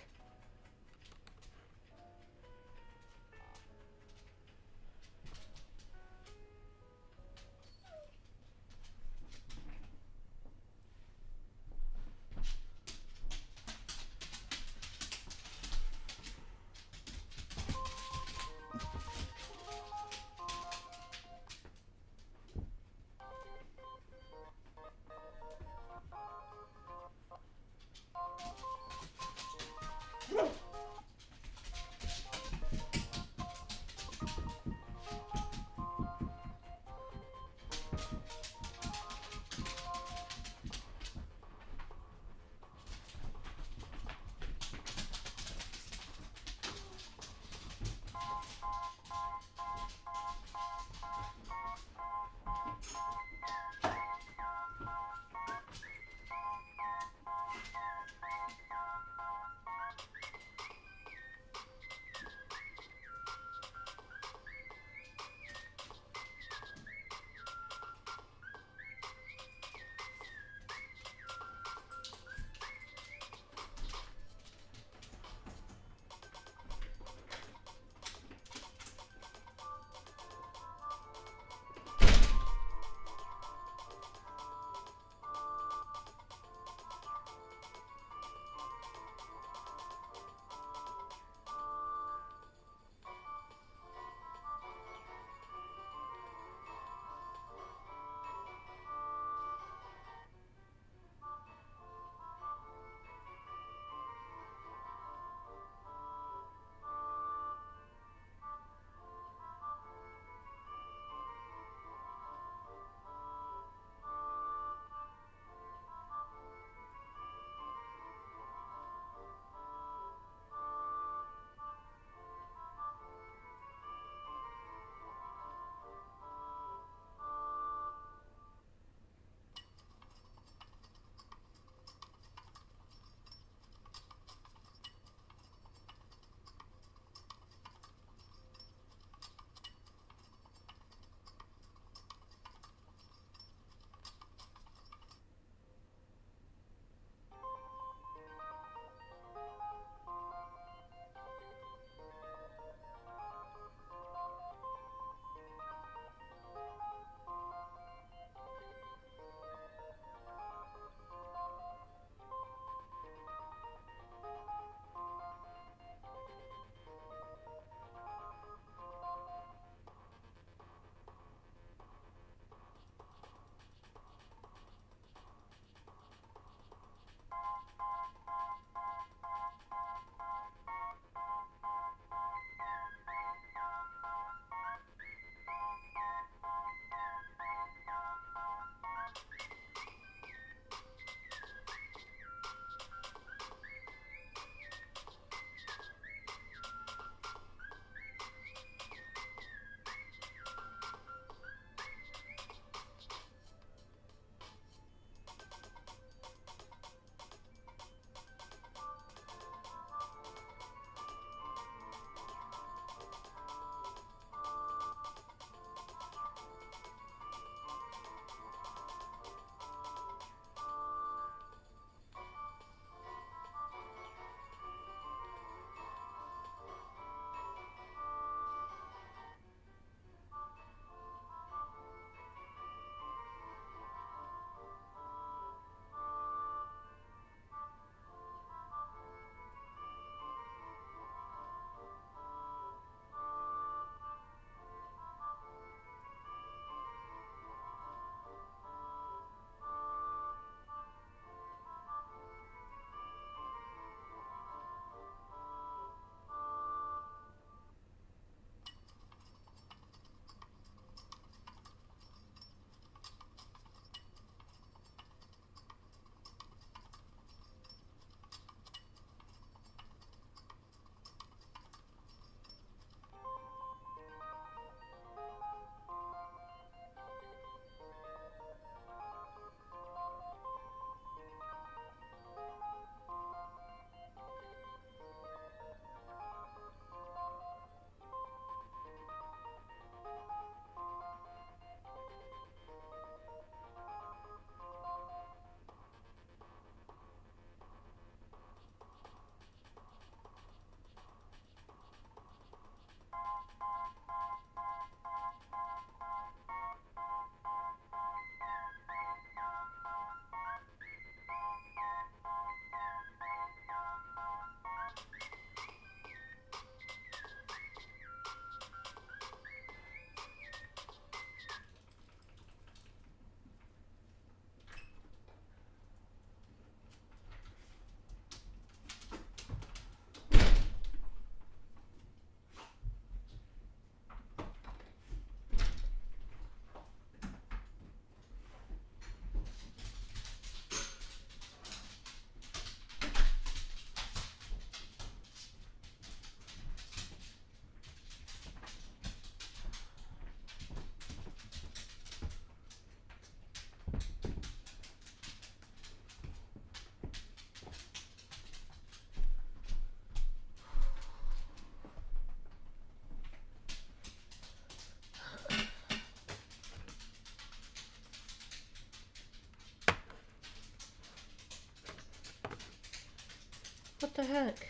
What the heck?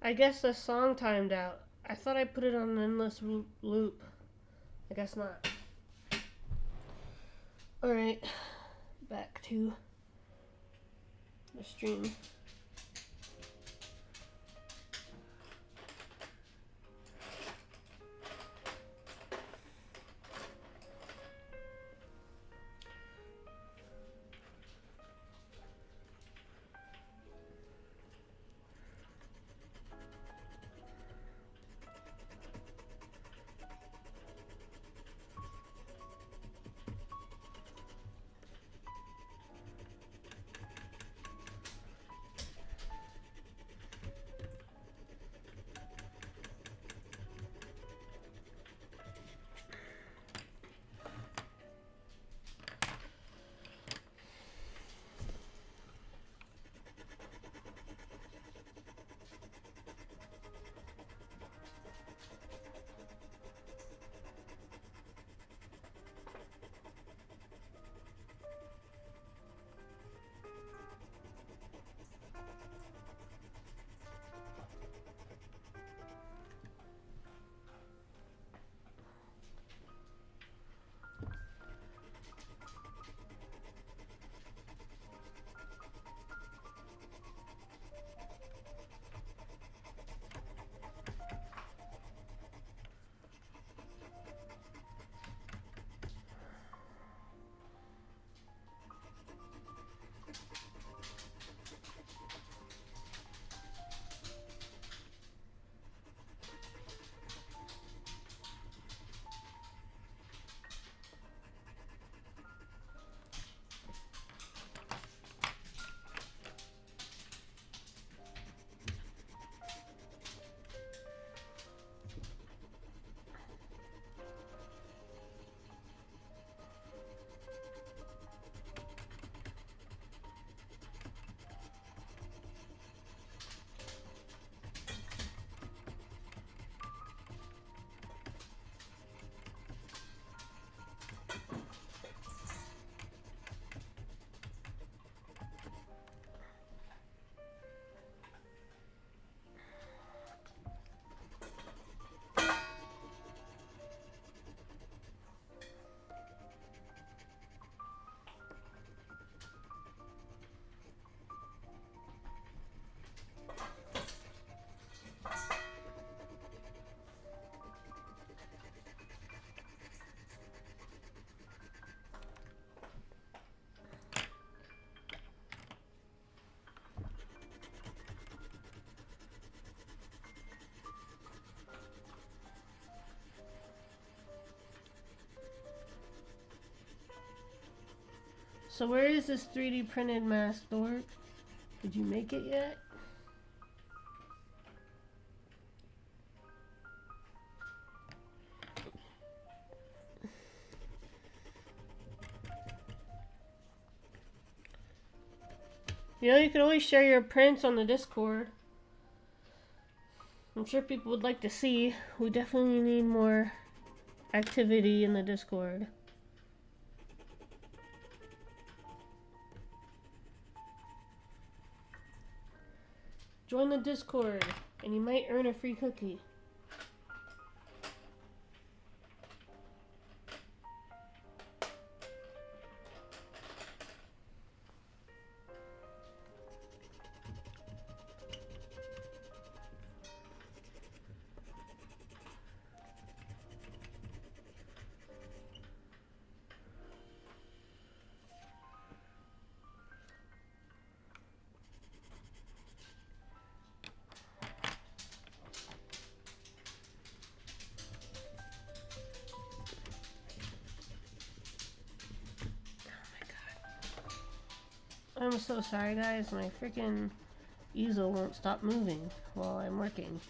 I guess the song timed out. I thought I put it on an endless loop. I guess not. Alright, back to the stream. So where is this 3D printed mask, Dork? Did you make it yet? You know, you can always share your prints on the Discord. I'm sure people would like to see. We definitely need more activity in the Discord. Join the Discord, and you might earn a free cookie. I'm so sorry, guys. My freaking easel won't stop moving while I'm working.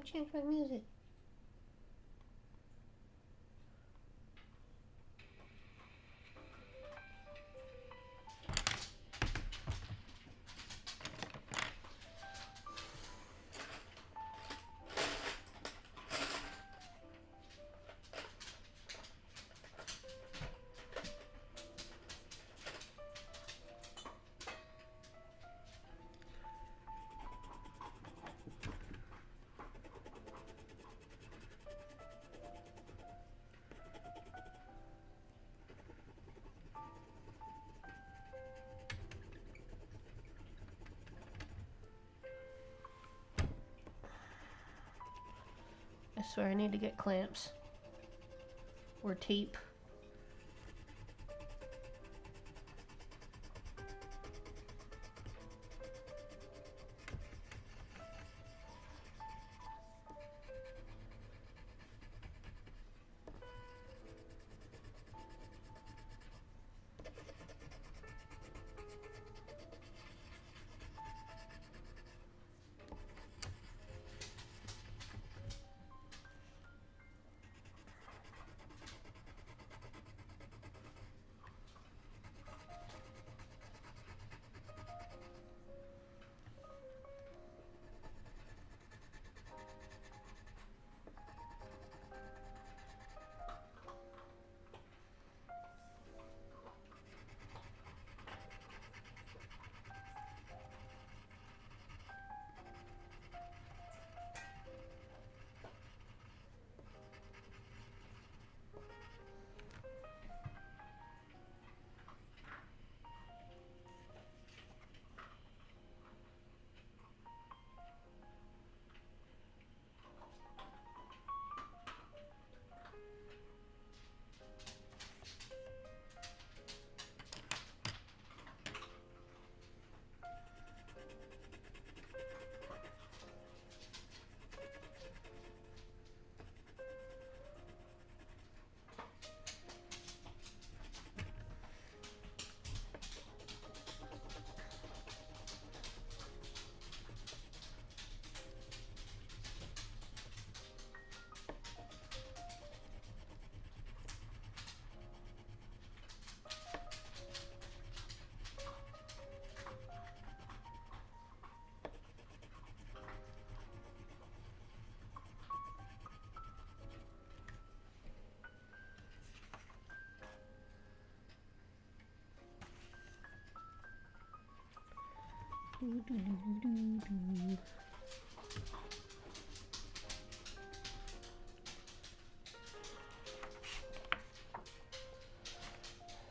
change my music. I swear I need to get clamps or tape.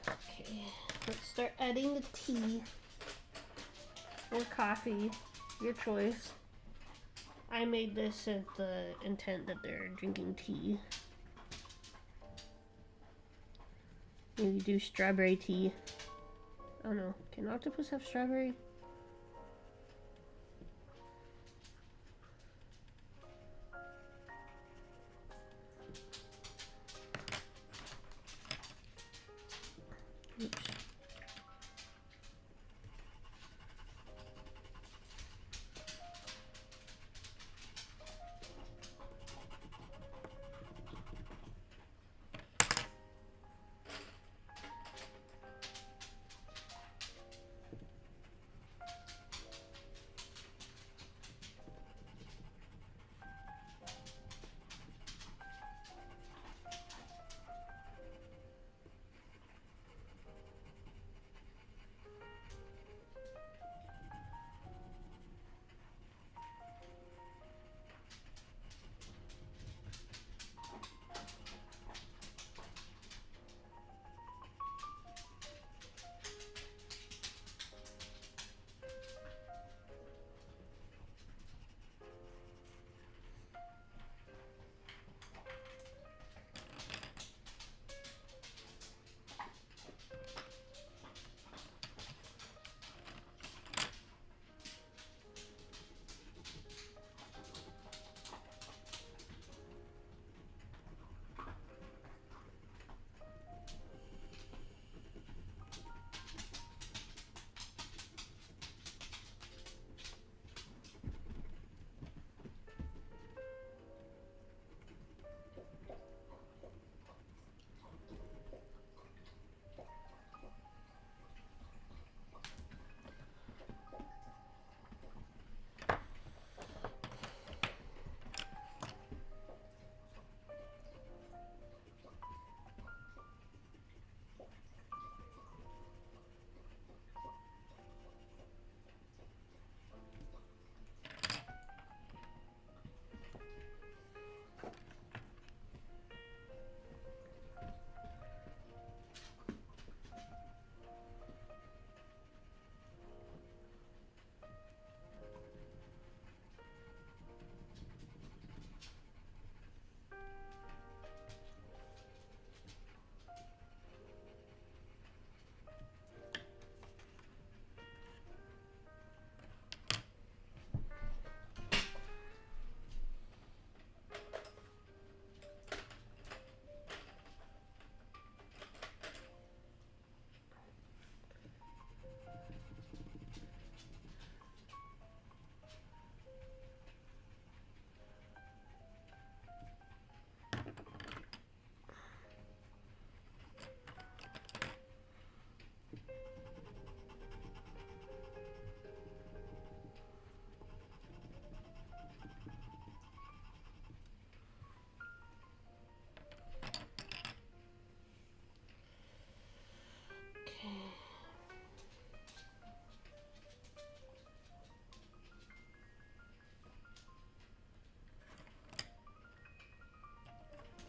Okay, let's start adding the tea or coffee, your choice. I made this with the intent that they're drinking tea. Maybe do strawberry tea. I don't know. Can octopus have strawberry? Oops.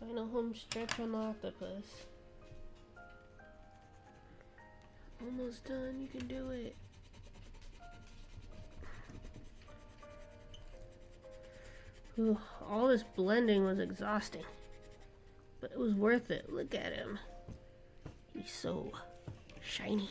Final home stretch on the octopus. Almost done, you can do it. Ooh, all this blending was exhausting. But it was worth it. Look at him. He's so shiny.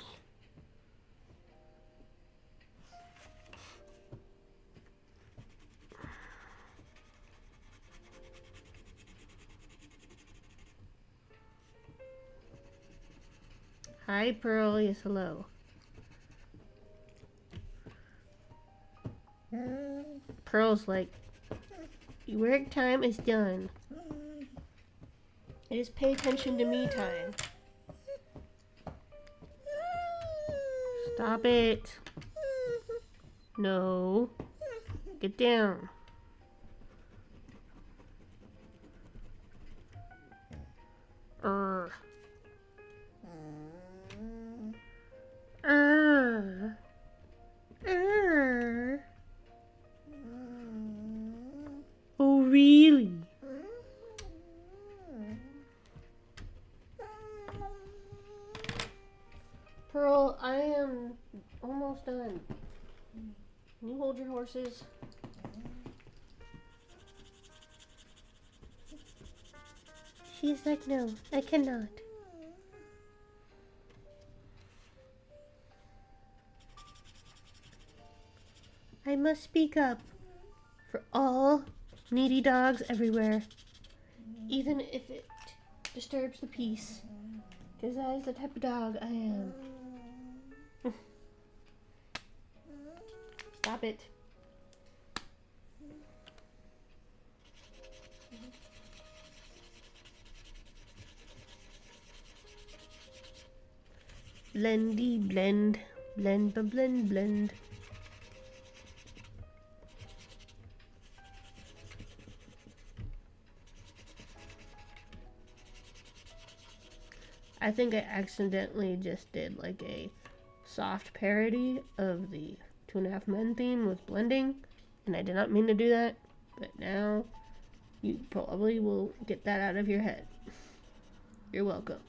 Hi, Pearl. Yes, hello. Pearl's like, your work time is done. It is pay attention to me time. Stop it. No. Get down. Err. Err. Err. Oh, really? Pearl, I am almost done. Can you hold your horses? She's like, no, I cannot. I must speak up for all needy dogs everywhere, even if it disturbs the peace, because that is the type of dog I am. Stop it. Blendy blend, blend ba blend blend. I think I accidentally just did like a soft parody of the 2.5 Men theme with blending, and I did not mean to do that, but now you probably will get that out of your head. You're welcome.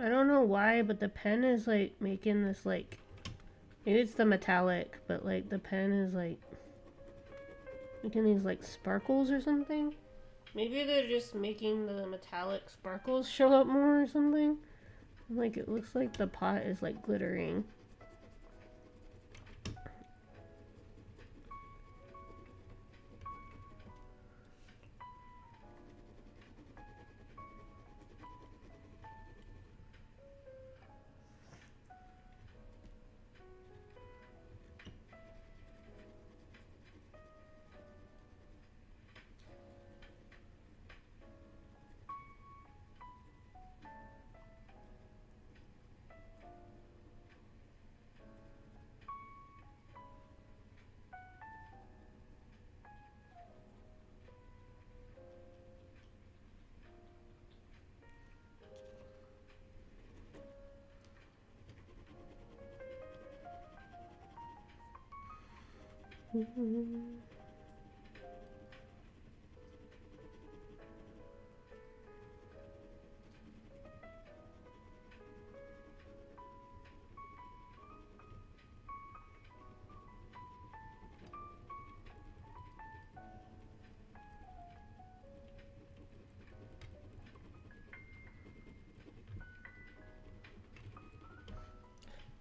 I don't know why, but the pen is like making this like, maybe it's the metallic, but like the pen is like making these like sparkles or something. Maybe they're just making the metallic sparkles show up more or something. Like it looks like the pot is like glittering.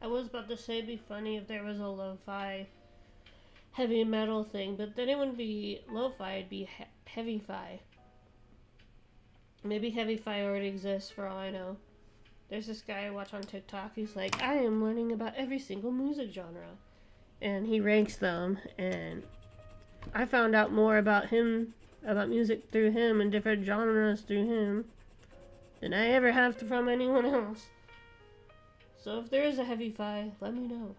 I was about to say it'd be funny if there was a lo-fi heavy metal thing, but then it wouldn't be lo-fi, it'd be heavy-fi. Maybe heavy-fi already exists for all I know. There's this guy I watch on TikTok, he's like, I am learning about every single music genre. And he ranks them, and I found out more about him, about music through him and different genres through him than I ever have from anyone else. So if there is a heavy-fi, let me know.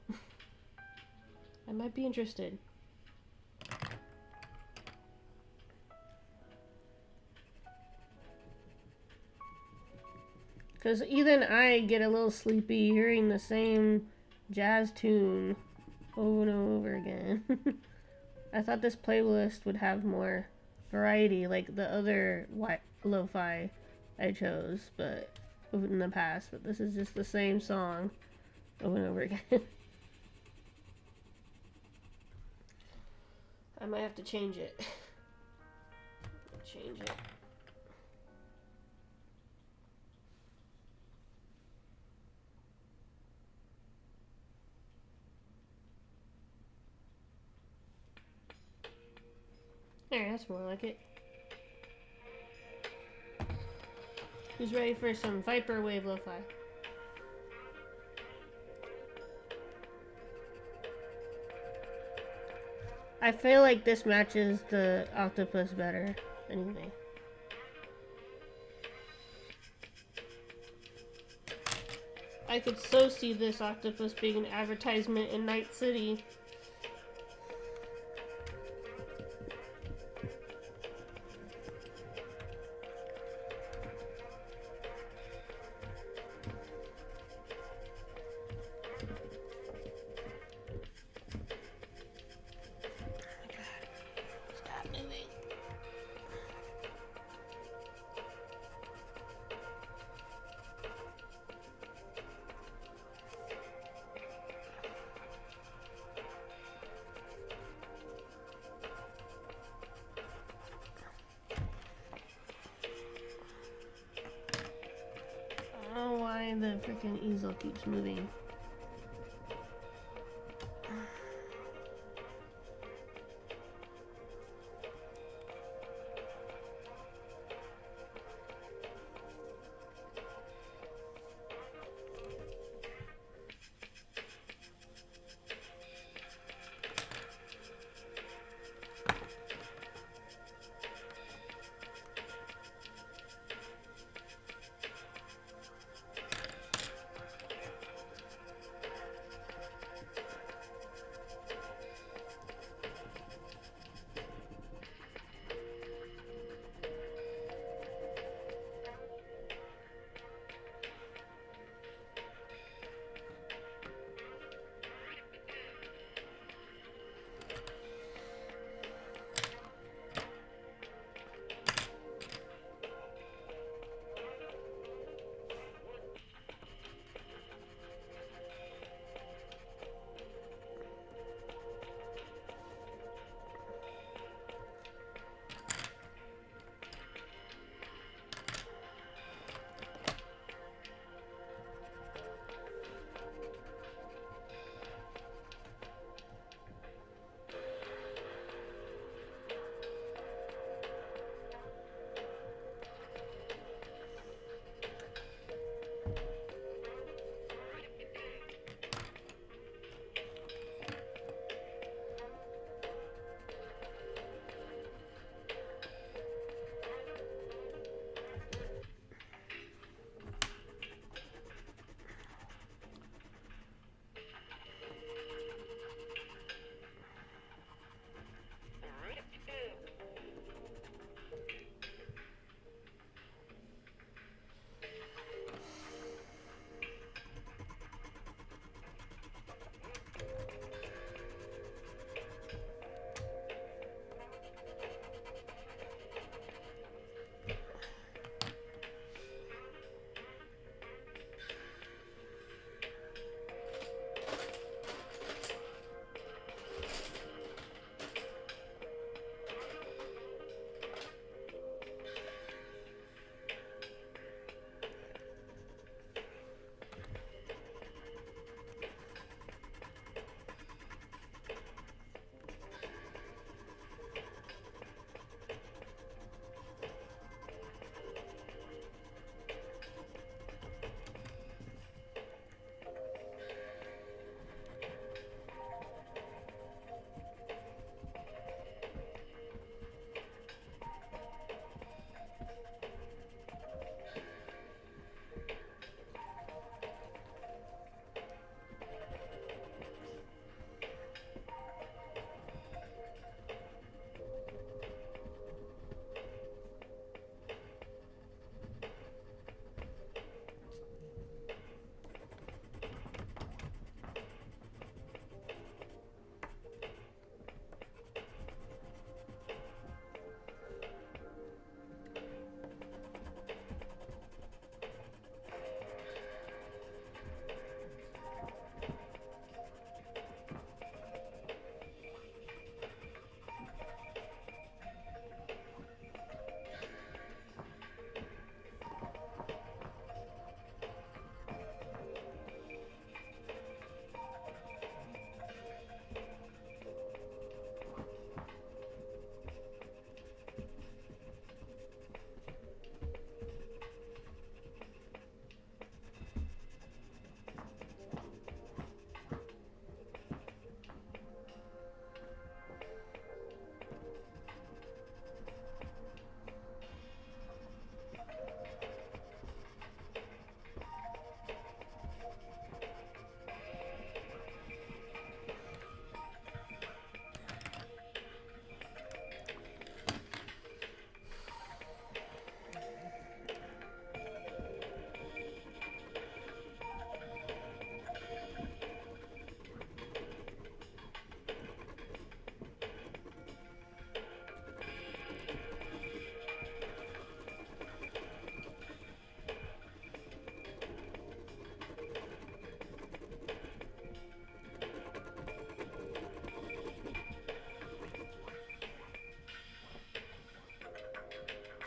I might be interested. Because even I get a little sleepy hearing the same jazz tune over and over again. I thought this playlist would have more variety like the other lo-fi I chose, but in the past, but this is just the same song over and over again. I might have to change it. Change it. There, that's more like it. Who's ready for some Viperwave lo-fi? I feel like this matches the octopus better, anyway. I could so see this octopus being an advertisement in Night City. The freaking easel keeps moving.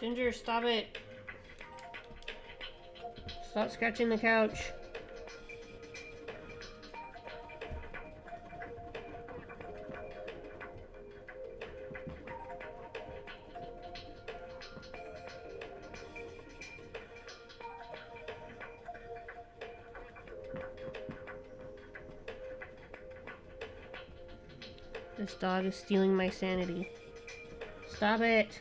Ginger, stop it. Stop scratching the couch. This dog is stealing my sanity. Stop it.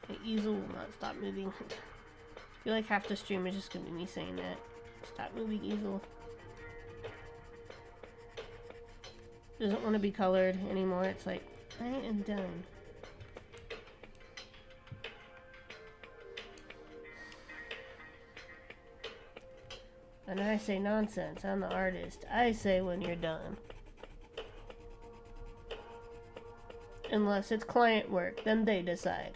The easel will not stop moving. I feel like half the stream is just gonna be me saying that. Stop moving, easel. Doesn't want to be colored anymore. It's like, I am done. And I say nonsense. I'm the artist. I say when you're done. Unless it's client work, then they decide.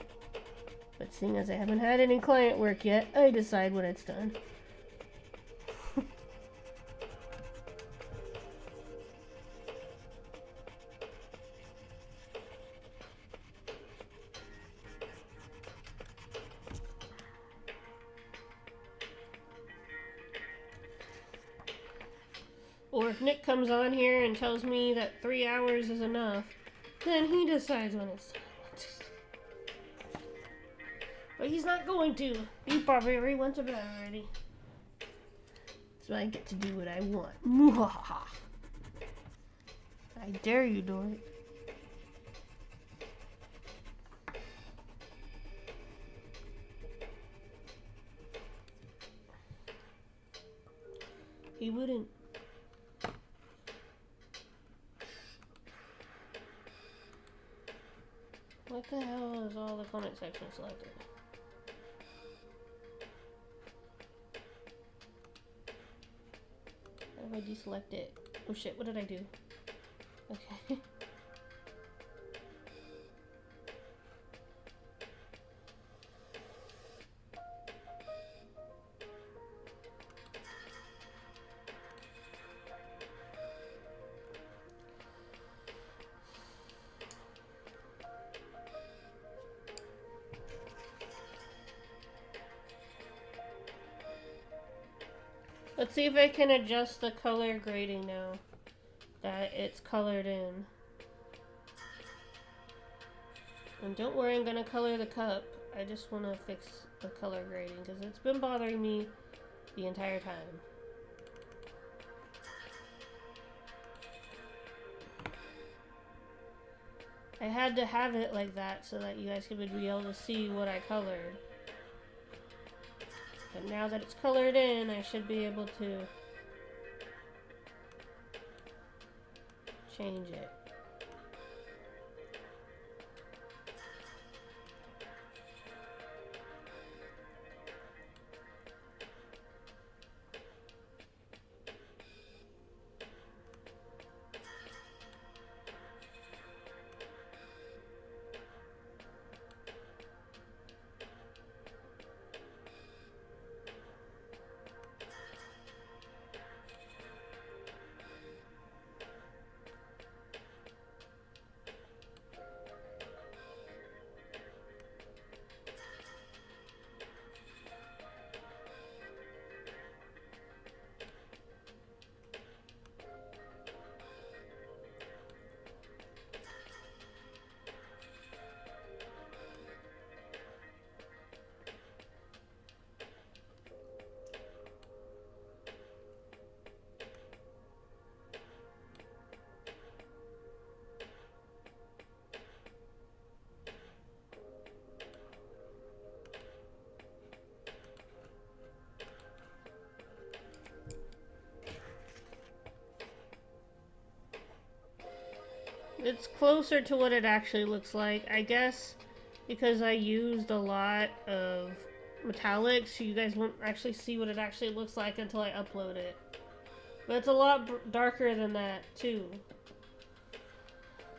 But seeing as I haven't had any client work yet, I decide when it's done. Or if Nick comes on here and tells me that 3 hours is enough, then he decides when it's done. But he's not going to. He probably went to bed already. So I get to do what I want. Mwahaha. I dare you, Dory. He wouldn't. What the hell is all the comment section selected? How do I deselect it? Oh shit, what did I do? Okay. Let's see if I can adjust the color grading now that it's colored in. And don't worry, I'm gonna color the cup. I just want to fix the color grading because it's been bothering me the entire time. I had to have it like that so that you guys would be able to see what I colored. But now that it's colored in, I should be able to change it. It's closer to what it actually looks like, I guess, because I used a lot of metallics. You guys won't actually see what it actually looks like until I upload it. But it's a lot darker than that, too.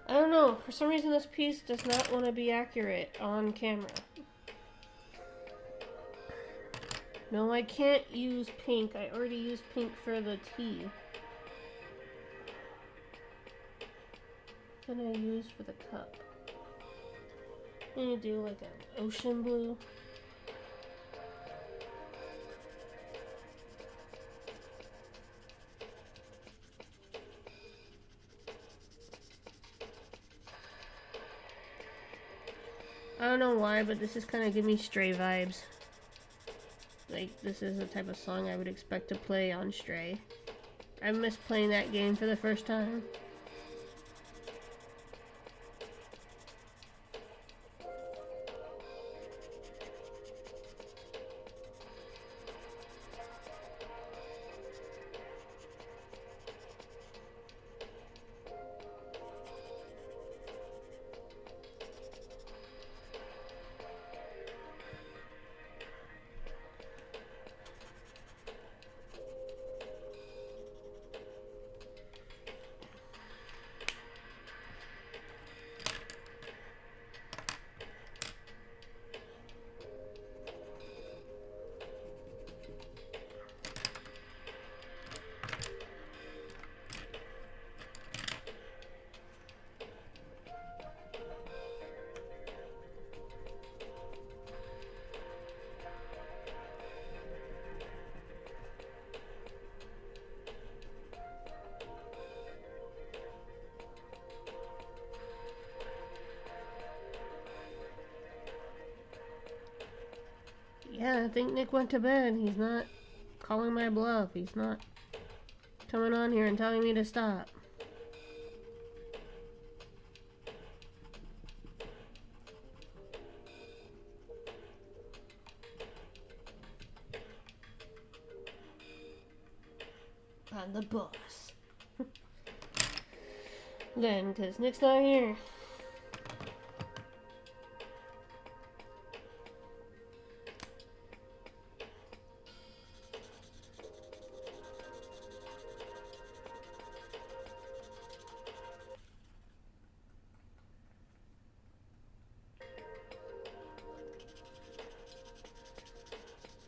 I don't know, for some reason this piece does not want to be accurate on camera. No, I can't use pink. I already used pink for the tea. What can I use for the cup? I'm gonna do like an ocean blue. I don't know why, but this is kind of giving me Stray vibes. Like, this is the type of song I would expect to play on Stray. I missed playing that game for the first time. Yeah, I think Nick went to bed. He's not calling my bluff. He's not coming on here and telling me to stop. I'm the boss. Then, because Nick's not here.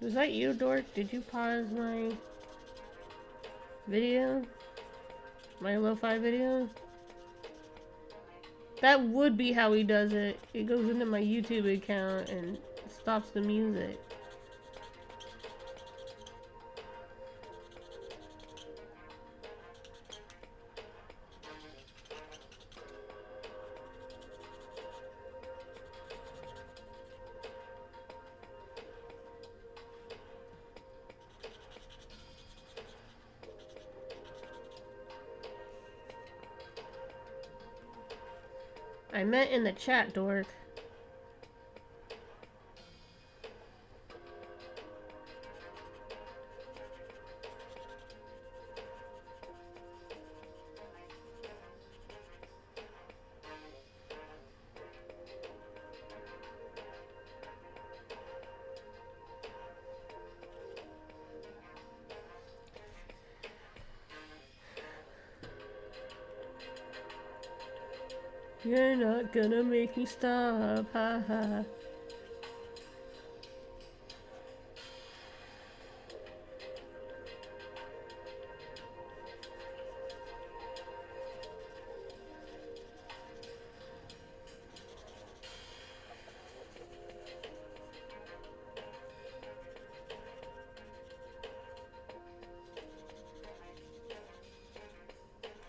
Was that you, Dork? Did you pause my video? My lo-fi video? That would be how he does it. It goes into my YouTube account and stops the music. I meant in the chat, Dork. You're not gonna make me stop, ha ha.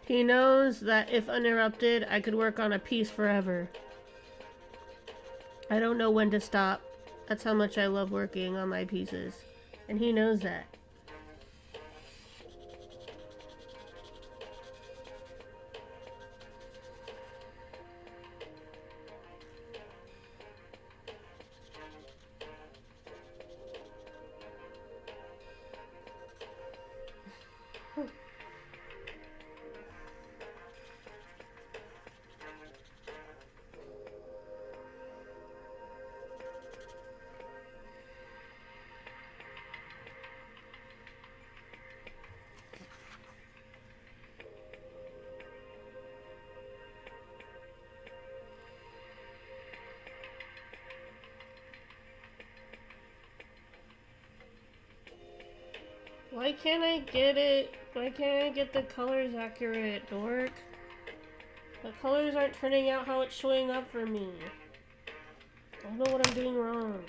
He knows that if uninterrupted, I could work on a piece forever. I don't know when to stop. That's how much I love working on my pieces. And he knows that. Why can't I get it? Why can't I get the colors accurate, Dork? The colors aren't turning out how it's showing up for me. I don't know what I'm doing wrong.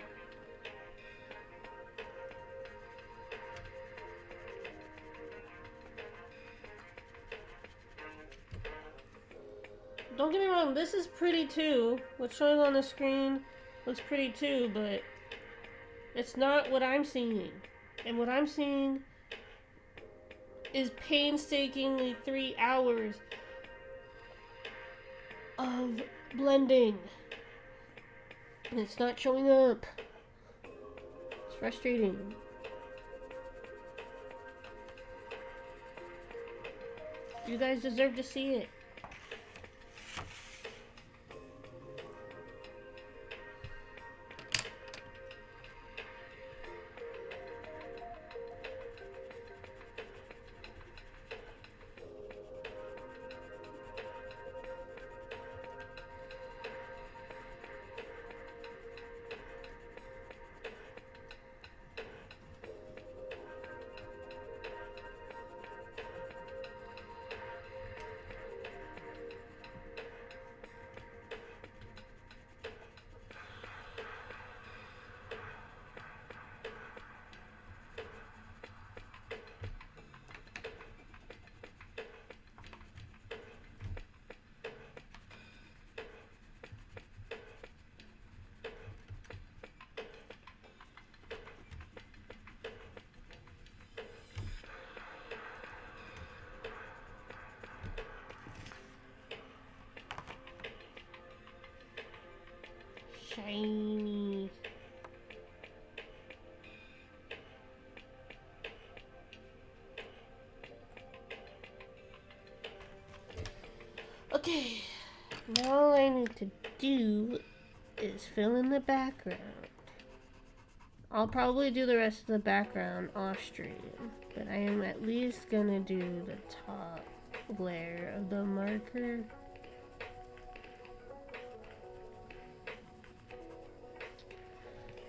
Don't get me wrong, this is pretty too. What's showing on the screen looks pretty too, but it's not what I'm seeing. And what I'm seeing is painstakingly 3 hours of blending. And it's not showing up. It's frustrating. You guys deserve to see it. shiny. Okay, now all I need to do is fill in the background. I'll probably do the rest of the background off stream, but I am at least gonna do the top layer of the marker.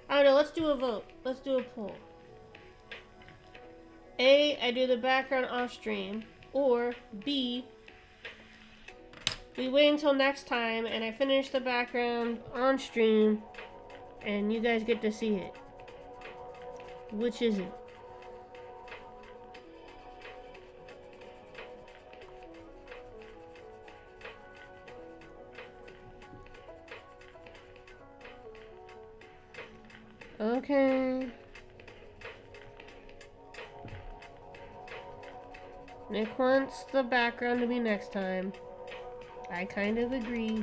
I don't know, let's do a vote. Let's do a poll. A, I do the background off stream, or B, we wait until next time and I finish the background on stream and you guys get to see it. Which is it? Okay. Nick wants the background to be next time. I kind of agree.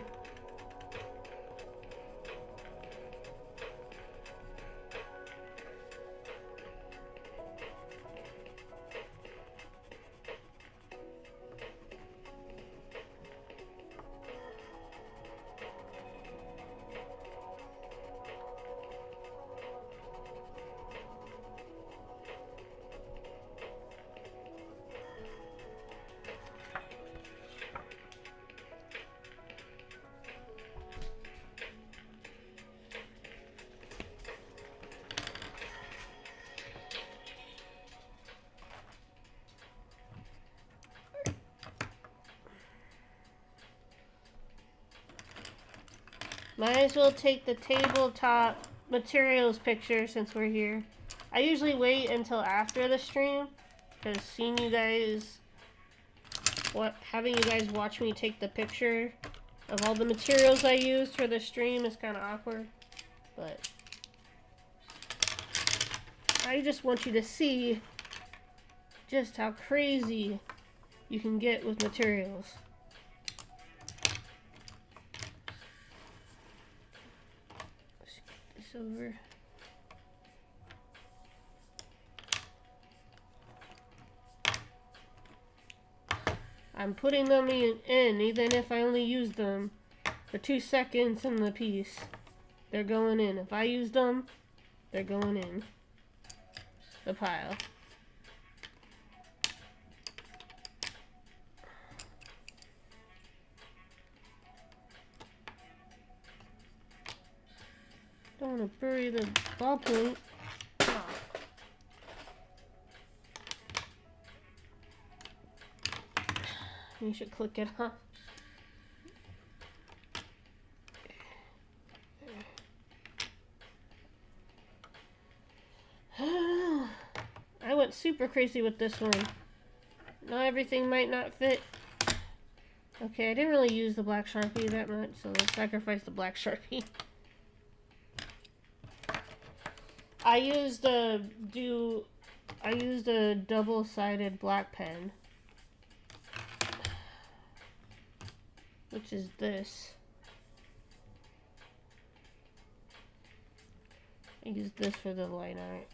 Might as well take the tabletop materials picture since we're here. I usually wait until after the stream, because seeing you guys, having you guys watch me take the picture of all the materials I used for the stream is kind of awkward. But I just want you to see just how crazy you can get with materials. Over. I'm putting them in even if I only use them for 2 seconds in the piece. They're going in. If I use them, they're going in the pile. Don't want to bury the ballpoint. Oh. You should click it off. I went super crazy with this one. Now everything might not fit. Okay, I didn't really use the black Sharpie that much, so let's sacrifice the black Sharpie. I used a double-sided black pen, which is this. I used this for the line art.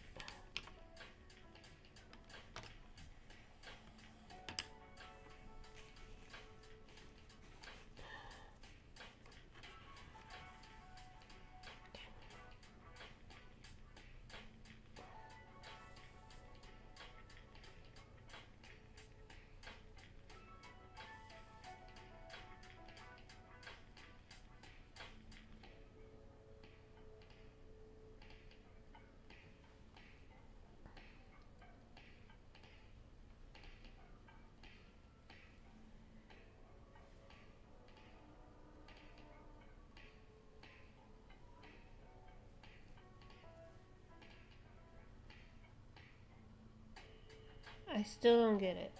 I still don't get it.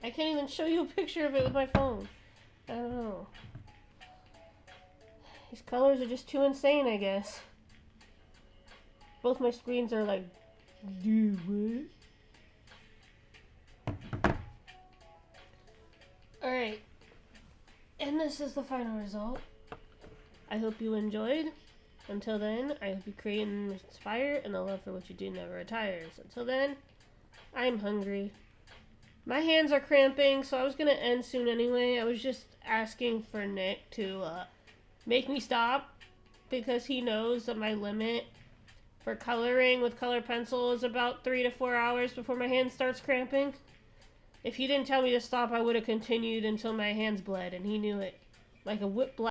I can't even show you a picture of it with my phone. I don't know. These colors are just too insane, I guess. Both my screens are like, dude, what? Alright. And this is the final result. I hope you enjoyed. Until then, I hope you create and inspire, and the love for what you do never retires. Until then, I'm hungry. My hands are cramping, so I was gonna end soon anyway. I was just asking for Nick to make me stop because he knows that my limit for coloring with colored pencil is about 3 to 4 hours before my hand starts cramping. If he didn't tell me to stop, I would have continued until my hands bled, and he knew it. Like a whip blast.